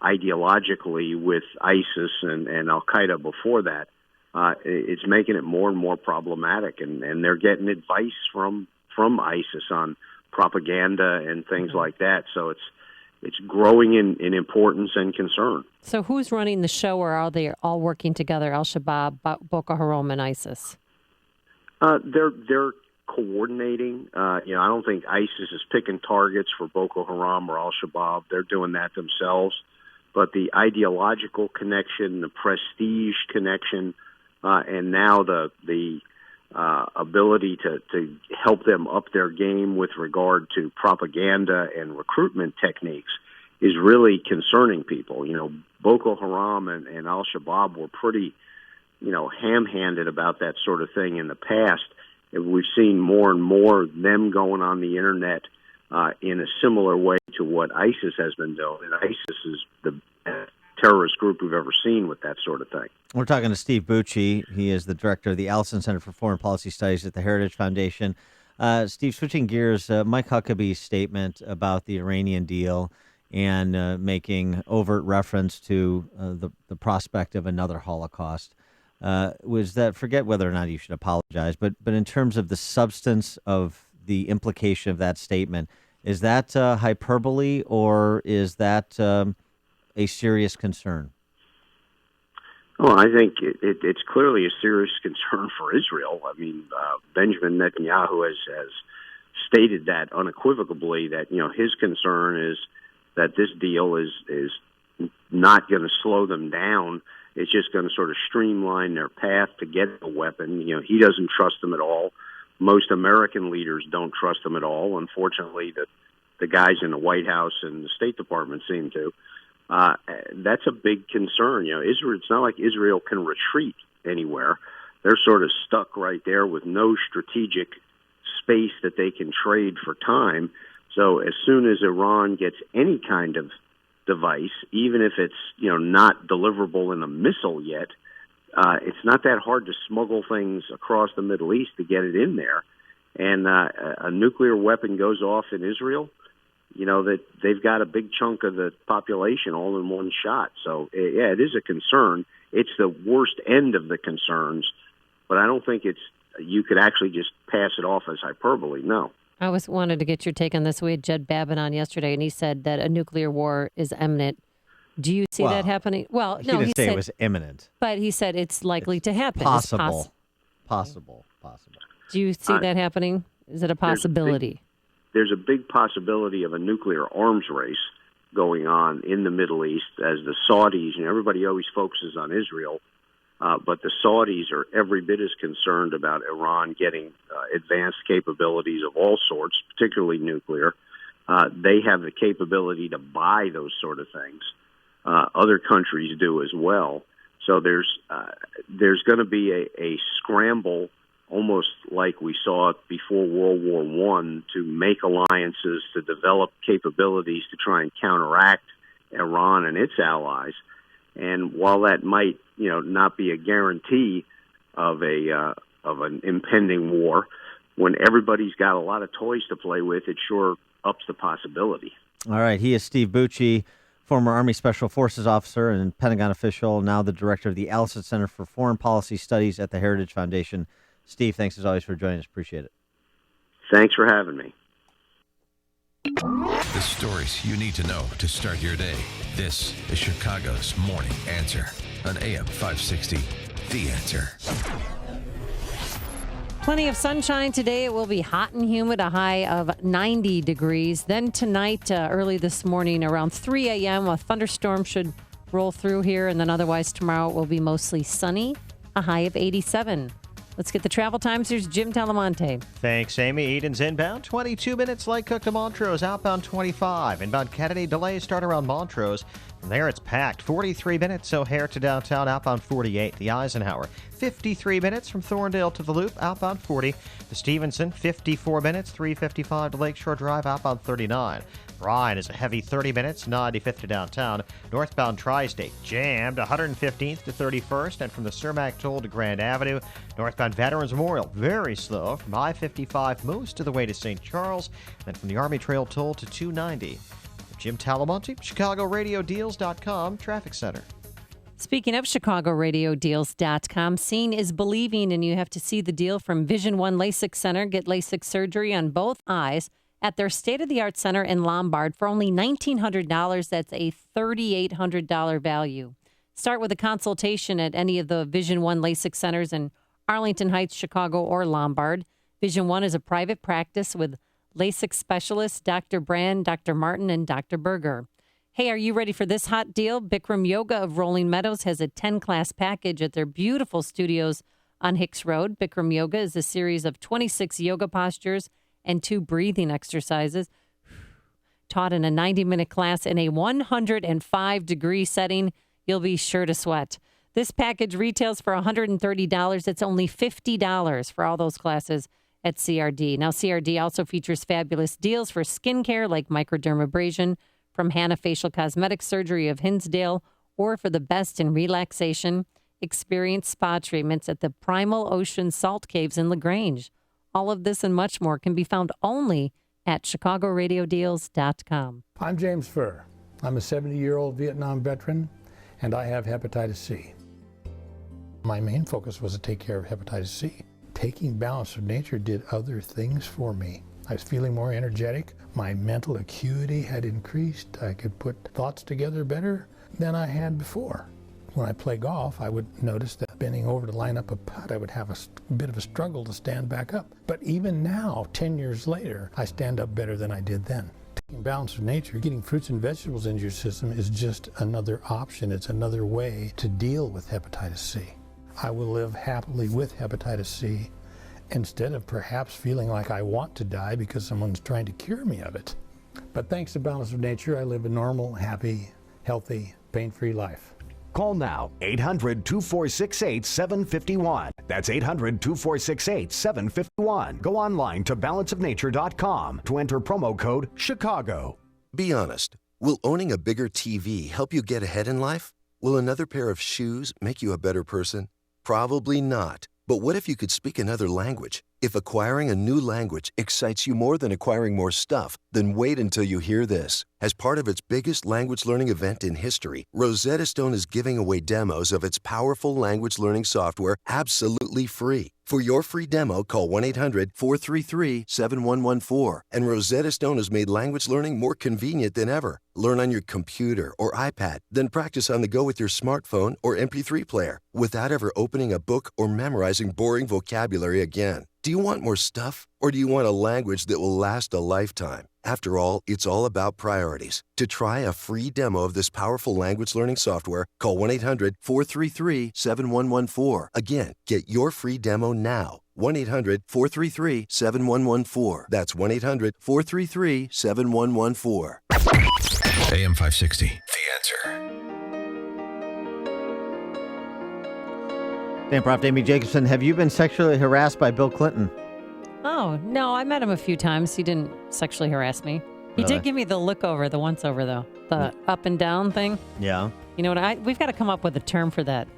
ideologically with ISIS and Al-Qaeda before that, it's making it more and more problematic. And they're getting advice from ISIS on propaganda and things like that. So it's growing in importance and concern. So who's running the show, or are they all working together, Al-Shabaab, Boko Haram, and ISIS? They're coordinating. I don't think ISIS is picking targets for Boko Haram or Al-Shabaab. They're doing that themselves. But the ideological connection, the prestige connection, and now the ability to help them up their game with regard to propaganda and recruitment techniques is really concerning people. Boko Haram and Al-Shabaab were pretty, ham-handed about that sort of thing in the past. And we've seen more and more of them going on the internet in a similar way to what ISIS has been doing. And ISIS is the best terrorist group we've ever seen with that sort of thing. We're talking to Steve Bucci. He is the director of the Allison Center for Foreign Policy Studies at the Heritage Foundation. Steve, switching gears, Mike Huckabee's statement about the Iranian deal and making overt reference to the prospect of another Holocaust. Was that, forget whether or not you should apologize, but in terms of the substance of the implication of that statement, is that hyperbole, or is that a serious concern? Well, I think it's clearly a serious concern for Israel. I mean, Benjamin Netanyahu has stated that unequivocally, that his concern is that this deal is not going to slow them down. It's just going to sort of streamline their path to get a weapon. He doesn't trust them at all. Most American leaders don't trust them at all. Unfortunately, the guys in the White House and the State Department seem to. That's a big concern. Israel. It's not like Israel can retreat anywhere. They're sort of stuck right there with no strategic space that they can trade for time. So as soon as Iran gets any kind of device, even if it's not deliverable in a missile yet, it's not that hard to smuggle things across the Middle East to get it in there. And a nuclear weapon goes off in Israel, that they've got a big chunk of the population all in one shot. So yeah, it is a concern. It's the worst end of the concerns, but I don't think you could actually just pass it off as hyperbole. No. I wanted to get your take on this. We had Jed Babin on yesterday, and he said that a nuclear war is imminent. Do you see that happening? Well, no, he didn't say it was imminent. But he said it's likely to happen. Possible. Do you see that happening? Is it a possibility? There's a big possibility of a nuclear arms race going on in the Middle East as the Saudis, everybody always focuses on Israel, but the Saudis are every bit as concerned about Iran getting advanced capabilities of all sorts, particularly nuclear. They have the capability to buy those sort of things. Other countries do as well. So there's going to be a scramble, almost like we saw before World War I, to make alliances, to develop capabilities to try and counteract Iran and its allies. And while that might, not be a guarantee of an impending war, when everybody's got a lot of toys to play with, it sure ups the possibility. All right. He is Steve Bucci, former Army Special Forces officer and Pentagon official, now the director of the Allison Center for Foreign Policy Studies at the Heritage Foundation. Steve, thanks as always for joining us. Appreciate it. Thanks for having me. The stories you need to know to start your day. This is Chicago's Morning Answer on AM 560. The Answer. Plenty of sunshine today. It will be hot and humid, a high of 90 degrees. Then tonight, early this morning, around 3 a.m., a thunderstorm should roll through here. And then otherwise tomorrow it will be mostly sunny, a high of 87. Let's get the travel times. Here's Jim Talamonte. Thanks, Amy. Eden's inbound, 22 minutes. Light Cook to Montrose, outbound 25. Inbound Kennedy, delays start around Montrose. From there, it's packed. 43 minutes, O'Hare to downtown, outbound 48. The Eisenhower, 53 minutes from Thorndale to the Loop, outbound 40. The Stevenson, 54 minutes, 3:55 to Lakeshore Drive, outbound 39. Bryan is a heavy 30 minutes, 95th to downtown. Northbound Tri-State jammed, 115th to 31st, and from the Cermak Toll to Grand Avenue. Northbound Veterans Memorial, very slow from I-55 most of the way to St. Charles, then from the Army Trail Toll to 290. Jim Talamonte, ChicagoRadioDeals.com, Traffic Center. Speaking of ChicagoRadioDeals.com, seeing is believing, and you have to see the deal from Vision One LASIK Center. Get LASIK surgery on both eyes at their state-of-the-art center in Lombard for only $1,900. That's a $3,800 value. Start with a consultation at any of the Vision One LASIK centers in Arlington Heights, Chicago, or Lombard. Vision One is a private practice with LASIK specialists Dr. Brand, Dr. Martin, and Dr. Berger. Hey, are you ready for this hot deal? Bikram Yoga of Rolling Meadows has a 10-class package at their beautiful studios on Hicks Road. Bikram Yoga is a series of 26 yoga postures and 2 breathing exercises taught in a 90-minute class in a 105-degree setting. You'll be sure to sweat. This package retails for $130. It's only $50 for all those classes at CRD. Now, CRD also features fabulous deals for skincare like microdermabrasion from Hannah Facial Cosmetic Surgery of Hinsdale, or for the best in relaxation, experience spa treatments at the Primal Ocean Salt Caves in LaGrange. All of this and much more can be found only at ChicagoRadioDeals.com. I'm James Furr. I'm a 70-year-old Vietnam veteran, and I have hepatitis C. My main focus was to take care of hepatitis C. Taking Balance of Nature did other things for me. I was feeling more energetic. My mental acuity had increased. I could put thoughts together better than I had before. When I play golf, I would notice that bending over to line up a putt, I would have a bit of a struggle to stand back up. But even now, 10 years later, I stand up better than I did then. Taking Balance of Nature, getting fruits and vegetables into your system is just another option. It's another way to deal with hepatitis C. I will live happily with hepatitis C instead of perhaps feeling like I want to die because someone's trying to cure me of it. But thanks to Balance of Nature, I live a normal, happy, healthy, pain-free life. Call now, 800-2468-751. That's 800-2468-751. Go online to balanceofnature.com to enter promo code CHICAGO. Be honest. Will owning a bigger TV help you get ahead in life? Will another pair of shoes make you a better person? Probably not. But what if you could speak another language? If acquiring a new language excites you more than acquiring more stuff, then wait until you hear this. As part of its biggest language learning event in history, Rosetta Stone is giving away demos of its powerful language learning software absolutely free. For your free demo, call 1-800-433-7114. And Rosetta Stone has made language learning more convenient than ever. Learn on your computer or iPad, then practice on the go with your smartphone or MP3 player without ever opening a book or memorizing boring vocabulary again. Do you want more stuff, or do you want a language that will last a lifetime? After all, it's all about priorities. To try a free demo of this powerful language learning software, call 1-800-433-7114. Again, get your free demo now. 1-800-433-7114. That's 1-800-433-7114. AM 560, The Answer. Dan Prof. Amy Jacobson, have you been sexually harassed by Bill Clinton? Oh, no, I met him a few times. He didn't sexually harass me. He did give me the look over, the once over, though. The up and down thing. Yeah. You know what? We've got to come up with a term for that.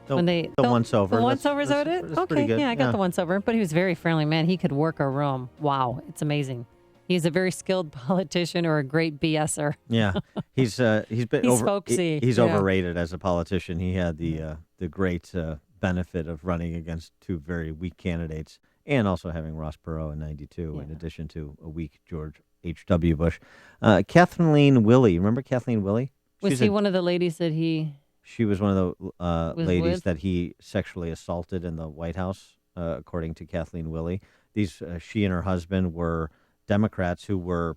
The once over. The once over, is that it? Okay, yeah, I got the once over. But he was a very friendly man. He could work a room. Wow, it's amazing. He's a very skilled politician or a great BSer. Yeah, he's been He's folksy. He's Yeah. overrated as a politician. He had the great benefit of running against two very weak candidates, and also having Ross Perot in '92, in addition to a weak George H.W. Bush. Kathleen Willey, remember Kathleen Willey? Was he one of the ladies that he? She was one of the Was ladies with? that he sexually assaulted in the White House, according to Kathleen Willey. She and her husband were Democrats who were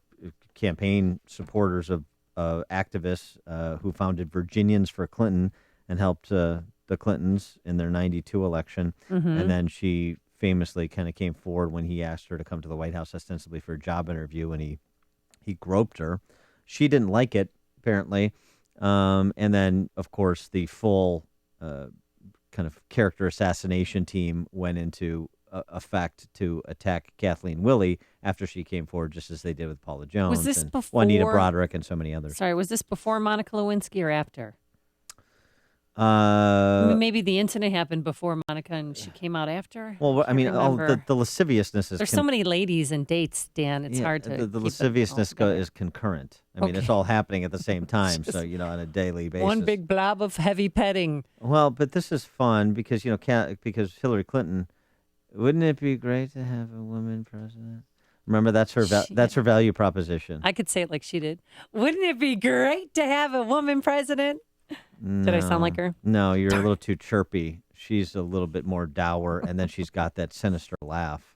campaign supporters of activists who founded Virginians for Clinton and helped the Clintons in their '92 election. Mhm. And then she famously kind of came forward when he asked her to come to the White House ostensibly for a job interview, and he groped her. She didn't like it, apparently. And then, of course, the full kind of character assassination team went into effect to attack Kathleen Willey after she came forward, just as they did with Paula Jones Was this and before Juanita Broderick and so many others. Sorry, was this before Monica Lewinsky or after? Maybe the incident happened before Monica and she came out after. Well, I mean, all remember. the lasciviousness is There's so many ladies and dates, Dan. It's hard to. the keep it all lasciviousness together. is concurrent. I mean, it's Okay. all happening at the same time. Just So on a daily basis. One big blob of heavy petting. Well, but this is fun because because Hillary Clinton. Wouldn't it be great to have a woman president? Remember, that's her that's her value proposition. I could say it like she did. Wouldn't it be great to have a woman president? Did I sound like her? No, you're a little too chirpy. She's a little bit more dour, and then she's got that sinister laugh.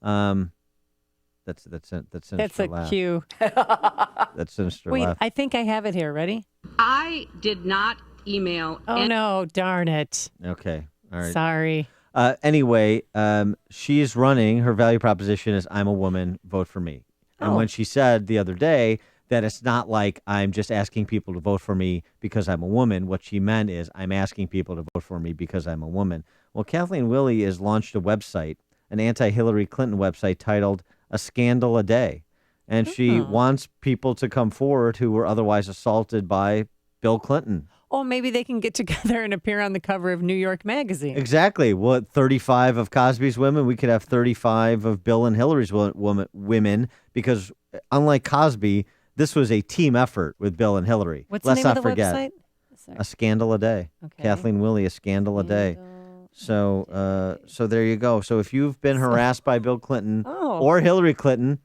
That's sinister That's a laugh. cue. That sinister Wait, laugh. I think I have it here. Ready? I did not email. Oh, no. Darn it. Okay. All right. Sorry. Anyway, she's running. Her value proposition is I'm a woman, vote for me. And Oh. when she said the other day that it's not like I'm just asking people to vote for me because I'm a woman, what she meant is I'm asking people to vote for me because I'm a woman. Well, Kathleen Willey has launched a website, an anti-Hillary Clinton website titled A Scandal a Day. And she wants people to come forward who were otherwise assaulted by Bill Clinton. Oh, maybe they can get together and appear on the cover of New York Magazine. Exactly. What, 35 of Cosby's women? We could have 35 of Bill and Hillary's women because unlike Cosby, this was a team effort with Bill and Hillary. What's Let's the name not of the forget. website? Sorry. A Scandal a Day. Okay. Kathleen Willey, A Scandal a Day. So there you go. So if you've been harassed by Bill Clinton Oh. or Hillary Clinton,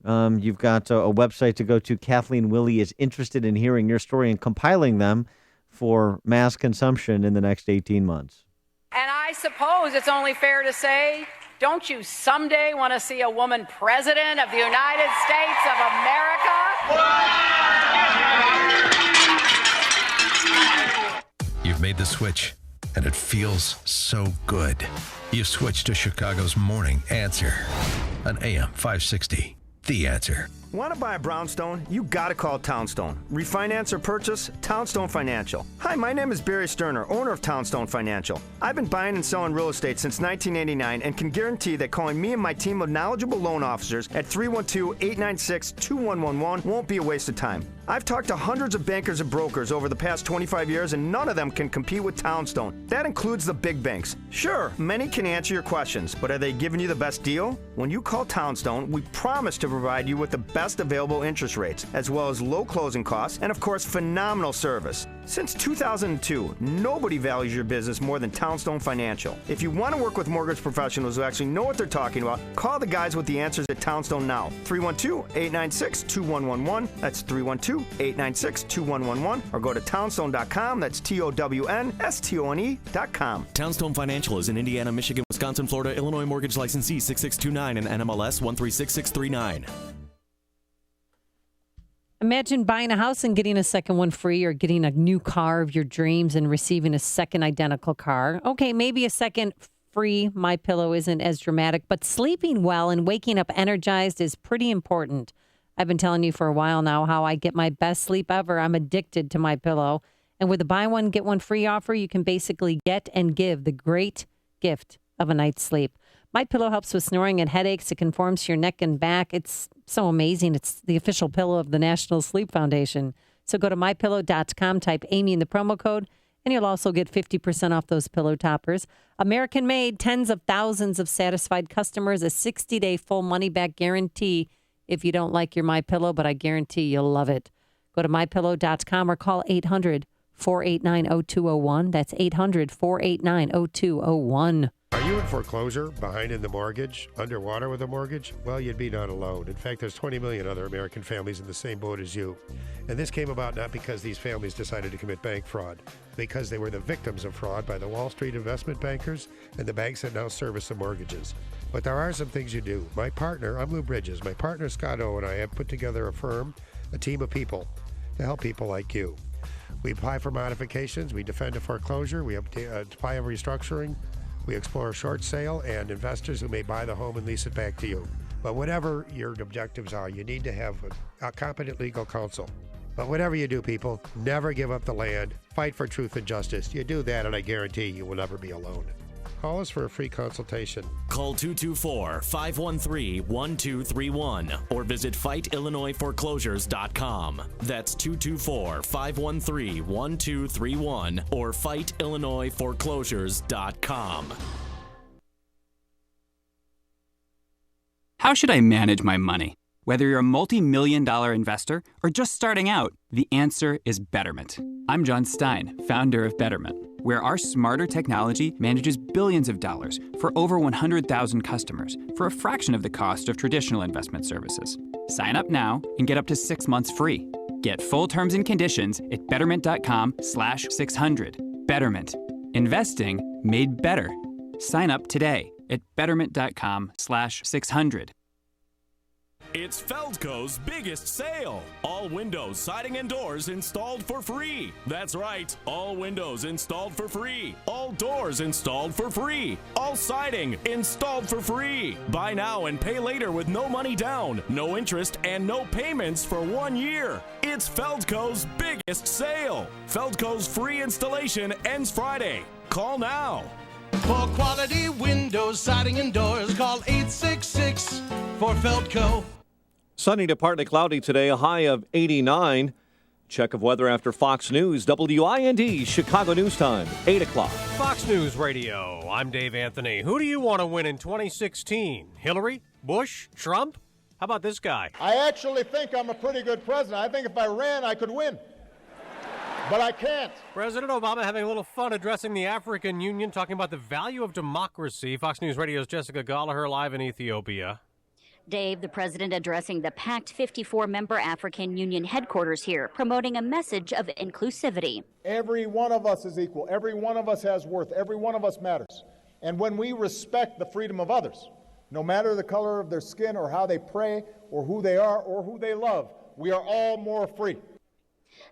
you've got a website to go to. Kathleen Willey is interested in hearing your story and compiling them for mass consumption in the next 18 months. And I suppose it's only fair to say, don't you someday want to see a woman president of the United States of America? You've made the switch, and it feels so good. You've switched to Chicago's Morning Answer on AM 560. The Answer. Want to buy a brownstone? You got to call Townstone. Refinance or purchase? Townstone Financial. Hi, my name is Barry Sterner, owner of Townstone Financial. I've been buying and selling real estate since 1989 and can guarantee that calling me and my team of knowledgeable loan officers at 312-896-2111 won't be a waste of time. I've talked to hundreds of bankers and brokers over the past 25 years, and none of them can compete with Townstone. That includes the big banks. Sure, many can answer your questions, but are they giving you the best deal? When you call Townstone, we promise to provide you with the best available interest rates, as well as low closing costs, and of course, phenomenal service. Since 2002, nobody values your business more than Townstone Financial. If you want to work with mortgage professionals who actually know what they're talking about, call the guys with the answers at Townstone now. 312-896-2111. That's 312-896-2111. Or go to townstone.com. That's TOWNSTONE.com. Townstone Financial is an Indiana, Michigan, Wisconsin, Florida, Illinois mortgage licensee 6629 and NMLS 136639. Imagine buying a house and getting a second one free, or getting a new car of your dreams and receiving a second identical car. Okay, maybe a second free MyPillow isn't as dramatic, but sleeping well and waking up energized is pretty important. I've been telling you for a while now how I get my best sleep ever. I'm addicted to MyPillow. And with the buy one, get one free offer, you can basically get and give the great gift of a night's sleep. MyPillow helps with snoring and headaches. It conforms to your neck and back. It's so amazing. It's the official pillow of the National Sleep Foundation. So go to MyPillow.com, type Amy in the promo code, and you'll also get 50% off those pillow toppers. American made, tens of thousands of satisfied customers, a 60-day full money-back guarantee if you don't like your MyPillow, but I guarantee you'll love it. Go to MyPillow.com or call 800-489-0201. That's 800-489-0201. Are you in foreclosure, behind in the mortgage, underwater with a mortgage? Well, you'd be not alone. In fact, there's 20 million other American families in the same boat as you. And this came about not because these families decided to commit bank fraud, because they were the victims of fraud by the Wall Street investment bankers and the banks that now service the mortgages. But there are some things you do. My partner, I'm Lou Bridges, my partner Scott O and I have put together a firm, a team of people to help people like you. We apply for modifications, we defend a foreclosure, we apply a restructuring, we explore a short sale, and investors who may buy the home and lease it back to you. But whatever your objectives are, you need to have a competent legal counsel. But whatever you do, people, never give up the land. Fight for truth and justice. You do that, and I guarantee you will never be alone. Call us for a free consultation. Call 224-513-1231 or visit FightIllinoisForeclosures.com. That's 224-513-1231 or FightIllinoisForeclosures.com. How should I manage my money? Whether you're a multi-million-dollar investor or just starting out, the answer is Betterment. I'm John Stein, founder of Betterment, where our smarter technology manages billions of dollars for over 100,000 customers for a fraction of the cost of traditional investment services. Sign up now and get up to 6 months free. Get full terms and conditions at betterment.com/600. Betterment. Investing made better. Sign up today at betterment.com/600. It's Feldco's biggest sale. All windows, siding, and doors installed for free. That's right. All windows installed for free. All doors installed for free. All siding installed for free. Buy now and pay later with no money down, no interest, and no payments for 1 year. It's Feldco's biggest sale. Feldco's free installation ends Friday. Call now. For quality windows, siding, and doors, call 866 for Feldco. Sunny to partly cloudy today, a high of 89. Check of weather after Fox News, WIND, Chicago News Time, 8 o'clock. Fox News Radio, I'm Dave Anthony. Who do you want to win in 2016? Hillary? Bush? Trump? How about this guy? I actually think I'm a pretty good president. I think if I ran, I could win. But I can't. President Obama having a little fun addressing the African Union, talking about the value of democracy. Fox News Radio's Jessica Gallagher live in Ethiopia. Dave, the president addressing the packed 54-member African Union headquarters here, promoting a message of inclusivity. Every one of us is equal. Every one of us has worth. Every one of us matters. And when we respect the freedom of others, no matter the color of their skin or how they pray or who they are or who they love, we are all more free.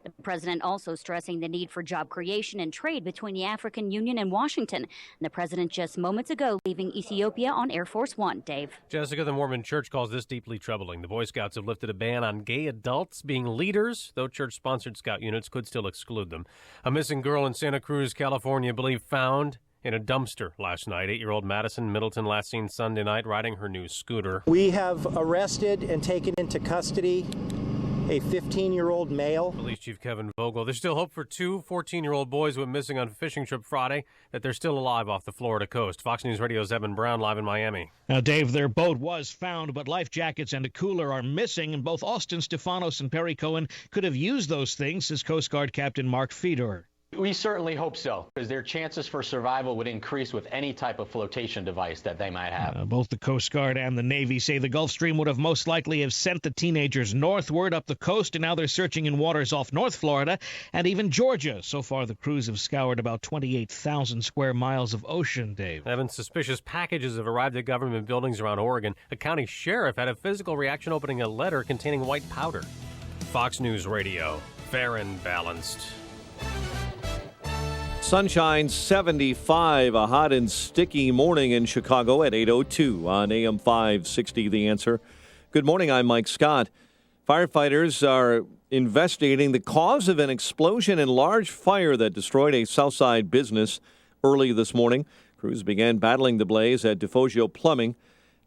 The president also stressing the need for job creation and trade between the African Union and Washington. And the president just moments ago leaving Ethiopia on Air Force One. Dave. Jessica, the Mormon Church calls this deeply troubling. The Boy Scouts have lifted a ban on gay adults being leaders, though church-sponsored scout units could still exclude them. A missing girl in Santa Cruz, California, believed found in a dumpster last night. 8-year-old Madison Middleton last seen Sunday night riding her new scooter. We have arrested and taken into custody a 15-year-old male. Police Chief Kevin Vogel. There's still hope for two 14-year-old boys who went missing on a fishing trip Friday, that they're still alive off the Florida coast. Fox News Radio's Evan Brown live in Miami. Now, Dave, their boat was found, but life jackets and a cooler are missing, and both Austin Stefanos and Perry Cohen could have used those things, says Coast Guard Captain Mark Fedor. We certainly hope so, because their chances for survival would increase with any type of flotation device that they might have. Both the Coast Guard and the Navy say the Gulf Stream would have most likely have sent the teenagers northward up the coast, and now they're searching in waters off North Florida and even Georgia. So far, the crews have scoured about 28,000 square miles of ocean, Dave. Evan, suspicious packages have arrived at government buildings around Oregon. A county sheriff had a physical reaction opening a letter containing white powder. Fox News Radio, fair and balanced. Sunshine 75, a hot and sticky morning in Chicago at 8:02 on AM 560, The Answer. Good morning, I'm Mike Scott. Firefighters are investigating the cause of an explosion and large fire that destroyed a Southside business early this morning. Crews began battling the blaze at DeFogio Plumbing.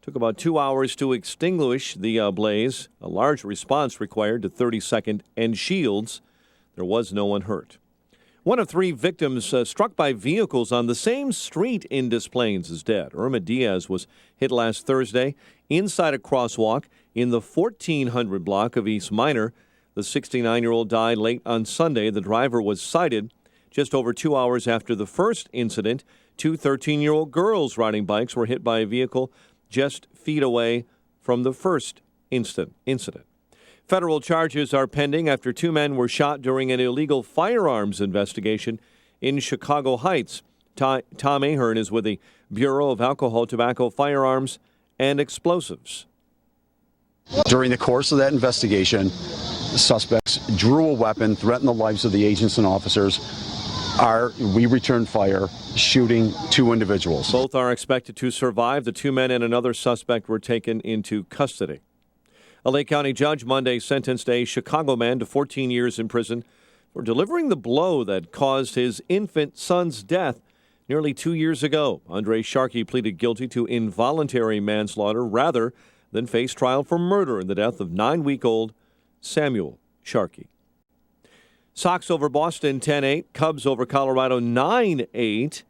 Took about 2 hours to extinguish the blaze. A large response required to 32nd and Shields. There was no one hurt. One of 3 victims struck by vehicles on the same street in Des Plaines is dead. Irma Diaz was hit last Thursday inside a crosswalk in the 1400 block of East Minor. The 69-year-old died late on Sunday. The driver was cited just over 2 hours after the first incident. 2 13-year-old girls riding bikes were hit by a vehicle just feet away from the first incident. Federal charges are pending after 2 men were shot during an illegal firearms investigation in Chicago Heights. Tom Ahern is with the Bureau of Alcohol, Tobacco, Firearms, and Explosives. During the course of that investigation, the suspects drew a weapon, threatened the lives of the agents and officers. We returned fire, shooting 2 individuals. Both are expected to survive. The 2 men and another suspect were taken into custody. A Lake County judge Monday sentenced a Chicago man to 14 years in prison for delivering the blow that caused his infant son's death nearly 2 years ago. Andre Sharkey pleaded guilty to involuntary manslaughter rather than face trial for murder in the death of 9-week-old Samuel Sharkey. Sox over Boston 10-8, Cubs over Colorado 9-8,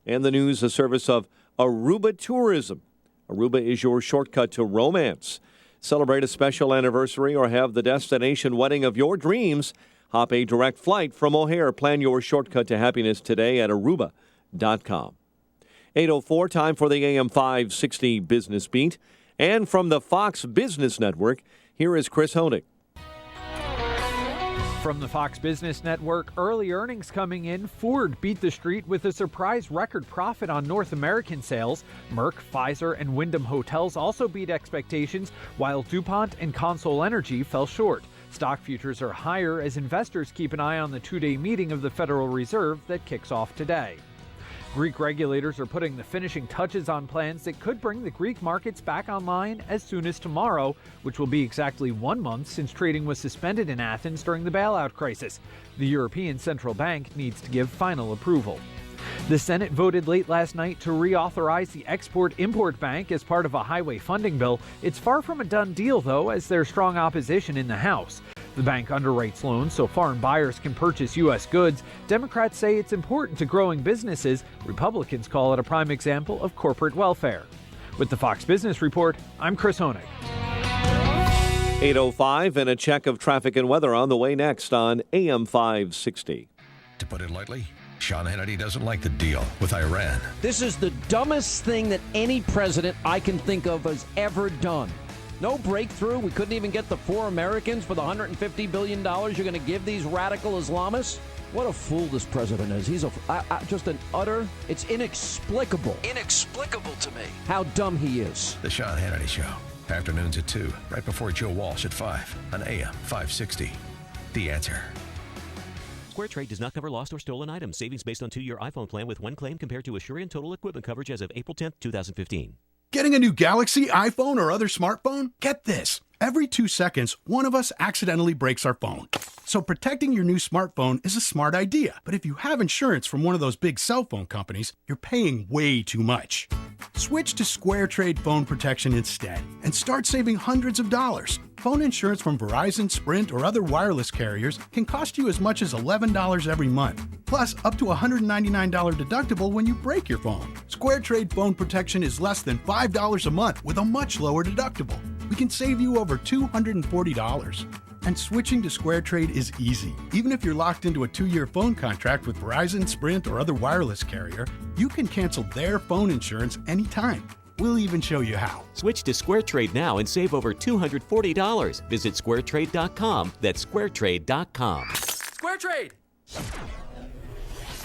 and the news, a service of Aruba Tourism. Aruba is your shortcut to romance. Celebrate a special anniversary or have the destination wedding of your dreams. Hop a direct flight from O'Hare. Plan your shortcut to happiness today at Aruba.com. 8:04, time for the AM 560 Business Beat. And from the Fox Business Network, here is Chris Honig. From the Fox Business Network, early earnings coming in. Ford beat the street with a surprise record profit on North American sales. Merck, Pfizer, and Wyndham Hotels also beat expectations, while DuPont and Consol Energy fell short. Stock futures are higher as investors keep an eye on the 2-day meeting of the Federal Reserve that kicks off today. Greek regulators are putting the finishing touches on plans that could bring the Greek markets back online as soon as tomorrow, which will be exactly 1 month since trading was suspended in Athens during the bailout crisis. The European Central Bank needs to give final approval. The Senate voted late last night to reauthorize the Export-Import Bank as part of a highway funding bill. It's far from a done deal, though, as there's strong opposition in the House. The bank underwrites loans so foreign buyers can purchase U.S. goods. Democrats say it's important to growing businesses. Republicans call it a prime example of corporate welfare. With the Fox Business Report, I'm Chris Honig. 8:05 and a check of traffic and weather on the way next on AM 560. To put it lightly, Sean Hannity doesn't like the deal with Iran. This is the dumbest thing that any president I can think of has ever done. No breakthrough. We couldn't even get the 4 Americans for the $150 billion you're going to give these radical Islamists. What a fool this president is. He's just an utter, it's inexplicable. Inexplicable to me how dumb he is. The Sean Hannity Show. Afternoons at 2, right before Joe Walsh at 5 on AM 560. The Answer. SquareTrade does not cover lost or stolen items. Savings based on 2-year iPhone plan with 1 claim compared to Asurion total equipment coverage as of April 10th, 2015. Getting a new Galaxy, iPhone, or other smartphone? Get this. Every 2 seconds, one of us accidentally breaks our phone. So protecting your new smartphone is a smart idea. But if you have insurance from one of those big cell phone companies, you're paying way too much. Switch to SquareTrade Phone Protection instead and start saving hundreds of dollars. Phone insurance from Verizon, Sprint, or other wireless carriers can cost you as much as $11 every month. Plus, up to $199 deductible when you break your phone. SquareTrade Phone Protection is less than $5 a month with a much lower deductible. We can save you over $240. And switching to SquareTrade is easy. Even if you're locked into a 2-year phone contract with Verizon, Sprint, or other wireless carrier, you can cancel their phone insurance anytime. We'll even show you how. Switch to SquareTrade now and save over $240. Visit SquareTrade.com. That's SquareTrade.com. SquareTrade!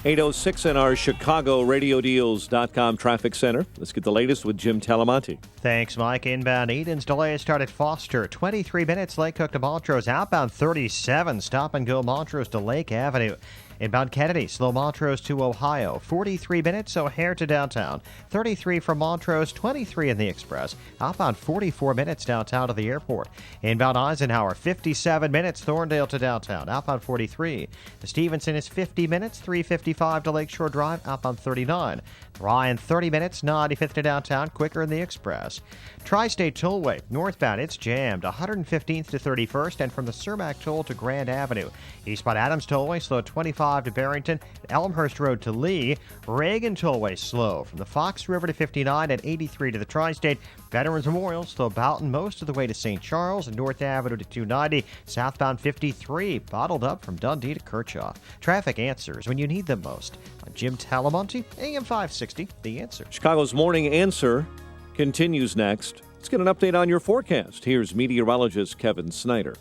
8:06 in our Chicago RadioDeals.com traffic center. Let's get the latest with Jim Talamonte. Thanks, Mike. Inbound Eden's delay started Foster. 23 minutes. Lake Cook to Montrose. Outbound 37. Stop and go Montrose to Lake Avenue. Inbound Kennedy, slow Montrose to Ohio. 43 minutes, O'Hare to downtown. 33 from Montrose, 23 in the Express. Outbound 44 minutes downtown to the airport. Inbound Eisenhower, 57 minutes, Thorndale to downtown. Outbound 43. The Stevenson is 50 minutes, 3:55 to Lakeshore Drive. Outbound 39. Raw in 30 minutes, 95th to downtown, quicker in the Express. Tri-State Tollway, northbound, it's jammed, 115th to 31st, and from the Cermak Toll to Grand Avenue. Eastbound Adams Tollway, slow 25 to Barrington, Elmhurst Road to Lee. Reagan Tollway, slow from the Fox River to 59 and 83 to the Tri-State. Veterans Memorial, slow Boughton most of the way to St. Charles and North Avenue to 290. Southbound 53, bottled up from Dundee to Kirchhoff. Traffic answers when you need them most. I'm Jim Talamonte, AM 560, The Answer. Chicago's Morning Answer continues next. Let's get an update on your forecast. Here's meteorologist Kevin Snyder.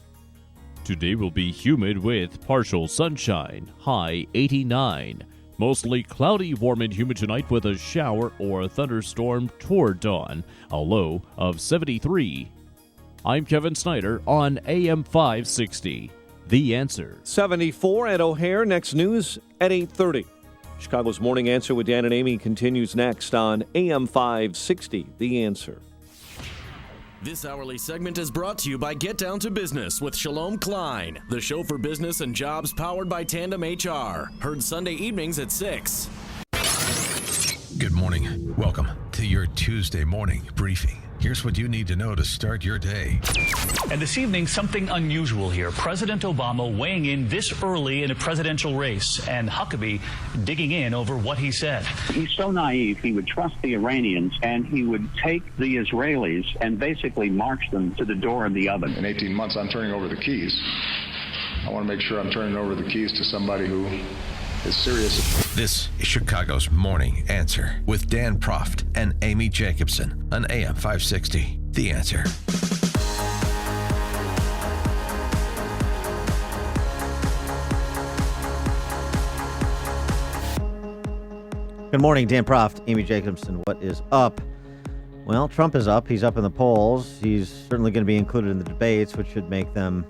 Today will be humid with partial sunshine, high 89. Mostly cloudy, warm and humid tonight with a shower or a thunderstorm toward dawn, a low of 73. I'm Kevin Snyder on AM 560. The Answer. 74 at O'Hare. Next news at 8:30. Chicago's Morning Answer with Dan and Amy continues next on AM 560. The Answer. This hourly segment is brought to you by Get Down to Business with Shalom Klein, the show for business and jobs powered by Tandem HR. Heard Sunday evenings at 6. Good morning. Welcome to your Tuesday morning briefing. Here's what you need to know to start your day. And this evening, something unusual here. President Obama weighing in this early in a presidential race, and Huckabee digging in over what he said. He's so naive, he would trust the Iranians, and he would take the Israelis and basically march them to the door of the oven. In 18 months, I'm turning over the keys. I want to make sure I'm turning over the keys to somebody who is serious. This is Chicago's Morning Answer with Dan Proft and Amy Jacobson on AM 560. The Answer. Good morning, Dan Proft, Amy Jacobson. What is up? Well, Trump is up. He's up in the polls. He's certainly going to be included in the debates, which should make them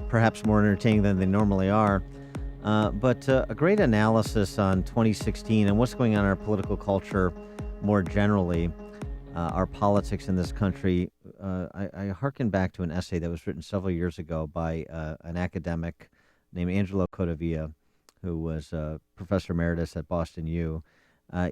perhaps more entertaining than they normally are. But a great analysis on 2016 and what's going on in our political culture more generally, our politics in this country. I hearken back to an essay that was written several years ago by an academic named Angelo Codavia, who was a professor emeritus at Boston U.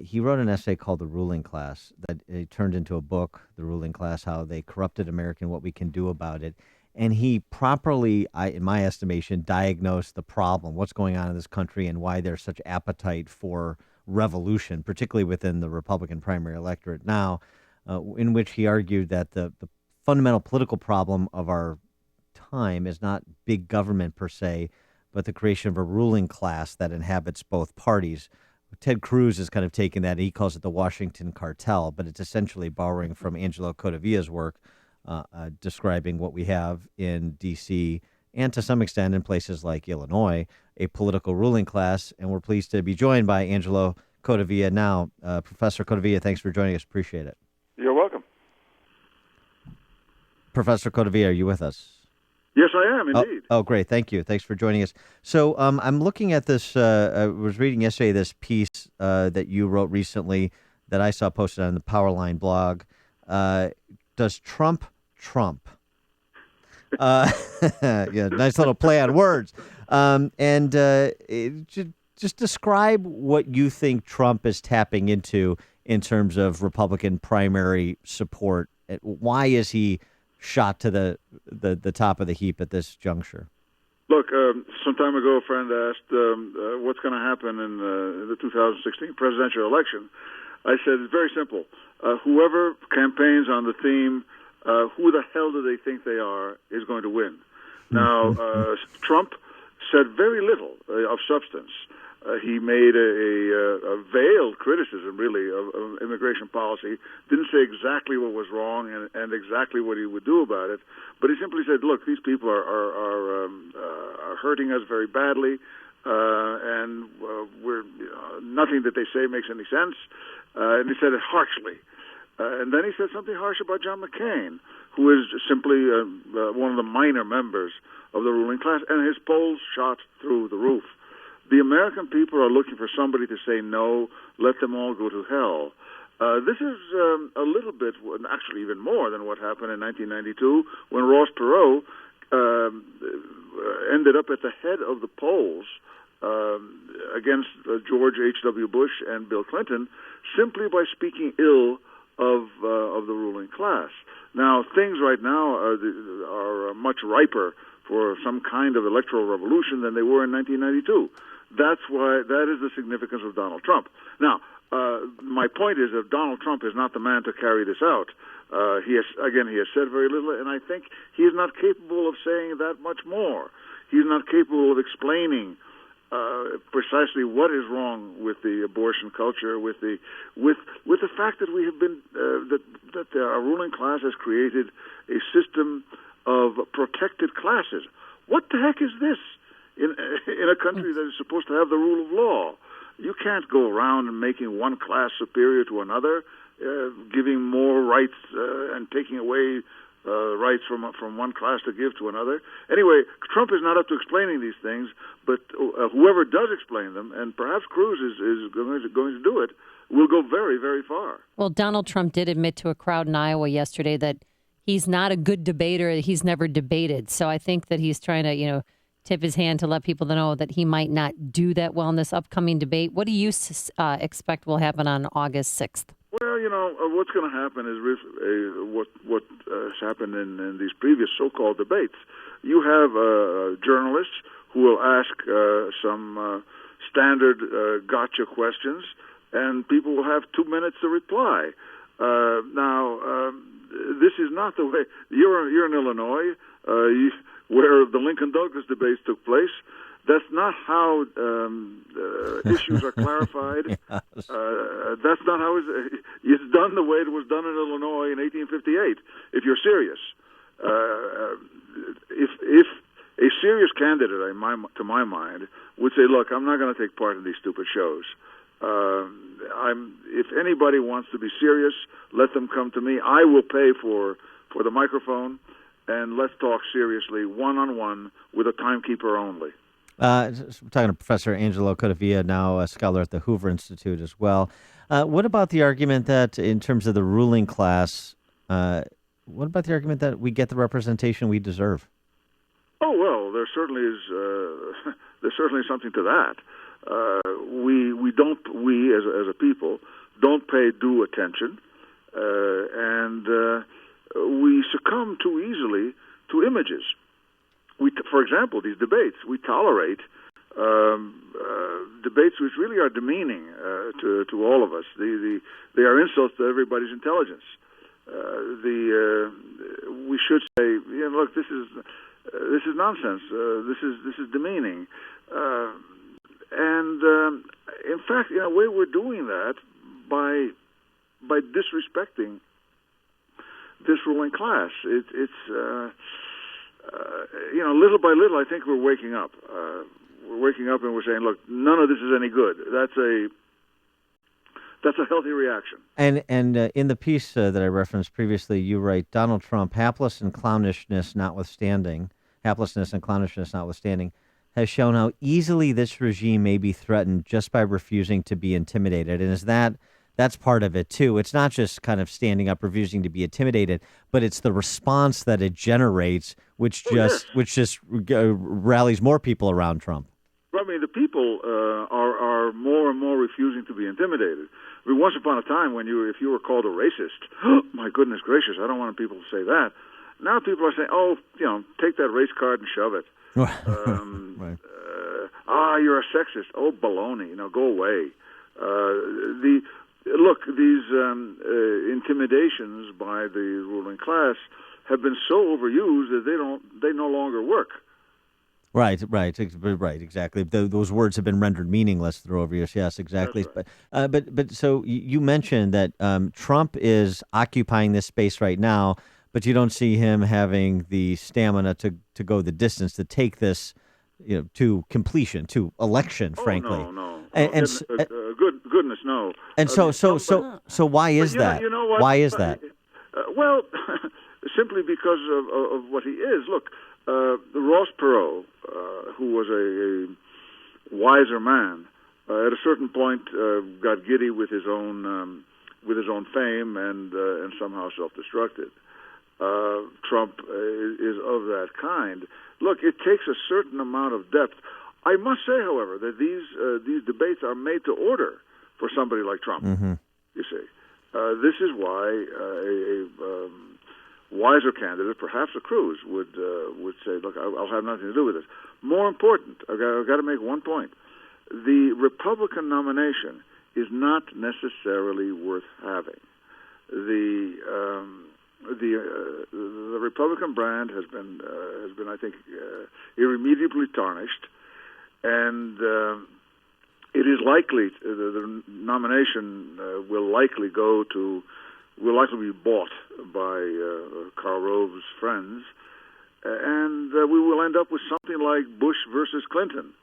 He wrote an essay called The Ruling Class that it turned into a book, The Ruling Class, How They Corrupted America and What We Can Do About It. And he properly, in my estimation, diagnosed the problem, what's going on in this country and why there's such appetite for revolution, particularly within the Republican primary electorate now, in which he argued that the fundamental political problem of our time is not big government per se, but the creation of a ruling class that inhabits both parties. Ted Cruz has kind of taken that. He calls it the Washington cartel, but it's essentially borrowing from Angelo Codavia's work, describing what we have in D.C. and to some extent in places like Illinois, a political ruling class. And we're pleased to be joined by Angelo Codavia now. Professor Codavia, thanks for joining us. Appreciate it. You're welcome. Professor Codavia, are you with us? Yes, I am, indeed. Oh, great. Thank you. Thanks for joining us. So I'm looking at this, I was reading yesterday this piece that you wrote recently that I saw posted on the Powerline blog. Does Trump trump? Yeah, nice little play on words. Just describe what you think Trump is tapping into in terms of Republican primary support. Why is he shot to the top of the heap at this juncture? Look, some time ago, a friend asked what's going to happen in the 2016 presidential election. I said it's very simple. Whoever campaigns on the theme, who the hell do they think they are, is going to win. Now, Trump said very little of substance. He made a veiled criticism, really, of immigration policy. Didn't say exactly what was wrong and exactly what he would do about it. But he simply said, look, these people are hurting us very badly, and we're nothing that they say makes any sense. And he said it harshly. And then he said something harsh about John McCain, who is simply one of the minor members of the ruling class, and his polls shot through the roof. The American people are looking for somebody to say no, let them all go to hell. This is a little bit, actually even more than what happened in 1992 when Ross Perot ended up at the head of the polls against George H.W. Bush and Bill Clinton simply by speaking ill of the ruling class. Now, things right now are much riper for some kind of electoral revolution than they were in 1992. That is the significance of Donald Trump. Now, my point is that Donald Trump is not the man to carry this out. He has said very little, and I think he is not capable of saying that much more. He's not capable of explaining precisely what is wrong with the abortion culture, with the fact that we have been that our ruling class has created a system of protected classes. What the heck is this in a country that is supposed to have the rule of law? You can't go around and making one class superior to another, giving more rights and taking away rights from one class to give to another. Anyway, Trump is not up to explaining these things, but whoever does explain them, and perhaps Cruz is going to do it, will go very, very far. Well, Donald Trump did admit to a crowd in Iowa yesterday that he's not a good debater. He's never debated. So I think that he's trying to, tip his hand to let people know that he might not do that well in this upcoming debate. What do you expect will happen on August 6th? Well, what's going to happen is what has happened in these previous so-called debates. You have journalists who will ask some standard gotcha questions, and people will have 2 minutes to reply. Now, this is not the way. You're in Illinois, where the Lincoln-Douglas debates took place. That's not how issues are clarified. That's not how it's done the way it was done in Illinois in 1858. If you're serious, if a serious candidate, to my mind, would say, "Look, I'm not going to take part in these stupid shows. If anybody wants to be serious, let them come to me. I will pay for the microphone, and let's talk seriously, one-on-one, with a timekeeper only." We're talking to Professor Angelo Codavia, now a scholar at the Hoover Institute as well. What about the argument that, in terms of the ruling class, what about the argument that we get the representation we deserve? Oh, well, there certainly is. There's certainly something to that. We as a people don't pay due attention, and we succumb too easily to images. For example, these debates, we tolerate debates which really are demeaning to all of us. They are insults to everybody's intelligence. We should say, look, this is nonsense. This is demeaning. And in fact, in a way, we're doing that by disrespecting this ruling class. Little by little, I think we're waking up. We're waking up and we're saying, look, none of this is any good. That's a healthy reaction. And in the piece that I referenced previously, you write, Donald Trump, haplessness and clownishness notwithstanding, has shown how easily this regime may be threatened just by refusing to be intimidated. And that's part of it, too. It's not just kind of standing up, refusing to be intimidated, but it's the response that it generates, which just rallies more people around Trump. I mean, the people are more and more refusing to be intimidated. I mean, once upon a time, if you were called a racist, oh, my goodness gracious, I don't want people to say that. Now people are saying, take that race card and shove it. Right. You're a sexist. Oh, baloney. Go away. These intimidations by the ruling class have been so overused that they no longer work. Right, exactly. Those words have been rendered meaningless through overuse. Yes, exactly. Right. But so you mentioned that Trump is occupying this space right now, but you don't see him having the stamina to go the distance to take this, to completion, to election. Frankly, no. Goodness, no. And so why is that? You know what? Why is that? Well, simply because of what he is. Look, Ross Perot, who was a wiser man, at a certain point got giddy with his own fame and somehow self-destructed. Trump is of that kind. Look, it takes a certain amount of depth. I must say, however, that these debates are made to order for somebody like Trump. Mm-hmm. You see, this is why a wiser candidate, perhaps a Cruz, would say, "Look, I'll have nothing to do with this." More important, I've got to make one point: the Republican nomination is not necessarily worth having. The Republican brand has been, I think, irremediably tarnished, and it is likely the nomination will likely be bought by Karl Rove's friends, and we will end up with something like Bush versus Clinton,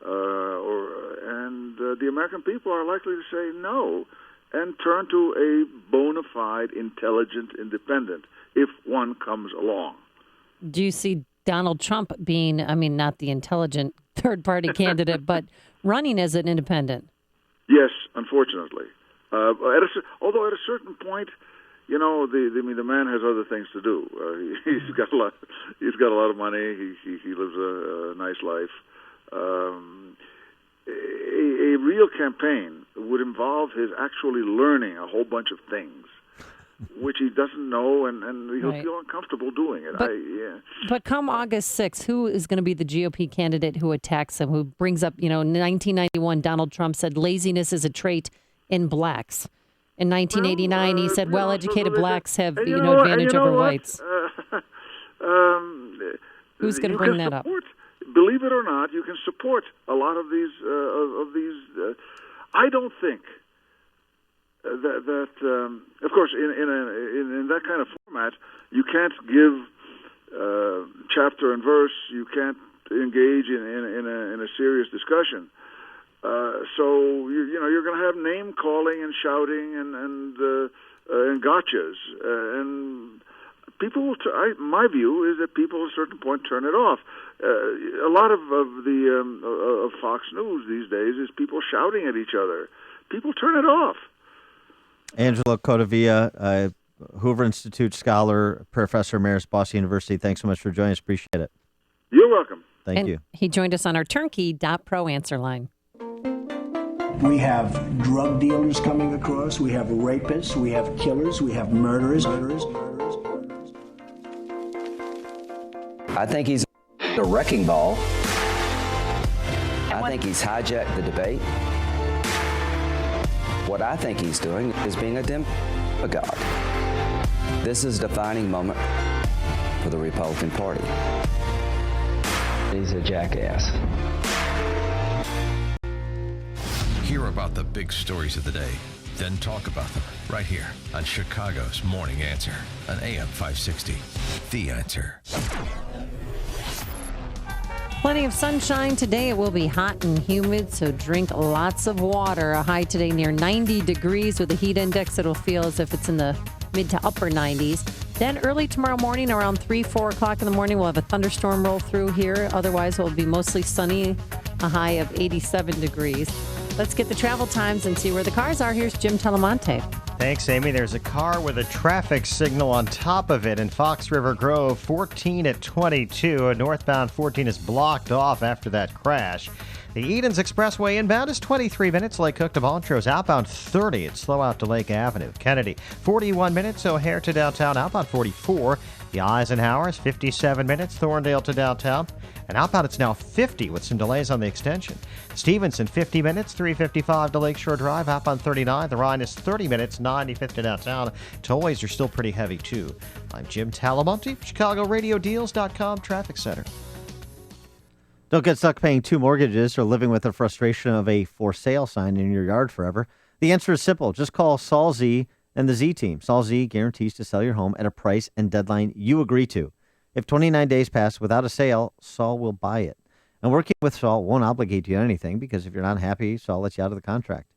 and the American people are likely to say no and turn to a bona fide, intelligent independent if one comes along. Do you see Donald Trump being, not the intelligent third-party candidate, but running as an independent? Yes, unfortunately. Although at a certain point, the man has other things to do. He's got a lot of money. He lives a nice life. A real campaign would involve his actually learning a whole bunch of things, which he doesn't know, and he'll feel uncomfortable doing it. But come August 6th, who is going to be the GOP candidate who attacks him, who brings up, in 1991, Donald Trump said laziness is a trait in blacks. In 1989, he said well-educated blacks have, advantage over whites. Who's going to bring that up? Believe it or not, you can support a lot of these. I don't think that of course, in that kind of format, you can't give chapter and verse. You can't engage in a serious discussion. So you're going to have name calling and shouting and gotchas, and people will. My view is that people at a certain point turn it off. A lot of Fox News these days is people shouting at each other. People turn it off. Angelo Codavia, Hoover Institute scholar, professor emeritus, Boston University. Thanks so much for joining us. Appreciate it. You're welcome. Thank you. He joined us on our Turnkey.pro answer line. We have drug dealers coming across. We have rapists. We have killers. We have murderers. I think he's a wrecking ball. I think he's hijacked the debate. What I think he's doing is being a demagogue. This is a defining moment for the Republican Party. He's a jackass. Hear about the big stories of the day, then talk about them right here on Chicago's Morning Answer on AM 560. The Answer. Plenty of sunshine today. It will be hot and humid, so drink lots of water. A high today near 90 degrees with a heat index that'll feel as if it's in the mid to upper 90s. Then early tomorrow morning around 3, 4 o'clock in the morning, we'll have a thunderstorm roll through here. Otherwise, it will be mostly sunny, a high of 87 degrees. Let's get the travel times and see where the cars are. Here's Jim Telemonte. Thanks, Amy. There's a car with a traffic signal on top of it in Fox River Grove, 14 at 22. Northbound 14 is blocked off after that crash. The Edens Expressway inbound is 23 minutes. Lake Cook to Montrose outbound 30. It's slow out to Lake Avenue. Kennedy, 41 minutes. O'Hare to downtown outbound 44. The Eisenhower is 57 minutes. Thorndale to downtown. And outbound it's now 50 with some delays on the extension. Stevenson, 50 minutes. 355 to Lakeshore Drive. Outbound 39. The Rhine is 30 minutes. 95 to downtown. Tollways are still pretty heavy too. I'm Jim Talamonte, ChicagoRadioDeals.com Traffic Center. Don't get stuck paying 2 mortgages or living with the frustration of a for sale sign in your yard forever. The answer is simple. Just call Saul Z and the Z team. Saul Z guarantees to sell your home at a price and deadline you agree to. If 29 days pass without a sale, Saul will buy it. And working with Saul won't obligate you to anything because if you're not happy, Saul lets you out of the contract.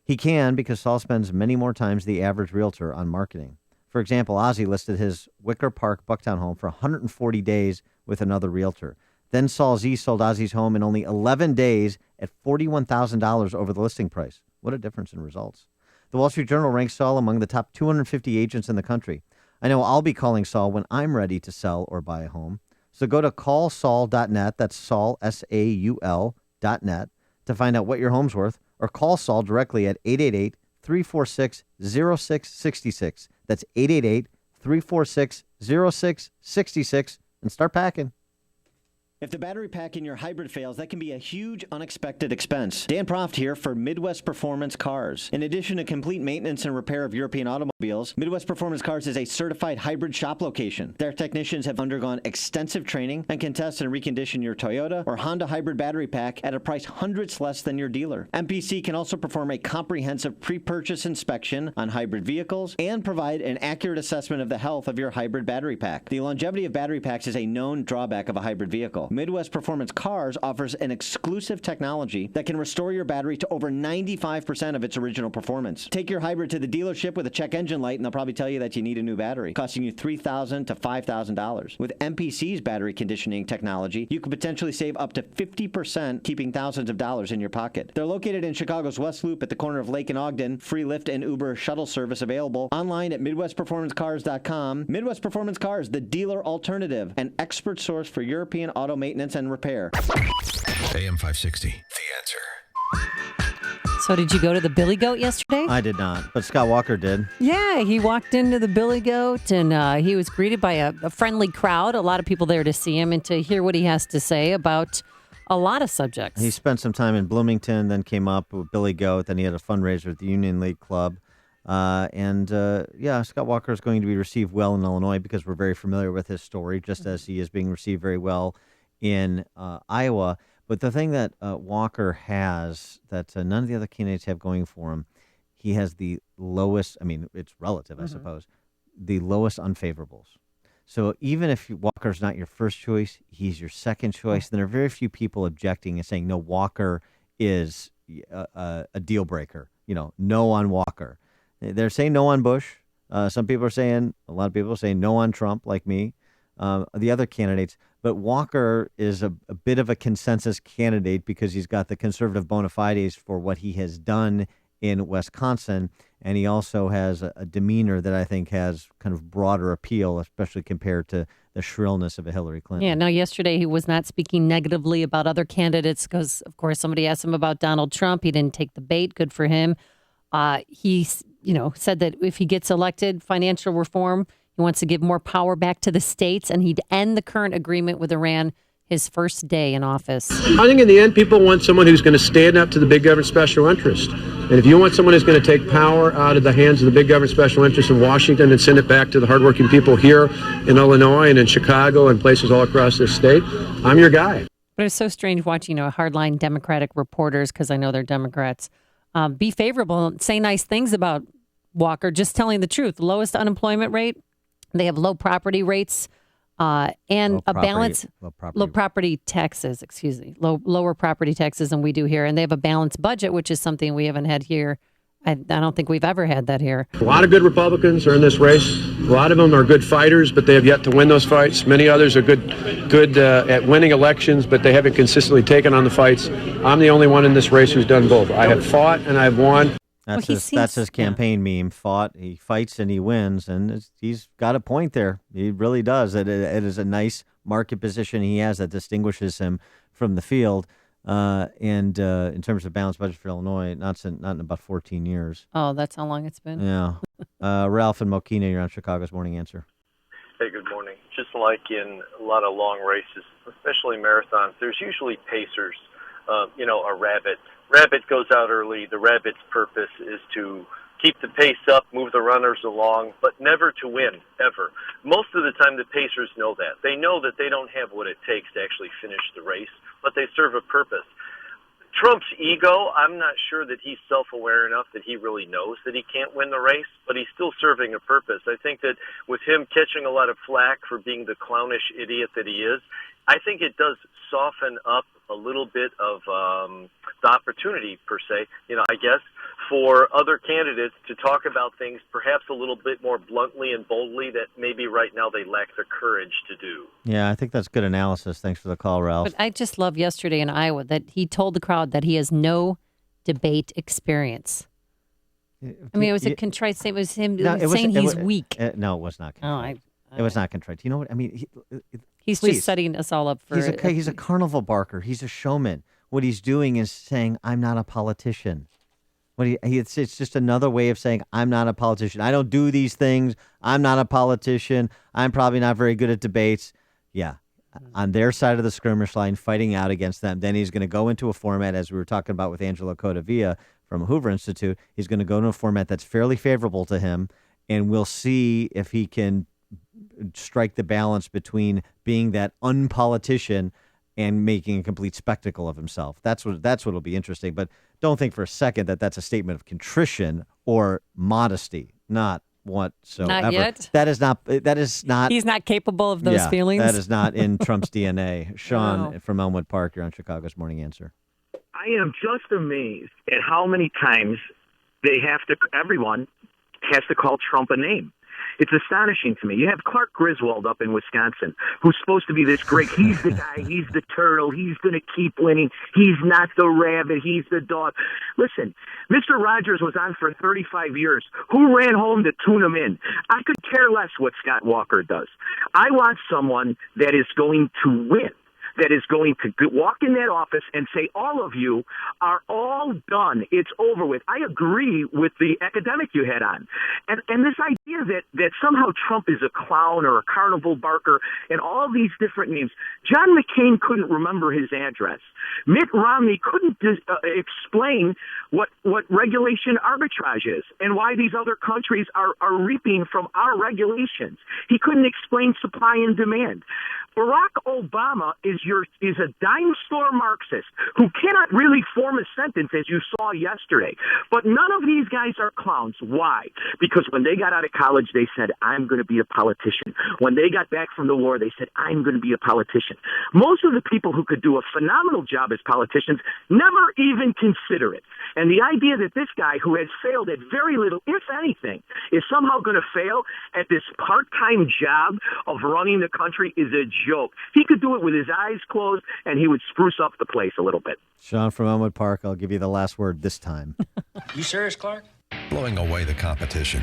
He can because Saul spends many more times the average realtor on marketing. For example, Ozzy listed his Wicker Park Bucktown home for 140 days with another realtor. Then Saul Z sold Ozzy's home in only 11 days at $41,000 over the listing price. What a difference in results. The Wall Street Journal ranks Saul among the top 250 agents in the country. I know I'll be calling Saul when I'm ready to sell or buy a home. So go to callsaul.net. That's Saul, MidwestPerformanceCars.net to find out what your home's worth, or call Saul directly at 888-346-0666. That's 888-346-0666, and start packing. If the battery pack in your hybrid fails, that can be a huge unexpected expense. Dan Proft here for Midwest Performance Cars. In addition to complete maintenance and repair of European automobiles, Midwest Performance Cars is a certified hybrid shop location. Their technicians have undergone extensive training and can test and recondition your Toyota or Honda hybrid battery pack at a price hundreds less than your dealer. MPC can also perform a comprehensive pre-purchase inspection on hybrid vehicles and provide an accurate assessment of the health of your hybrid battery pack. The longevity of battery packs is a known drawback of a hybrid vehicle. Midwest Performance Cars offers an exclusive technology that can restore your battery to over 95% of its original performance. Take your hybrid to the dealership with a check engine light and they'll probably tell you that you need a new battery, costing you $3,000 to $5,000. With MPC's battery conditioning technology, you could potentially save up to 50%, keeping thousands of dollars in your pocket. They're located in Chicago's West Loop at the corner of Lake and Ogden. Free Lyft and Uber shuttle service available. Online at MidwestPerformanceCars.com. Midwest Performance Cars, the dealer alternative, an expert source for European auto maintenance and repair. AM 560, The Answer. So did you go to the Billy Goat yesterday? I did not, but Scott Walker did. Yeah, he walked into the Billy Goat and he was greeted by a friendly crowd, a lot of people there to see him and to hear what he has to say about a lot of subjects. He spent some time in Bloomington, then came up with Billy Goat, then he had a fundraiser at the Union League Club. Scott Walker is going to be received well in Illinois because we're very familiar with his story, just as he is being received very well in Iowa. But the thing that Walker has that none of the other candidates have going for him, he has the lowest, it's relative, I suppose, the lowest unfavorables. So even if Walker's not your first choice, he's your second choice. Then there are very few people objecting and saying, no, Walker is a deal breaker. No on Walker. They're saying no on Bush. Some people are saying, a lot of people are saying no on Trump, like me, the other candidates. But Walker is a bit of a consensus candidate because he's got the conservative bona fides for what he has done in Wisconsin. And he also has a demeanor that I think has kind of broader appeal, especially compared to the shrillness of a Hillary Clinton. Yeah, now yesterday he was not speaking negatively about other candidates because, of course, somebody asked him about Donald Trump. He didn't take the bait. Good for him. He said that if he gets elected, financial reform, he wants to give more power back to the states, and he'd end the current agreement with Iran his first day in office. I think in the end, people want someone who's going to stand up to the big government special interest. And if you want someone who's going to take power out of the hands of the big government special interest in Washington and send it back to the hardworking people here in Illinois and in Chicago and places all across this state, I'm your guy. But it's so strange watching, hardline Democratic reporters, because I know they're Democrats, be favorable and say nice things about Walker, just telling the truth. Lowest unemployment rate. They have low property rates and low property taxes, lower property taxes than we do here. And they have a balanced budget, which is something we haven't had here. I don't think we've ever had that here. A lot of good Republicans are in this race. A lot of them are good fighters, but they have yet to win those fights. Many others are good at winning elections, but they haven't consistently taken on the fights. I'm the only one in this race who's done both. I have fought and I've won. That's his campaign meme. He fights and he wins, and he's got a point there. He really does. It is a nice market position he has that distinguishes him from the field. And in terms of balanced budget for Illinois, not in about 14 years. Oh, that's how long it's been? Yeah. Ralph and Mokina, you're on Chicago's Morning Answer. Hey, good morning. Just like in a lot of long races, especially marathons, there's usually pacers, a rabbit. Rabbit goes out early. The rabbit's purpose is to keep the pace up, move the runners along, but never to win, ever. Most of the time, the pacers know that. They know that they don't have what it takes to actually finish the race, but they serve a purpose. Trump's ego, I'm not sure that he's self-aware enough that he really knows that he can't win the race, but he's still serving a purpose. I think that with him catching a lot of flack for being the clownish idiot that he is, I think it does soften up a little bit of the opportunity, per se, I guess, for other candidates to talk about things perhaps a little bit more bluntly and boldly that maybe right now they lack the courage to do. Yeah, I think that's good analysis. Thanks for the call, Ralph. But I just love yesterday in Iowa that he told the crowd that he has no debate experience. It was a contrite statement. It was him saying he's weak. No, it was not contrite. It was not contrite. You know what? He's just setting us all up for... He's a carnival barker. He's a showman. what he's doing is saying, I'm not a politician. It's just another way of saying, I'm not a politician. I don't do these things. I'm not a politician. I'm probably not very good at debates. Yeah. On their side of the skirmish line, fighting out against them. Then he's going to go into a format, as we were talking about with Angelo Codavilla from Hoover Institute. He's going to go into a format that's fairly favorable to him, and we'll see if he can strike the balance between being that unpolitician and making a complete spectacle of himself. That's what'll be interesting. But don't think for a second that that's a statement of contrition or modesty. Not whatsoever. Not yet. That is not. He's not capable of those feelings. That is not in Trump's DNA. Sean from Elmwood Park, you're on Chicago's Morning Answer. I am just amazed at how many times everyone has to call Trump a name. It's astonishing to me. You have Clark Griswold up in Wisconsin, who's supposed to be this great. He's the guy. He's the turtle. He's going to keep winning. He's not the rabbit. He's the dog. Listen, Mr. Rogers was on for 35 years. Who ran home to tune him in? I could care less what Scott Walker does. I want someone that is going to win, that is going to walk in that office and say, all of you are all done. It's over with. I agree with the academic you had on. And this idea that somehow Trump is a clown or a carnival barker and all these different names. John McCain couldn't remember his address. Mitt Romney couldn't explain what regulation arbitrage is and why these other countries are reaping from our regulations. He couldn't explain supply and demand. Barack Obama is a dime store Marxist who cannot really form a sentence, as you saw yesterday. But none of these guys are clowns. Why? Because when they got out of college, they said, I'm going to be a politician. When they got back from the war, they said, I'm going to be a politician. Most of the people who could do a phenomenal job as politicians never even consider it. And the idea that this guy who has failed at very little, if anything, is somehow going to fail at this part-time job of running the country is a joke. He could do it with his eyes closed, and he would spruce up the place a little bit. Sean from Elmwood Park, I'll give you the last word this time. You serious, Clark? Blowing away the competition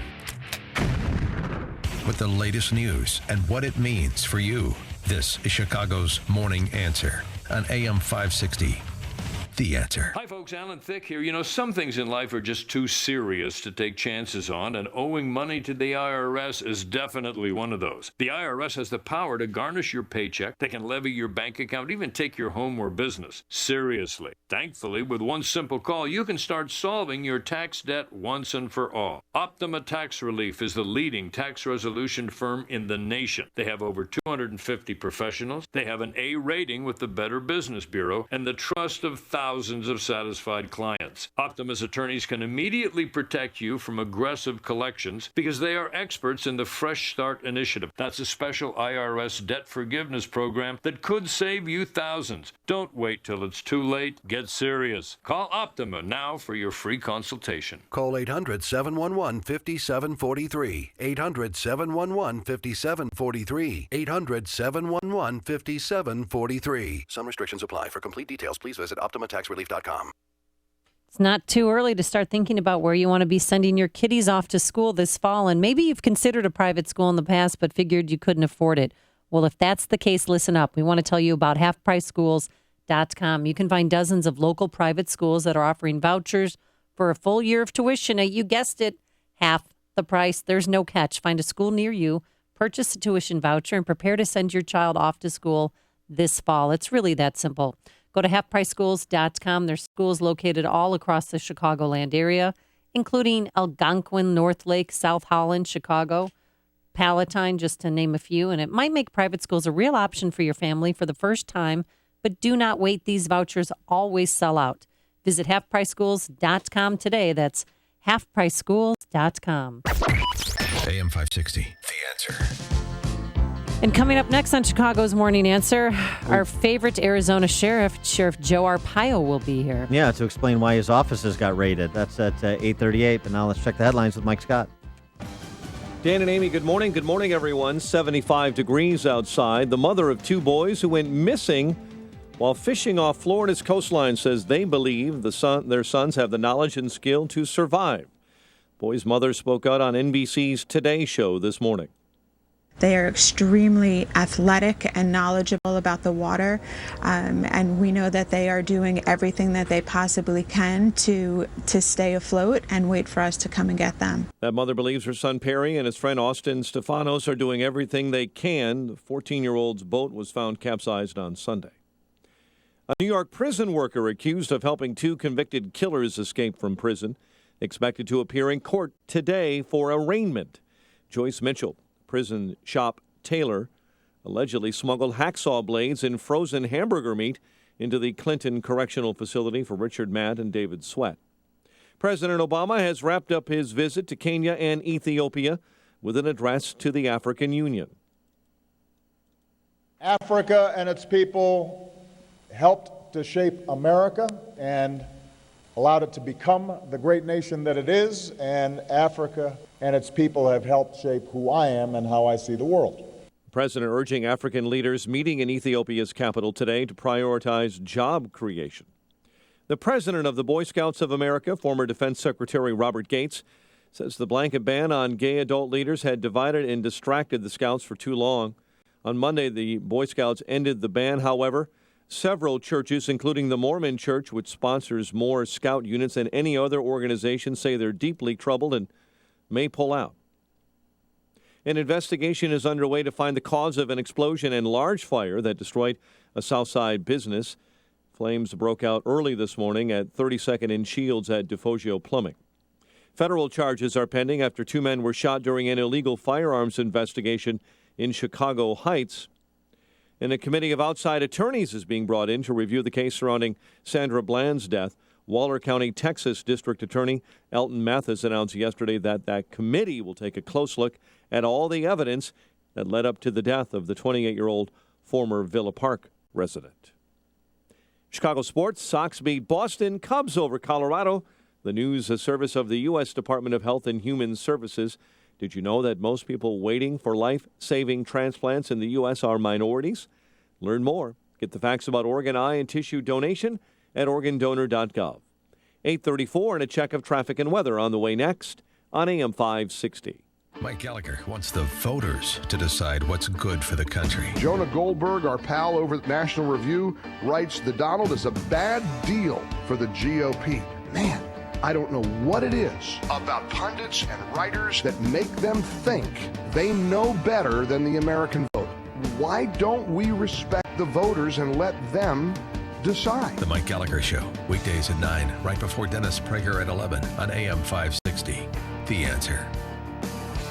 with the latest news and what it means for you. This is Chicago's Morning Answer on AM 560. The Answer. Hi, folks. Alan Thicke here. You know, some things in life are just too serious to take chances on, and owing money to the IRS is definitely one of those. The IRS has the power to garnish your paycheck. They can levy your bank account, even take your home or business. Seriously. Thankfully, with one simple call, you can start solving your tax debt once and for all. Optima Tax Relief is the leading tax resolution firm in the nation. They have over 250 professionals. They have an A rating with the Better Business Bureau and the trust of thousands of satisfied clients. Optima's attorneys can immediately protect you from aggressive collections because they are experts in the Fresh Start Initiative. That's a special IRS debt forgiveness program that could save you thousands. Don't wait till it's too late. Get serious. Call Optima now for your free consultation. Call 800-711-5743. 800-711-5743. 800-711-5743. Some restrictions apply. For complete details, please visit OptimaTaxRelief.com. It's not too early to start thinking about where you want to be sending your kiddies off to school this fall. And maybe you've considered a private school in the past, but figured you couldn't afford it. Well, if that's the case, listen up. We want to tell you about halfpriceschools.com. You can find dozens of local private schools that are offering vouchers for a full year of tuition. You guessed it, half the price. There's no catch. Find a school near you, purchase a tuition voucher, and prepare to send your child off to school this fall. It's really that simple. Go to halfpriceschools.com. There's schools located all across the Chicagoland area, including Algonquin, North Lake, South Holland, Chicago, Palatine, just to name a few. And it might make private schools a real option for your family for the first time, but do not wait. These vouchers always sell out. Visit halfpriceschools.com today. That's halfpriceschools.com. AM 560. The Answer. And coming up next on Chicago's Morning Answer, our favorite Arizona Sheriff Joe Arpaio, will be here. Yeah, to explain why his offices got raided. That's at 8:38. But now let's check the headlines with Mike Scott. Dan and Amy, good morning. Good morning, everyone. 75 degrees outside. The mother of two boys who went missing while fishing off Florida's coastline says they believe their sons have the knowledge and skill to survive. Boy's mother spoke out on NBC's Today Show this morning. They are extremely athletic and knowledgeable about the water, and we know that they are doing everything that they possibly can to stay afloat and wait for us to come and get them. That mother believes her son Perry and his friend Austin Stefanos are doing everything they can. The 14-year-old's boat was found capsized on Sunday. A New York prison worker accused of helping 2 convicted killers escape from prison, expected to appear in court today for arraignment. Joyce Mitchell, prison shop Taylor, allegedly smuggled hacksaw blades and frozen hamburger meat into the Clinton Correctional Facility for Richard Matt and David Sweat. President Obama has wrapped up his visit to Kenya and Ethiopia with an address to the African Union. Africa and its people helped to shape America and allowed it to become the great nation that it is, and Africa and its people have helped shape who I am and how I see the world. The president urging African leaders meeting in Ethiopia's capital today to prioritize job creation. The president of the Boy Scouts of America, former Defense Secretary Robert Gates, says the blanket ban on gay adult leaders had divided and distracted the Scouts for too long. On Monday, the Boy Scouts ended the ban. However, several churches, including the Mormon Church, which sponsors more Scout units than any other organization, say they're deeply troubled and may pull out. An investigation is underway to find the cause of an explosion and large fire that destroyed a Southside business. Flames broke out early this morning at 32nd and Shields at DeFogio Plumbing. Federal charges are pending after 2 men were shot during an illegal firearms investigation in Chicago Heights. And a committee of outside attorneys is being brought in to review the case surrounding Sandra Bland's death. Waller County, Texas District Attorney Elton Mathis announced yesterday that that committee will take a close look at all the evidence that led up to the death of the 28-year-old former Villa Park resident. Chicago sports, Sox beat Boston, Cubs over Colorado. The news, a service of the U.S. Department of Health and Human Services. Did you know that most people waiting for life-saving transplants in the U.S. are minorities? Learn more. Get the facts about organ, eye, and tissue donation at organdonor.gov. 8:34 and a check of traffic and weather on the way next on AM 560. Mike Gallagher wants the voters to decide what's good for the country. Jonah Goldberg, our pal over at National Review, writes the Donald is a bad deal for the GOP. Man, I don't know what it is about pundits and writers that make them think they know better than the American vote. Why don't we respect the voters and let them decide? The Mike Gallagher Show, weekdays at 9, right before Dennis Prager at 11 on AM 560. The Answer.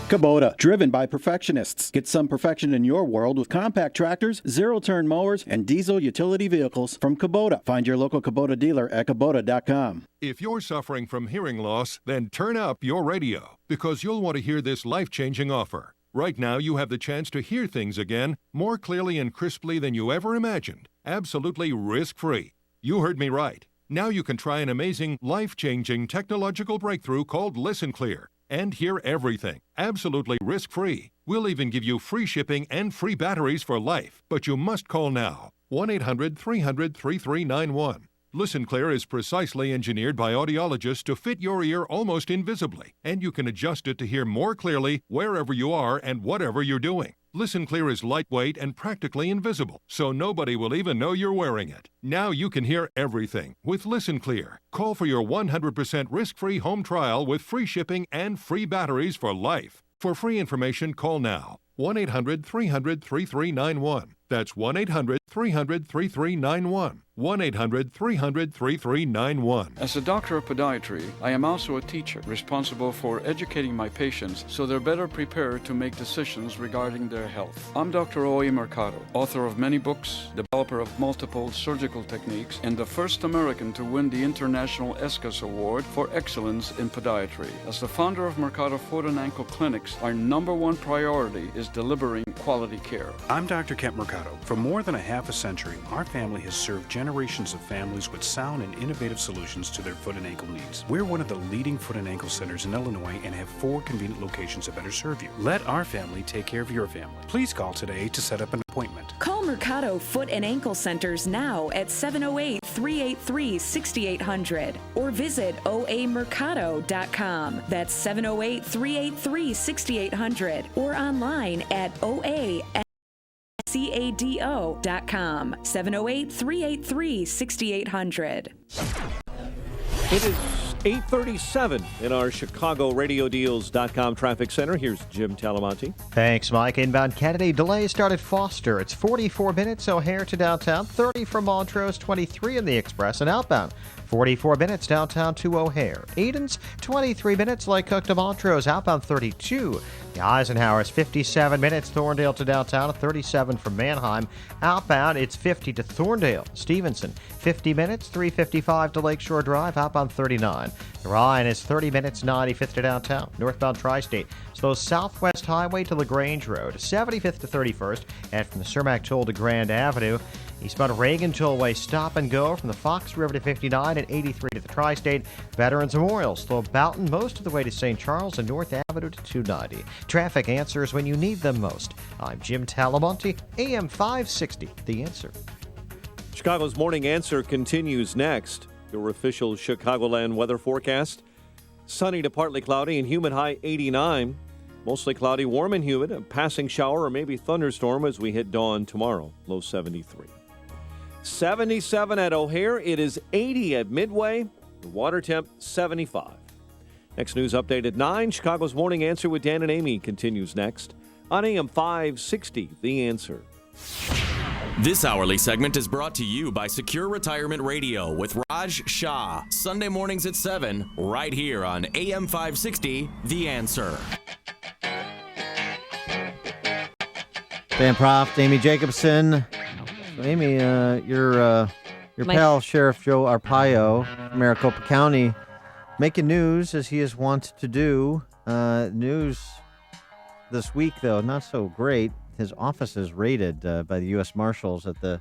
Kubota, driven by perfectionists. Get some perfection in your world with compact tractors, zero-turn mowers, and diesel utility vehicles from Kubota. Find your local Kubota dealer at Kubota.com. If you're suffering from hearing loss, then turn up your radio, because you'll want to hear this life-changing offer. Right now, you have the chance to hear things again more clearly and crisply than you ever imagined. Absolutely risk-free. You heard me right. Now you can try an amazing, life-changing technological breakthrough called Listen Clear and hear everything, absolutely risk-free. We'll even give you free shipping and free batteries for life. But you must call now. 1-800-300-3391. Listen Clear is precisely engineered by audiologists to fit your ear almost invisibly, and you can adjust it to hear more clearly wherever you are and whatever you're doing. Listen Clear is lightweight and practically invisible, so nobody will even know you're wearing it. Now you can hear everything with Listen Clear. Call for your 100% risk-free home trial with free shipping and free batteries for life. For free information, call now. 1-800-300-3391. That's 1-800-300-3391. 1-800-300-3391. As a doctor of podiatry, I am also a teacher responsible for educating my patients so they're better prepared to make decisions regarding their health. I'm Dr. Oye Mercado, author of many books, developer of multiple surgical techniques, and the first American to win the International ESCAS Award for Excellence in Podiatry. As the founder of Mercado Foot and Ankle Clinics, our #1 priority is delivering quality care. I'm Dr. Kent Mercado, Mercado. For more than a half a century, our family has served generations of families with sound and innovative solutions to their foot and ankle needs. We're one of the leading foot and ankle centers in Illinois and have 4 convenient locations to better serve you. Let our family take care of your family. Please call today to set up an appointment. Call Mercado Foot and Ankle Centers now at 708-383-6800 or visit oamercado.com. That's 708-383-6800 or online at oacado.com. 708-383-6800. It is 8:37 in our ChicagoRadioDeals.com traffic center. Here's Jim Talamonte. Thanks, Mike. Inbound Kennedy, delays start at Foster. It's 44 minutes O'Hare to downtown, 30 from Montrose, 23 in the Express, and outbound 44 minutes downtown to O'Hare. Edens, 23 minutes Lake Cook to Montrose, outbound 32. The Eisenhower's 57 minutes Thorndale to downtown, 37 from Manheim. Outbound, it's 50 to Thorndale. Stevenson, 50 minutes, 355 to Lakeshore Drive, outbound 39. The Ryan is 30 minutes, 95th to downtown. Northbound Tri-State slows Southwest Highway to LaGrange Road, 75th to 31st, and from the Cermak Toll to Grand Avenue. Eastbound Reagan Tollway stop and go from the Fox River to 59 and 83 to the Tri-State. Veterans Memorial slow Boughton most of the way to St. Charles and North Avenue to 290. Traffic answers when you need them most. I'm Jim Talamonte, AM 560, The Answer. Chicago's Morning Answer continues next. Your official Chicagoland weather forecast. Sunny to partly cloudy and humid, high 89. Mostly cloudy, warm and humid. A passing shower or maybe thunderstorm as we hit dawn tomorrow. Low 73. 77 at O'Hare. It is 80 at Midway. The water temp 75. Next news update at 9. Chicago's Morning Answer with Dan and Amy continues next on AM 560. The Answer. This hourly segment is brought to you by Secure Retirement Radio with Raj Shah. Sunday mornings at 7, right here on AM 560, The Answer. Dan Proft, Amy Jacobson. So Amy, your pal, Sheriff Joe Arpaio from Maricopa County, making news as he is wont to do. News this week, though, not so great. His office is raided by the U.S. Marshals at the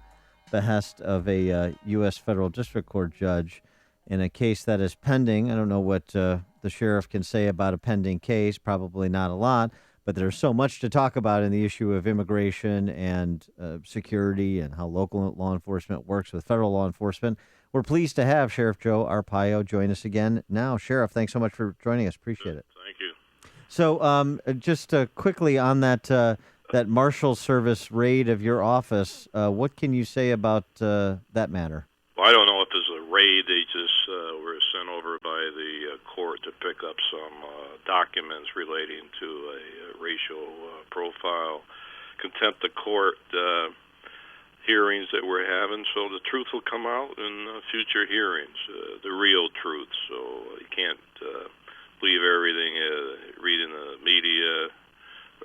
behest of a U.S. Federal District Court judge in a case that is pending. I don't know what the sheriff can say about a pending case, probably not a lot, but there's so much to talk about in the issue of immigration and security and how local law enforcement works with federal law enforcement. We're pleased to have Sheriff Joe Arpaio join us again now. Sheriff, thanks so much for joining us. Appreciate it. Thank you. So just quickly on that Marshal Service raid of your office, what can you say about that matter? Well, I don't know if there's a raid. They just were sent over by the court to pick up some documents relating to a racial profile, contempt of court hearings that we're having. So the truth will come out in future hearings, the real truth. So you can't believe everything read in the media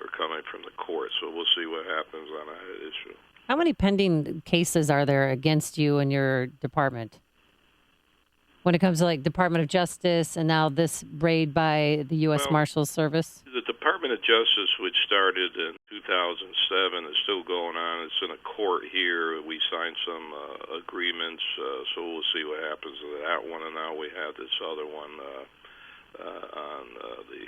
or coming from the court. So we'll see what happens on that issue. How many pending cases are there against you and your department? When it comes to like Department of Justice and now this raid by the U.S. Marshals Service? The Department of Justice, which started in 2007, is still going on. It's in a court here. We signed some agreements, so we'll see what happens to that one. And now we have this other one on the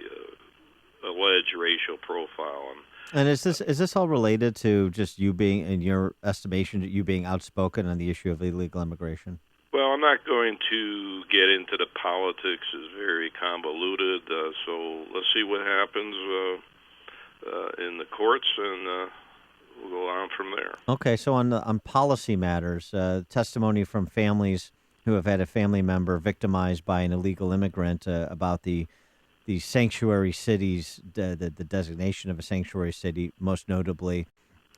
alleged racial profile. And is this all related to just you being, in your estimation, you being outspoken on the issue of illegal immigration? Well, I'm not going to get into the politics. It's very convoluted. So let's see what happens in the courts, and we'll go on from there. Okay, so on policy matters, testimony from families who have had a family member victimized by an illegal immigrant about the sanctuary cities, the designation of a sanctuary city, most notably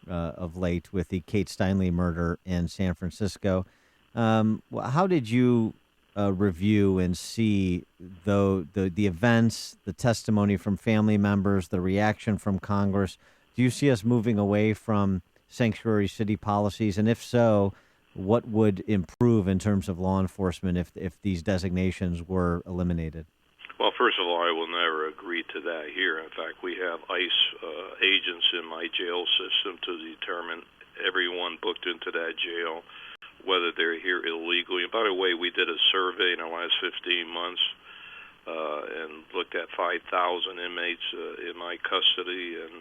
of late with the Kate Steinle murder in San Francisco. How did you review and see the events, the testimony from family members, the reaction from Congress? Do you see us moving away from sanctuary city policies? And if so, what would improve in terms of law enforcement if these designations were eliminated? Well, first of all, I will never agree to that here. In fact, we have ICE agents in my jail system to determine everyone booked into that jail, whether they're here illegally. And by the way, we did a survey in the last 15 months and looked at 5,000 inmates in my custody, and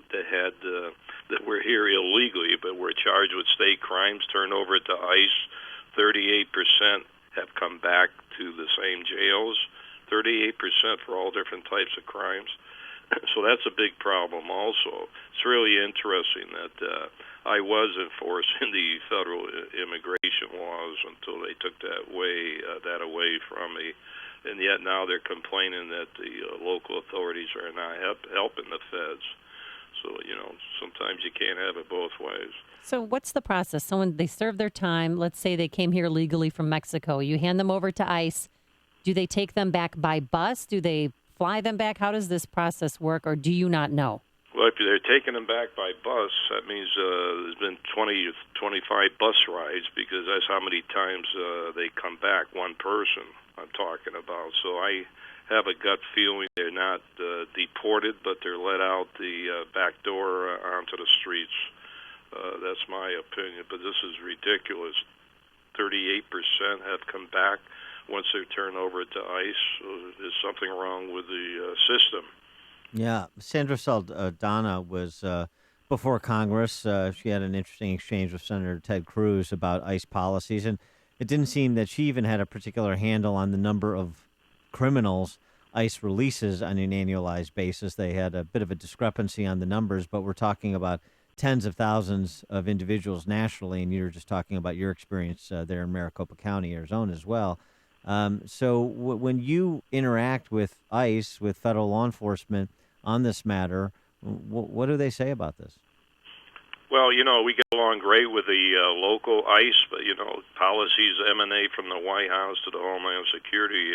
that were here illegally but were charged with state crimes, turned over to ICE. 38% have come back to the same jails, 38% for all different types of crimes. So that's a big problem also. It's really interesting that I was enforcing the federal immigration laws until they took that away from me. And yet now they're complaining that the local authorities are not helping the feds. So, sometimes you can't have it both ways. So what's the process? They serve their time. Let's say they came here legally from Mexico. You hand them over to ICE. Do they take them back by bus? Do they fly them back? How does this process work, or do you not know? Well, if they're taking them back by bus, that means there's been 20 to 25 bus rides, because that's how many times they come back, one person I'm talking about. So I have a gut feeling they're not deported, but they're let out the back door onto the streets. That's my opinion, but this is ridiculous. 38% have come back once they're turned over to ICE. So there's something wrong with the system. Yeah, Sandra Saldana was before Congress. She had an interesting exchange with Senator Ted Cruz about ICE policies, and it didn't seem that she even had a particular handle on the number of criminals ICE releases on an annualized basis. They had a bit of a discrepancy on the numbers, but we're talking about tens of thousands of individuals nationally, and you're just talking about your experience there in Maricopa County, Arizona as well. So when you interact with ICE, with federal law enforcement on this matter, what do they say about this? Well, we get along great with the local ICE, but, policies emanate from the White House to the Homeland Security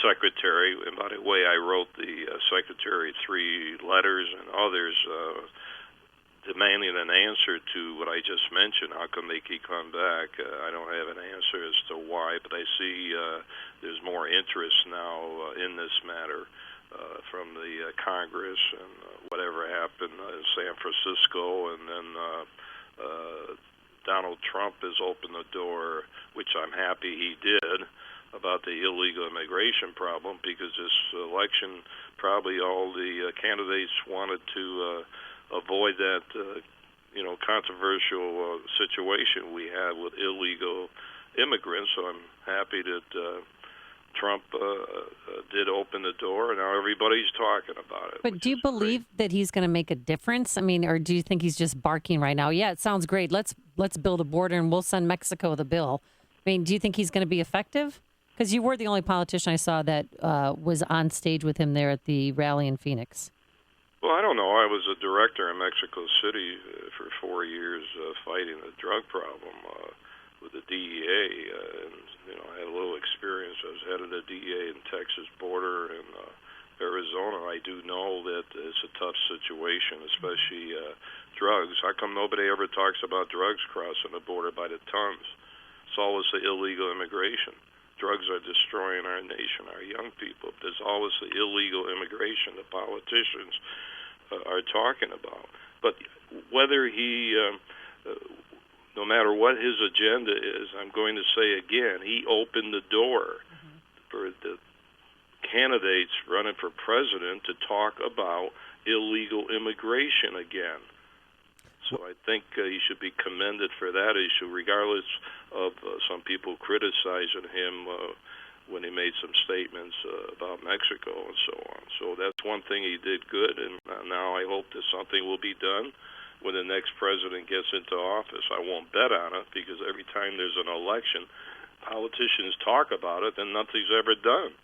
Secretary. And by the way, I wrote the Secretary 3 letters and others demanding an answer to what I just mentioned. How come they keep coming back? I don't have an answer as to why, but I see there's more interest now in this matter from the Congress, and whatever happened in San Francisco, and then Donald Trump has opened the door, which I'm happy he did, about the illegal immigration problem, because this election, probably all the candidates wanted to avoid that, controversial situation we have with illegal immigrants. So I'm happy that Trump did open the door, and now everybody's talking about it. But do you believe that he's going to make a difference? I mean, or do you think he's just barking right now? Yeah, it sounds great. Let's build a border, and we'll send Mexico the bill. I mean, do you think he's going to be effective? Because you were the only politician I saw that was on stage with him there at the rally in Phoenix. Well, I don't know. I was a director in Mexico City for 4 years fighting the drug problem with the DEA, and I had a little experience. I was head of the DEA in Texas border and Arizona. I do know that it's a tough situation, especially drugs. How come nobody ever talks about drugs crossing the border by the tons? It's always the illegal immigration. Drugs are destroying our nation, our young people. There's always the illegal immigration the politicians are talking about. But whether he, no matter what his agenda is, I'm going to say again, he opened the door for the candidates running for president to talk about illegal immigration again. So I think he should be commended for that issue, regardless of some people criticizing him when he made some statements about Mexico and so on. So that's one thing he did good, and now I hope that something will be done when the next president gets into office. I won't bet on it, because every time there's an election, politicians talk about it, and nothing's ever done,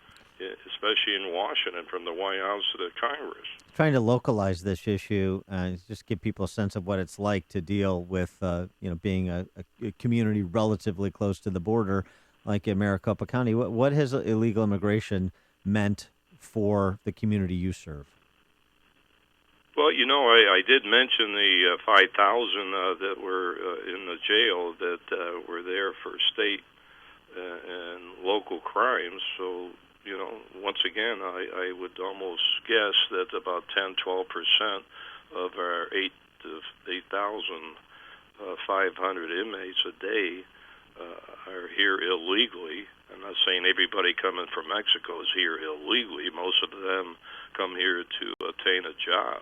especially in Washington, from the White House to the Congress. Trying to localize this issue and just give people a sense of what it's like to deal with, being a community relatively close to the border, like in Maricopa County. What has illegal immigration meant for the community you serve? Well, I did mention the 5,000 that were in the jail that were there for state and local crimes. So once again, I would almost guess that about 10-12% of our 8,500 inmates a day are here illegally. I'm not saying everybody coming from Mexico is here illegally. Most of them come here to obtain a job.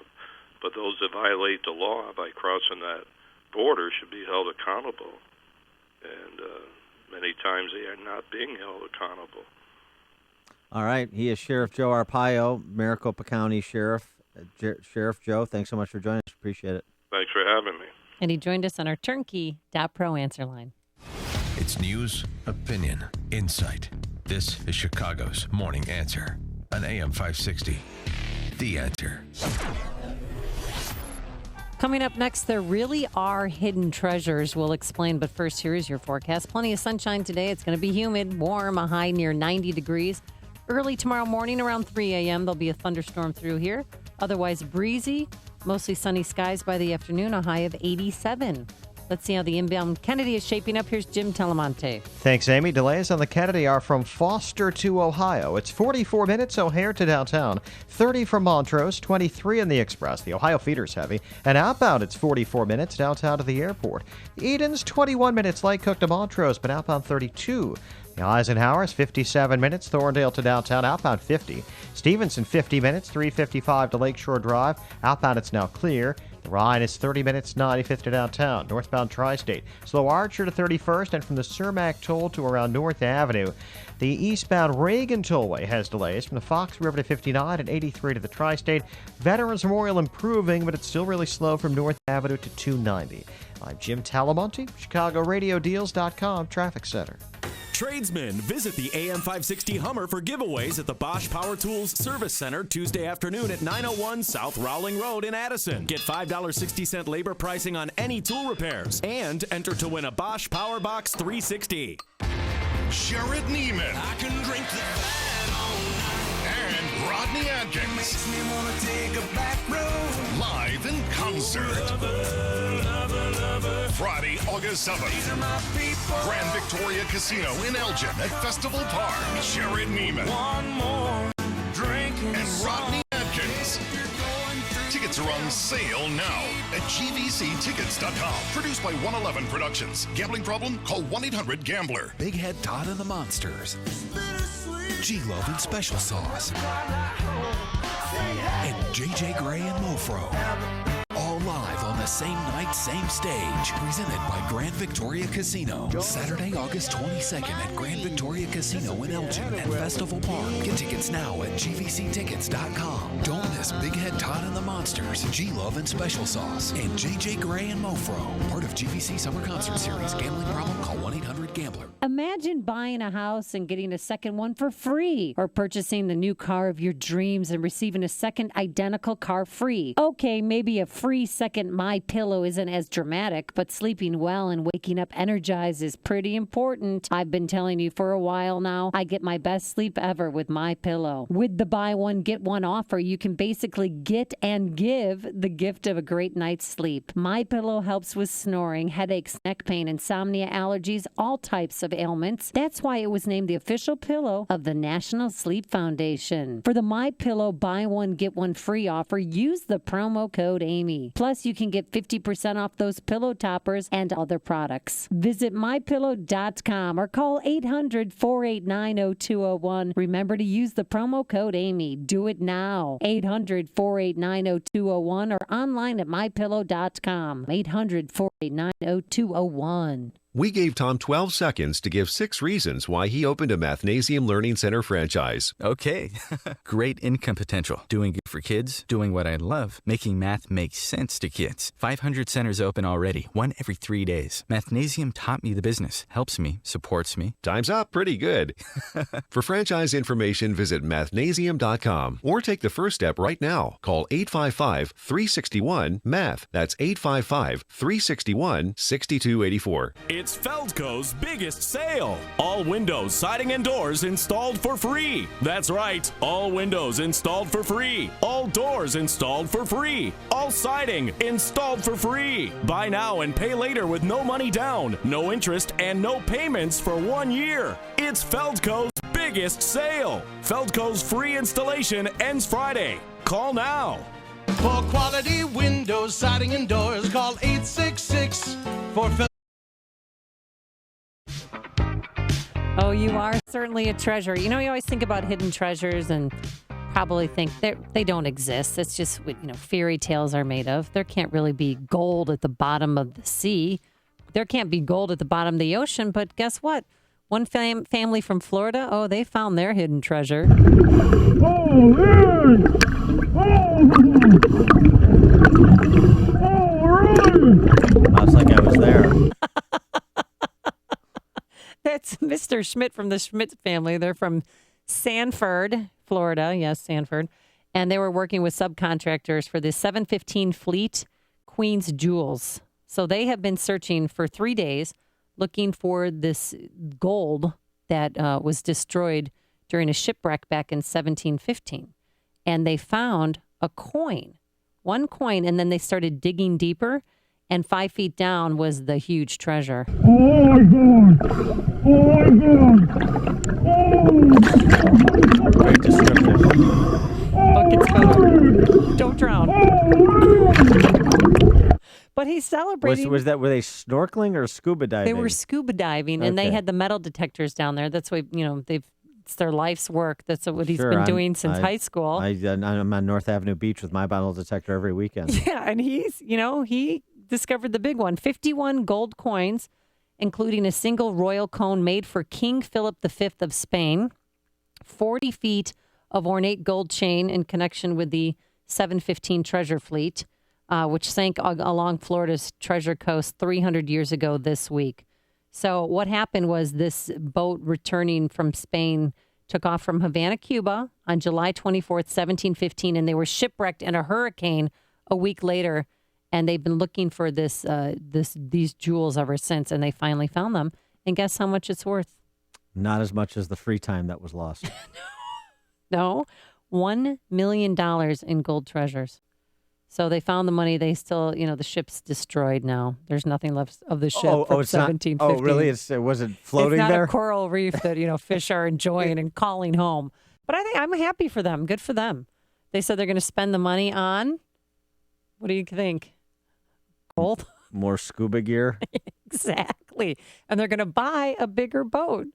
But those that violate the law by crossing that border should be held accountable. And many times they are not being held accountable. All right. He is Sheriff Joe Arpaio, Maricopa County Sheriff. Sheriff Joe, thanks so much for joining us. Appreciate it. Thanks for having me. And he joined us on our Turnkey.pro answer line. It's news, opinion, insight. This is Chicago's Morning Answer on AM 560. The Answer. Coming up next, there really are hidden treasures. We'll explain, but first, here is your forecast. Plenty of sunshine today. It's going to be humid, warm, a high near 90 degrees. Early tomorrow morning around 3 a.m., there'll be a thunderstorm through here. Otherwise breezy, mostly sunny skies by the afternoon, a high of 87. Let's see how the inbound Kennedy is shaping up. Here's Jim Telemonte. Thanks, Amy. Delays on the Kennedy are from Foster to Ohio. It's 44 minutes O'Hare to downtown, 30 from Montrose, 23 in the Express. The Ohio feeder's heavy. And outbound, it's 44 minutes downtown to the airport. Eden's 21 minutes Lake Cook to Montrose, but outbound 32. The Eisenhower is 57 minutes, Thorndale to downtown, outbound 50. Stevenson 50 minutes, 355 to Lakeshore Drive. Outbound, it's now clear. The Rhine is 30 minutes, 95th to downtown. Northbound Tri-State. Slow Archer to 31st, and from the Cermak Toll to around North Avenue. The eastbound Reagan Tollway has delays from the Fox River to 59 and 83 to the Tri-State. Veterans Memorial improving, but it's still really slow from North Avenue to 290. I'm Jim Talamonte, ChicagoRadioDeals.com Traffic Center. Tradesmen, visit the AM 560 Hummer for giveaways at the Bosch Power Tools Service Center Tuesday afternoon at 901 South Rowling Road in Addison. Get $5.60 labor pricing on any tool repairs and enter to win a Bosch Power Box 360. Jared Neiman. I can drink the fat all night. And Rodney Adkins. Makes me want to take a back road. Live in concert. Friday, August 7th. These are my people. Grand Victoria Casino in Elgin at Festival Park. Jared Neiman. One more drink and Rodney Adkins. Tickets are on sale now at GVCtickets.com. Produced by 111 Productions. Gambling problem? Call 1-800-GAMBLER. Big Head Todd and the Monsters. G-Love and Special Sauce. And JJ Gray and Mofro. All live on the same night, same stage. Presented by Grand Victoria Casino. Saturday, August 22nd at Grand Victoria Casino in Elgin at Festival Park. Get tickets now at GVCtickets.com. Don't miss Big Head Todd and the Monsters, G-Love and Special Sauce, and JJ Gray and Mofro. Part of GVC Summer Concert Series. Gambling problem? Call 1-800-GAMBLER. Imagine buying a house and getting a second one for free, or purchasing the new car of your dreams and receiving a second identical car free. Okay, maybe a free second MyPillow isn't as dramatic, but sleeping well and waking up energized is pretty important. I've been telling you for a while now, I get my best sleep ever with MyPillow. With the buy one, get one offer, you can basically get and give the gift of a great night's sleep. MyPillow helps with snoring, headaches, neck pain, insomnia, allergies, all types of ailments. That's why it was named the official pillow of the National Sleep Foundation. For the MyPillow buy one, get one free offer, use the promo code Amy. Plus, you can get 50% off those pillow toppers and other products. Visit MyPillow.com or call 800-489-0201. Remember to use the promo code Amy. Do it now. 800-489-0201 or online at MyPillow.com. 800-489-0201. We gave Tom 12 seconds to give 6 reasons why he opened a Mathnasium Learning Center franchise. Okay. Great income potential. Doing good for kids. Doing what I love. Making math make sense to kids. 500 centers open already. 1 every 3 days. Mathnasium taught me the business. Helps me. Supports me. Time's up. Pretty good. For franchise information, visit Mathnasium.com or take the first step right now. Call 855-361-MATH. That's 855-361-6284. It's Feldco's biggest sale. All windows, siding, and doors installed for free. That's right. All windows installed for free. All doors installed for free. All siding installed for free. Buy now and pay later with no money down, no interest, and no payments for 1 year. It's Feldco's biggest biggest sale. Feldco's free installation ends Friday. Call now. For quality windows, siding, and doors, call 866 for Fel- Oh, you are certainly a treasure. You know, you always think about hidden treasures and probably think they don't exist. It's just what, fairy tales are made of. There can't really be gold at the bottom of the sea. There can't be gold at the bottom of the ocean, but guess what? One family from Florida, they found their hidden treasure. Sounds like I was there. That's Mr. Schmidt from the Schmidt family. They're from Sanford, Florida. Yes, Sanford. And they were working with subcontractors for the 715 Fleet Queen's Jewels. So they have been searching for 3 days looking for this gold that was destroyed during a shipwreck back in 1715. And they found a coin, one coin, and then they started digging deeper. And 5 feet down was the huge treasure. Oh my God! Oh my God! Very descriptive. Look, it's better. Don't drown. But he's celebrating. Was that, were they snorkeling or scuba diving? They were scuba diving, and they had the metal detectors down there. That's why, it's their life's work. That's what he's been doing since high school. I'm on North Avenue Beach with my metal detector every weekend. Yeah, and he discovered the big one, 51 gold coins, including a single royal cone made for King Philip V of Spain, 40 feet of ornate gold chain in connection with the 715 treasure fleet, which sank along Florida's treasure coast 300 years ago this week. So what happened was this boat returning from Spain took off from Havana, Cuba on July 24th, 1715, and they were shipwrecked in a hurricane a week later. And they've been looking for these jewels ever since, and they finally found them. And guess how much it's worth? Not as much as the free time that was lost. No, $1 million in gold treasures. So they found the money. They still, the ship's destroyed now. There's nothing left of the ship from 1750. Oh, really? It wasn't floating there? there? It's not a coral reef that, fish are enjoying and calling home. But I think I'm happy for them. Good for them. They said they're going to spend the money on, what do you think? Gold? More scuba gear? Exactly. And they're going to buy a bigger boat.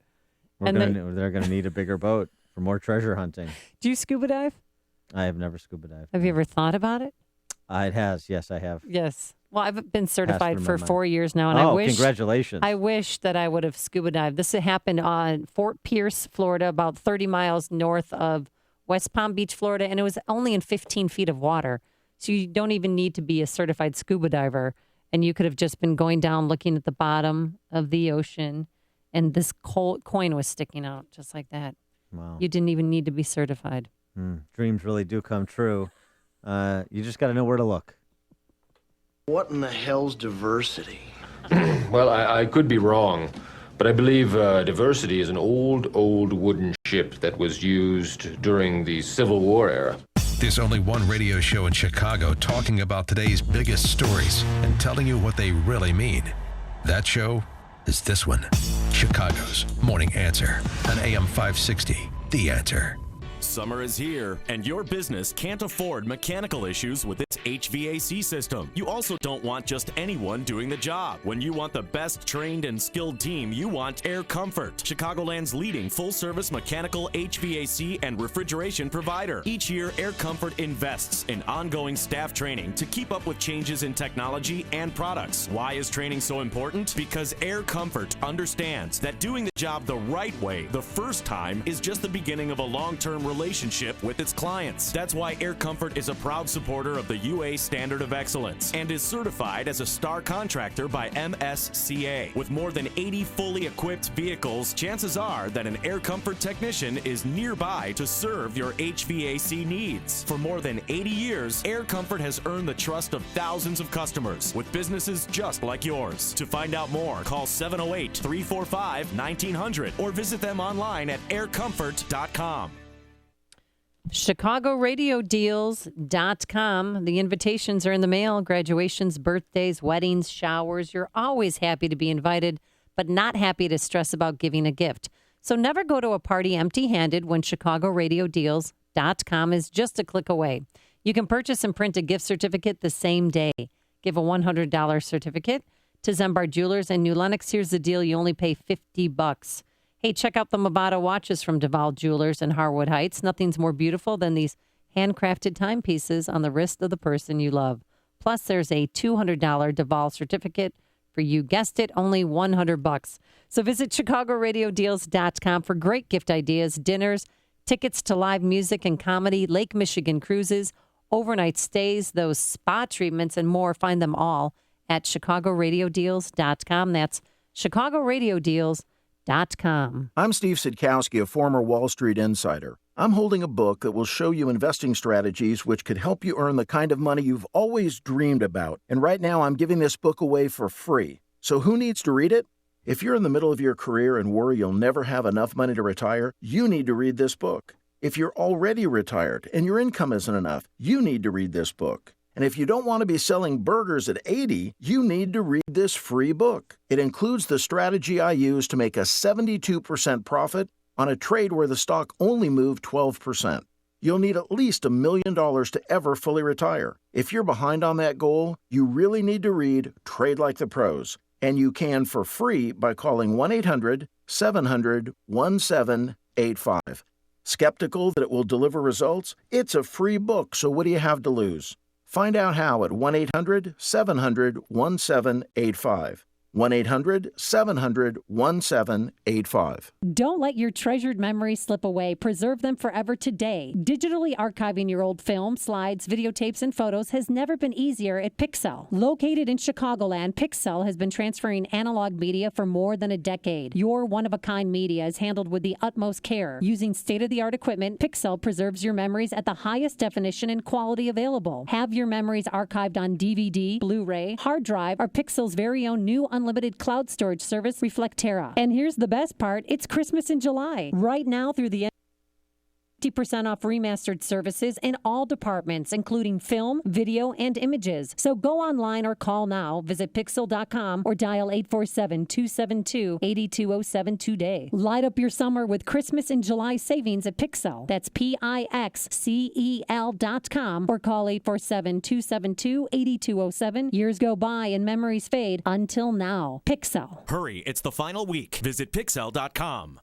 They're going to need a bigger boat for more treasure hunting. Do you scuba dive? I have never scuba dived. Have you ever thought about it? It has. Yes, I have. Yes. Well, I've been certified for 4 years now. And congratulations. I wish that I would have scuba dived. This happened on Fort Pierce, Florida, about 30 miles north of West Palm Beach, Florida. And it was only in 15 feet of water. So you don't even need to be a certified scuba diver. And you could have just been going down looking at the bottom of the ocean. And this coin was sticking out just like that. Wow. You didn't even need to be certified. Dreams really do come true. You just got to know where to look. What in the hell's diversity? Well, I could be wrong, but I believe diversity is an old wooden ship that was used during the Civil War era. There's only one radio show in Chicago talking about today's biggest stories and telling you what they really mean. That show is this one, Chicago's Morning Answer on AM 560, The Answer. Summer is here, and your business can't afford mechanical issues with its HVAC system. You also don't want just anyone doing the job. When you want the best trained and skilled team, you want Air Comfort, Chicagoland's leading full-service mechanical HVAC and refrigeration provider. Each year, Air Comfort invests in ongoing staff training to keep up with changes in technology and products. Why is training so important? Because Air Comfort understands that doing the job the right way the first time is just the beginning of a long-term relationship with its clients. That's why Air Comfort is a proud supporter of the UA Standard of Excellence and is certified as a star contractor by MSCA. With more than 80 fully equipped vehicles, chances are that an Air Comfort technician is nearby to serve your HVAC needs. For more than 80 years, Air Comfort has earned the trust of thousands of customers with businesses just like yours. To find out more, call 708-345-1900 or visit them online at aircomfort.com. ChicagoRadioDeals.com. The invitations are in the mail. Graduations, birthdays, weddings, showers. You're always happy to be invited, but not happy to stress about giving a gift. So never go to a party empty-handed when ChicagoRadioDeals.com is just a click away. You can purchase and print a gift certificate the same day. Give a $100 certificate to Zembard Jewelers in New Lenox. Here's the deal. You only pay $50. Hey, check out the Movado watches from Duval Jewelers in Harwood Heights. Nothing's more beautiful than these handcrafted timepieces on the wrist of the person you love. Plus, there's a $200 Duval certificate for you. Guessed it, only $100. So visit ChicagoRadioDeals.com for great gift ideas, dinners, tickets to live music and comedy, Lake Michigan cruises, overnight stays, those spa treatments, and more. Find them all at ChicagoRadioDeals.com. That's ChicagoRadioDeals.com. I'm Steve Sidkowski, a former Wall Street insider. I'm holding a book that will show you investing strategies which could help you earn the kind of money you've always dreamed about. And right now, I'm giving this book away for free. So who needs to read it? If you're in the middle of your career and worry you'll never have enough money to retire, you need to read this book. If you're already retired and your income isn't enough, you need to read this book. And if you don't want to be selling burgers at 80, you need to read this free book. It includes the strategy I use to make a 72% profit on a trade where the stock only moved 12%. You'll need at least $1 million to ever fully retire. If you're behind on that goal, you really need to read Trade Like the Pros. And you can for free by calling 1-800-700-1785. Skeptical that it will deliver results? It's a free book, so what do you have to lose? Find out how at 1-800-700-1785. 1-800-700-1785. Don't let your treasured memories slip away. Preserve them forever today. Digitally archiving your old films, slides, videotapes, and photos has never been easier at Pixel. Located in Chicagoland, Pixel has been transferring analog media for more than a decade. Your one-of-a-kind media is handled with the utmost care. Using state-of-the-art equipment, Pixel preserves your memories at the highest definition and quality available. Have your memories archived on DVD, Blu-ray, hard drive, or Pixel's very own new unlimited cloud storage service, Reflectera. And here's the best part, it's Christmas in July. Right now through the 50% off remastered services in all departments, including film, video, and images. So go online or call now. Visit Pixel.com or dial 847-272-8207 today. Light up your summer with Christmas in July savings at Pixel. That's Pixcel.com or call 847-272-8207. Years go by and memories fade until now. Pixel. Hurry, it's the final week. Visit Pixel.com.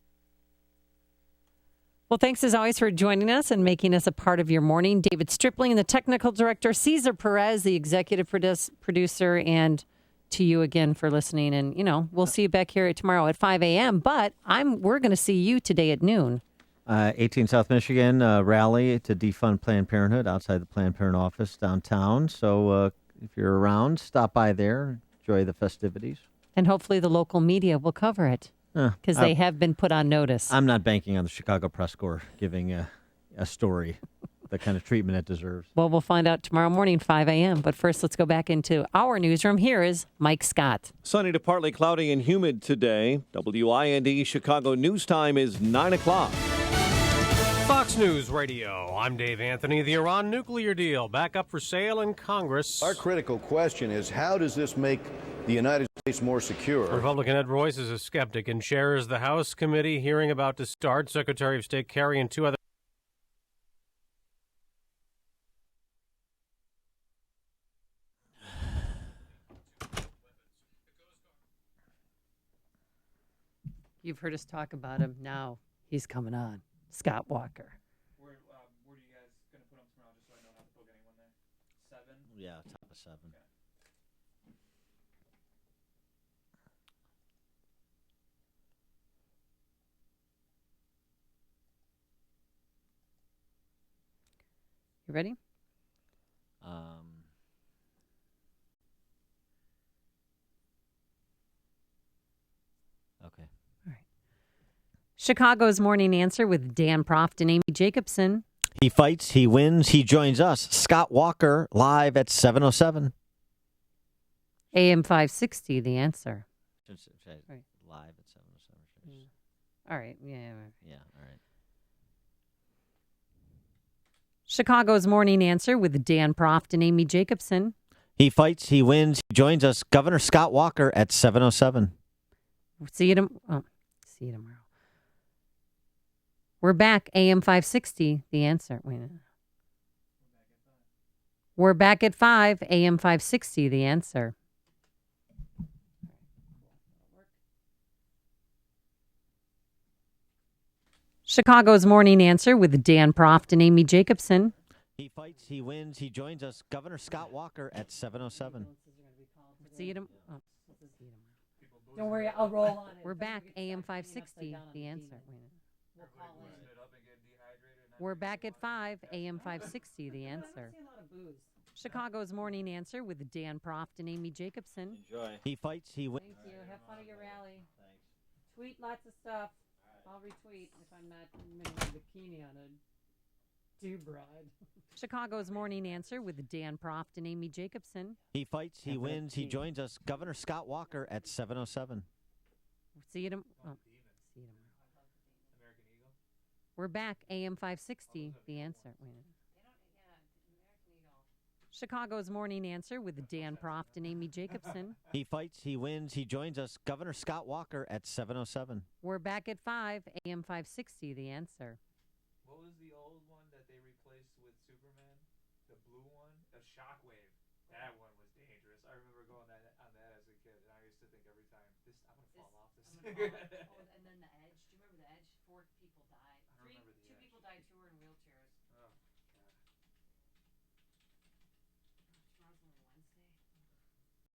Well, thanks as always for joining us and making us a part of your morning. David Stripling, the technical director, Cesar Perez, the executive producer, and to you again for listening. And, you know, we'll see you back here tomorrow at 5 a.m., but we're going to see you today at noon. 18 South Michigan rally to defund Planned Parenthood outside the Planned Parenthood office downtown. So if you're around, stop by there, enjoy the festivities. And hopefully the local media will cover it. Because they have been put on notice. I'm not banking on the Chicago Press Corps giving a story the kind of treatment it deserves. Well, we'll find out tomorrow morning, 5 a.m. But first, let's go back into our newsroom. Here is Mike Scott. Sunny to partly cloudy and humid today. WIND Chicago News Time is 9 o'clock. Fox News Radio. I'm Dave Anthony. The Iran nuclear deal back up for sale in Congress. Our critical question is, how does this make the United States more secure? Republican Ed Royce is a skeptic and chairs the House committee hearing about to start. Secretary of State Kerry and two other. You've heard us talk about him. Now he's coming on. Scott Walker. Where are you guys going to put him tomorrow, just so I know not to book anyone there? 7? Yeah, top of 7. Okay. You ready? Okay. All right. Chicago's Morning Answer with Dan Proft and Amy Jacobson. He fights, he wins, he joins us. Scott Walker, live at 7:07. AM 560, The Answer. Right. Live at 7:07. All right. Yeah, all right. Chicago's Morning Answer with Dan Proft and Amy Jacobson. He fights, he wins, he joins us. Governor Scott Walker at 7:07. See you tomorrow. We're back. AM 560. The answer. Wait a minute. We're back at 5. AM 560. The answer. Chicago's Morning Answer with Dan Proft and Amy Jacobson. He fights, he wins, he joins us. Governor Scott Walker at 7:07. See you tomorrow. Don't worry, I'll roll on it. We're back. AM 560. The answer. We're back at 5. AM 560. The answer. Chicago's Morning Answer with Dan Proft and Amy Jacobson. Enjoy. He fights, he wins. Thank you. Have fun at your rally. Thanks. Tweet lots of stuff. I'll retweet if I'm not in a bikini on a do-bride. Chicago's Morning Answer with Dan Proft and Amy Jacobson. He fights, he wins, he joins us. Governor Scott Walker at 7:07. See you tomorrow. See you tomorrow. We're back. AM 560. The answer. Wait a minute. Chicago's Morning Answer with Dan Proft and Amy Jacobson. He fights, he wins, he joins us. Governor Scott Walker at 7:07. We're back at 5. AM 560. The answer. What was the old one that they replaced with Superman? The blue one? The Shockwave. That one was dangerous. I remember going on that as a kid, and I used to think every time, I'm going to fall off this thing.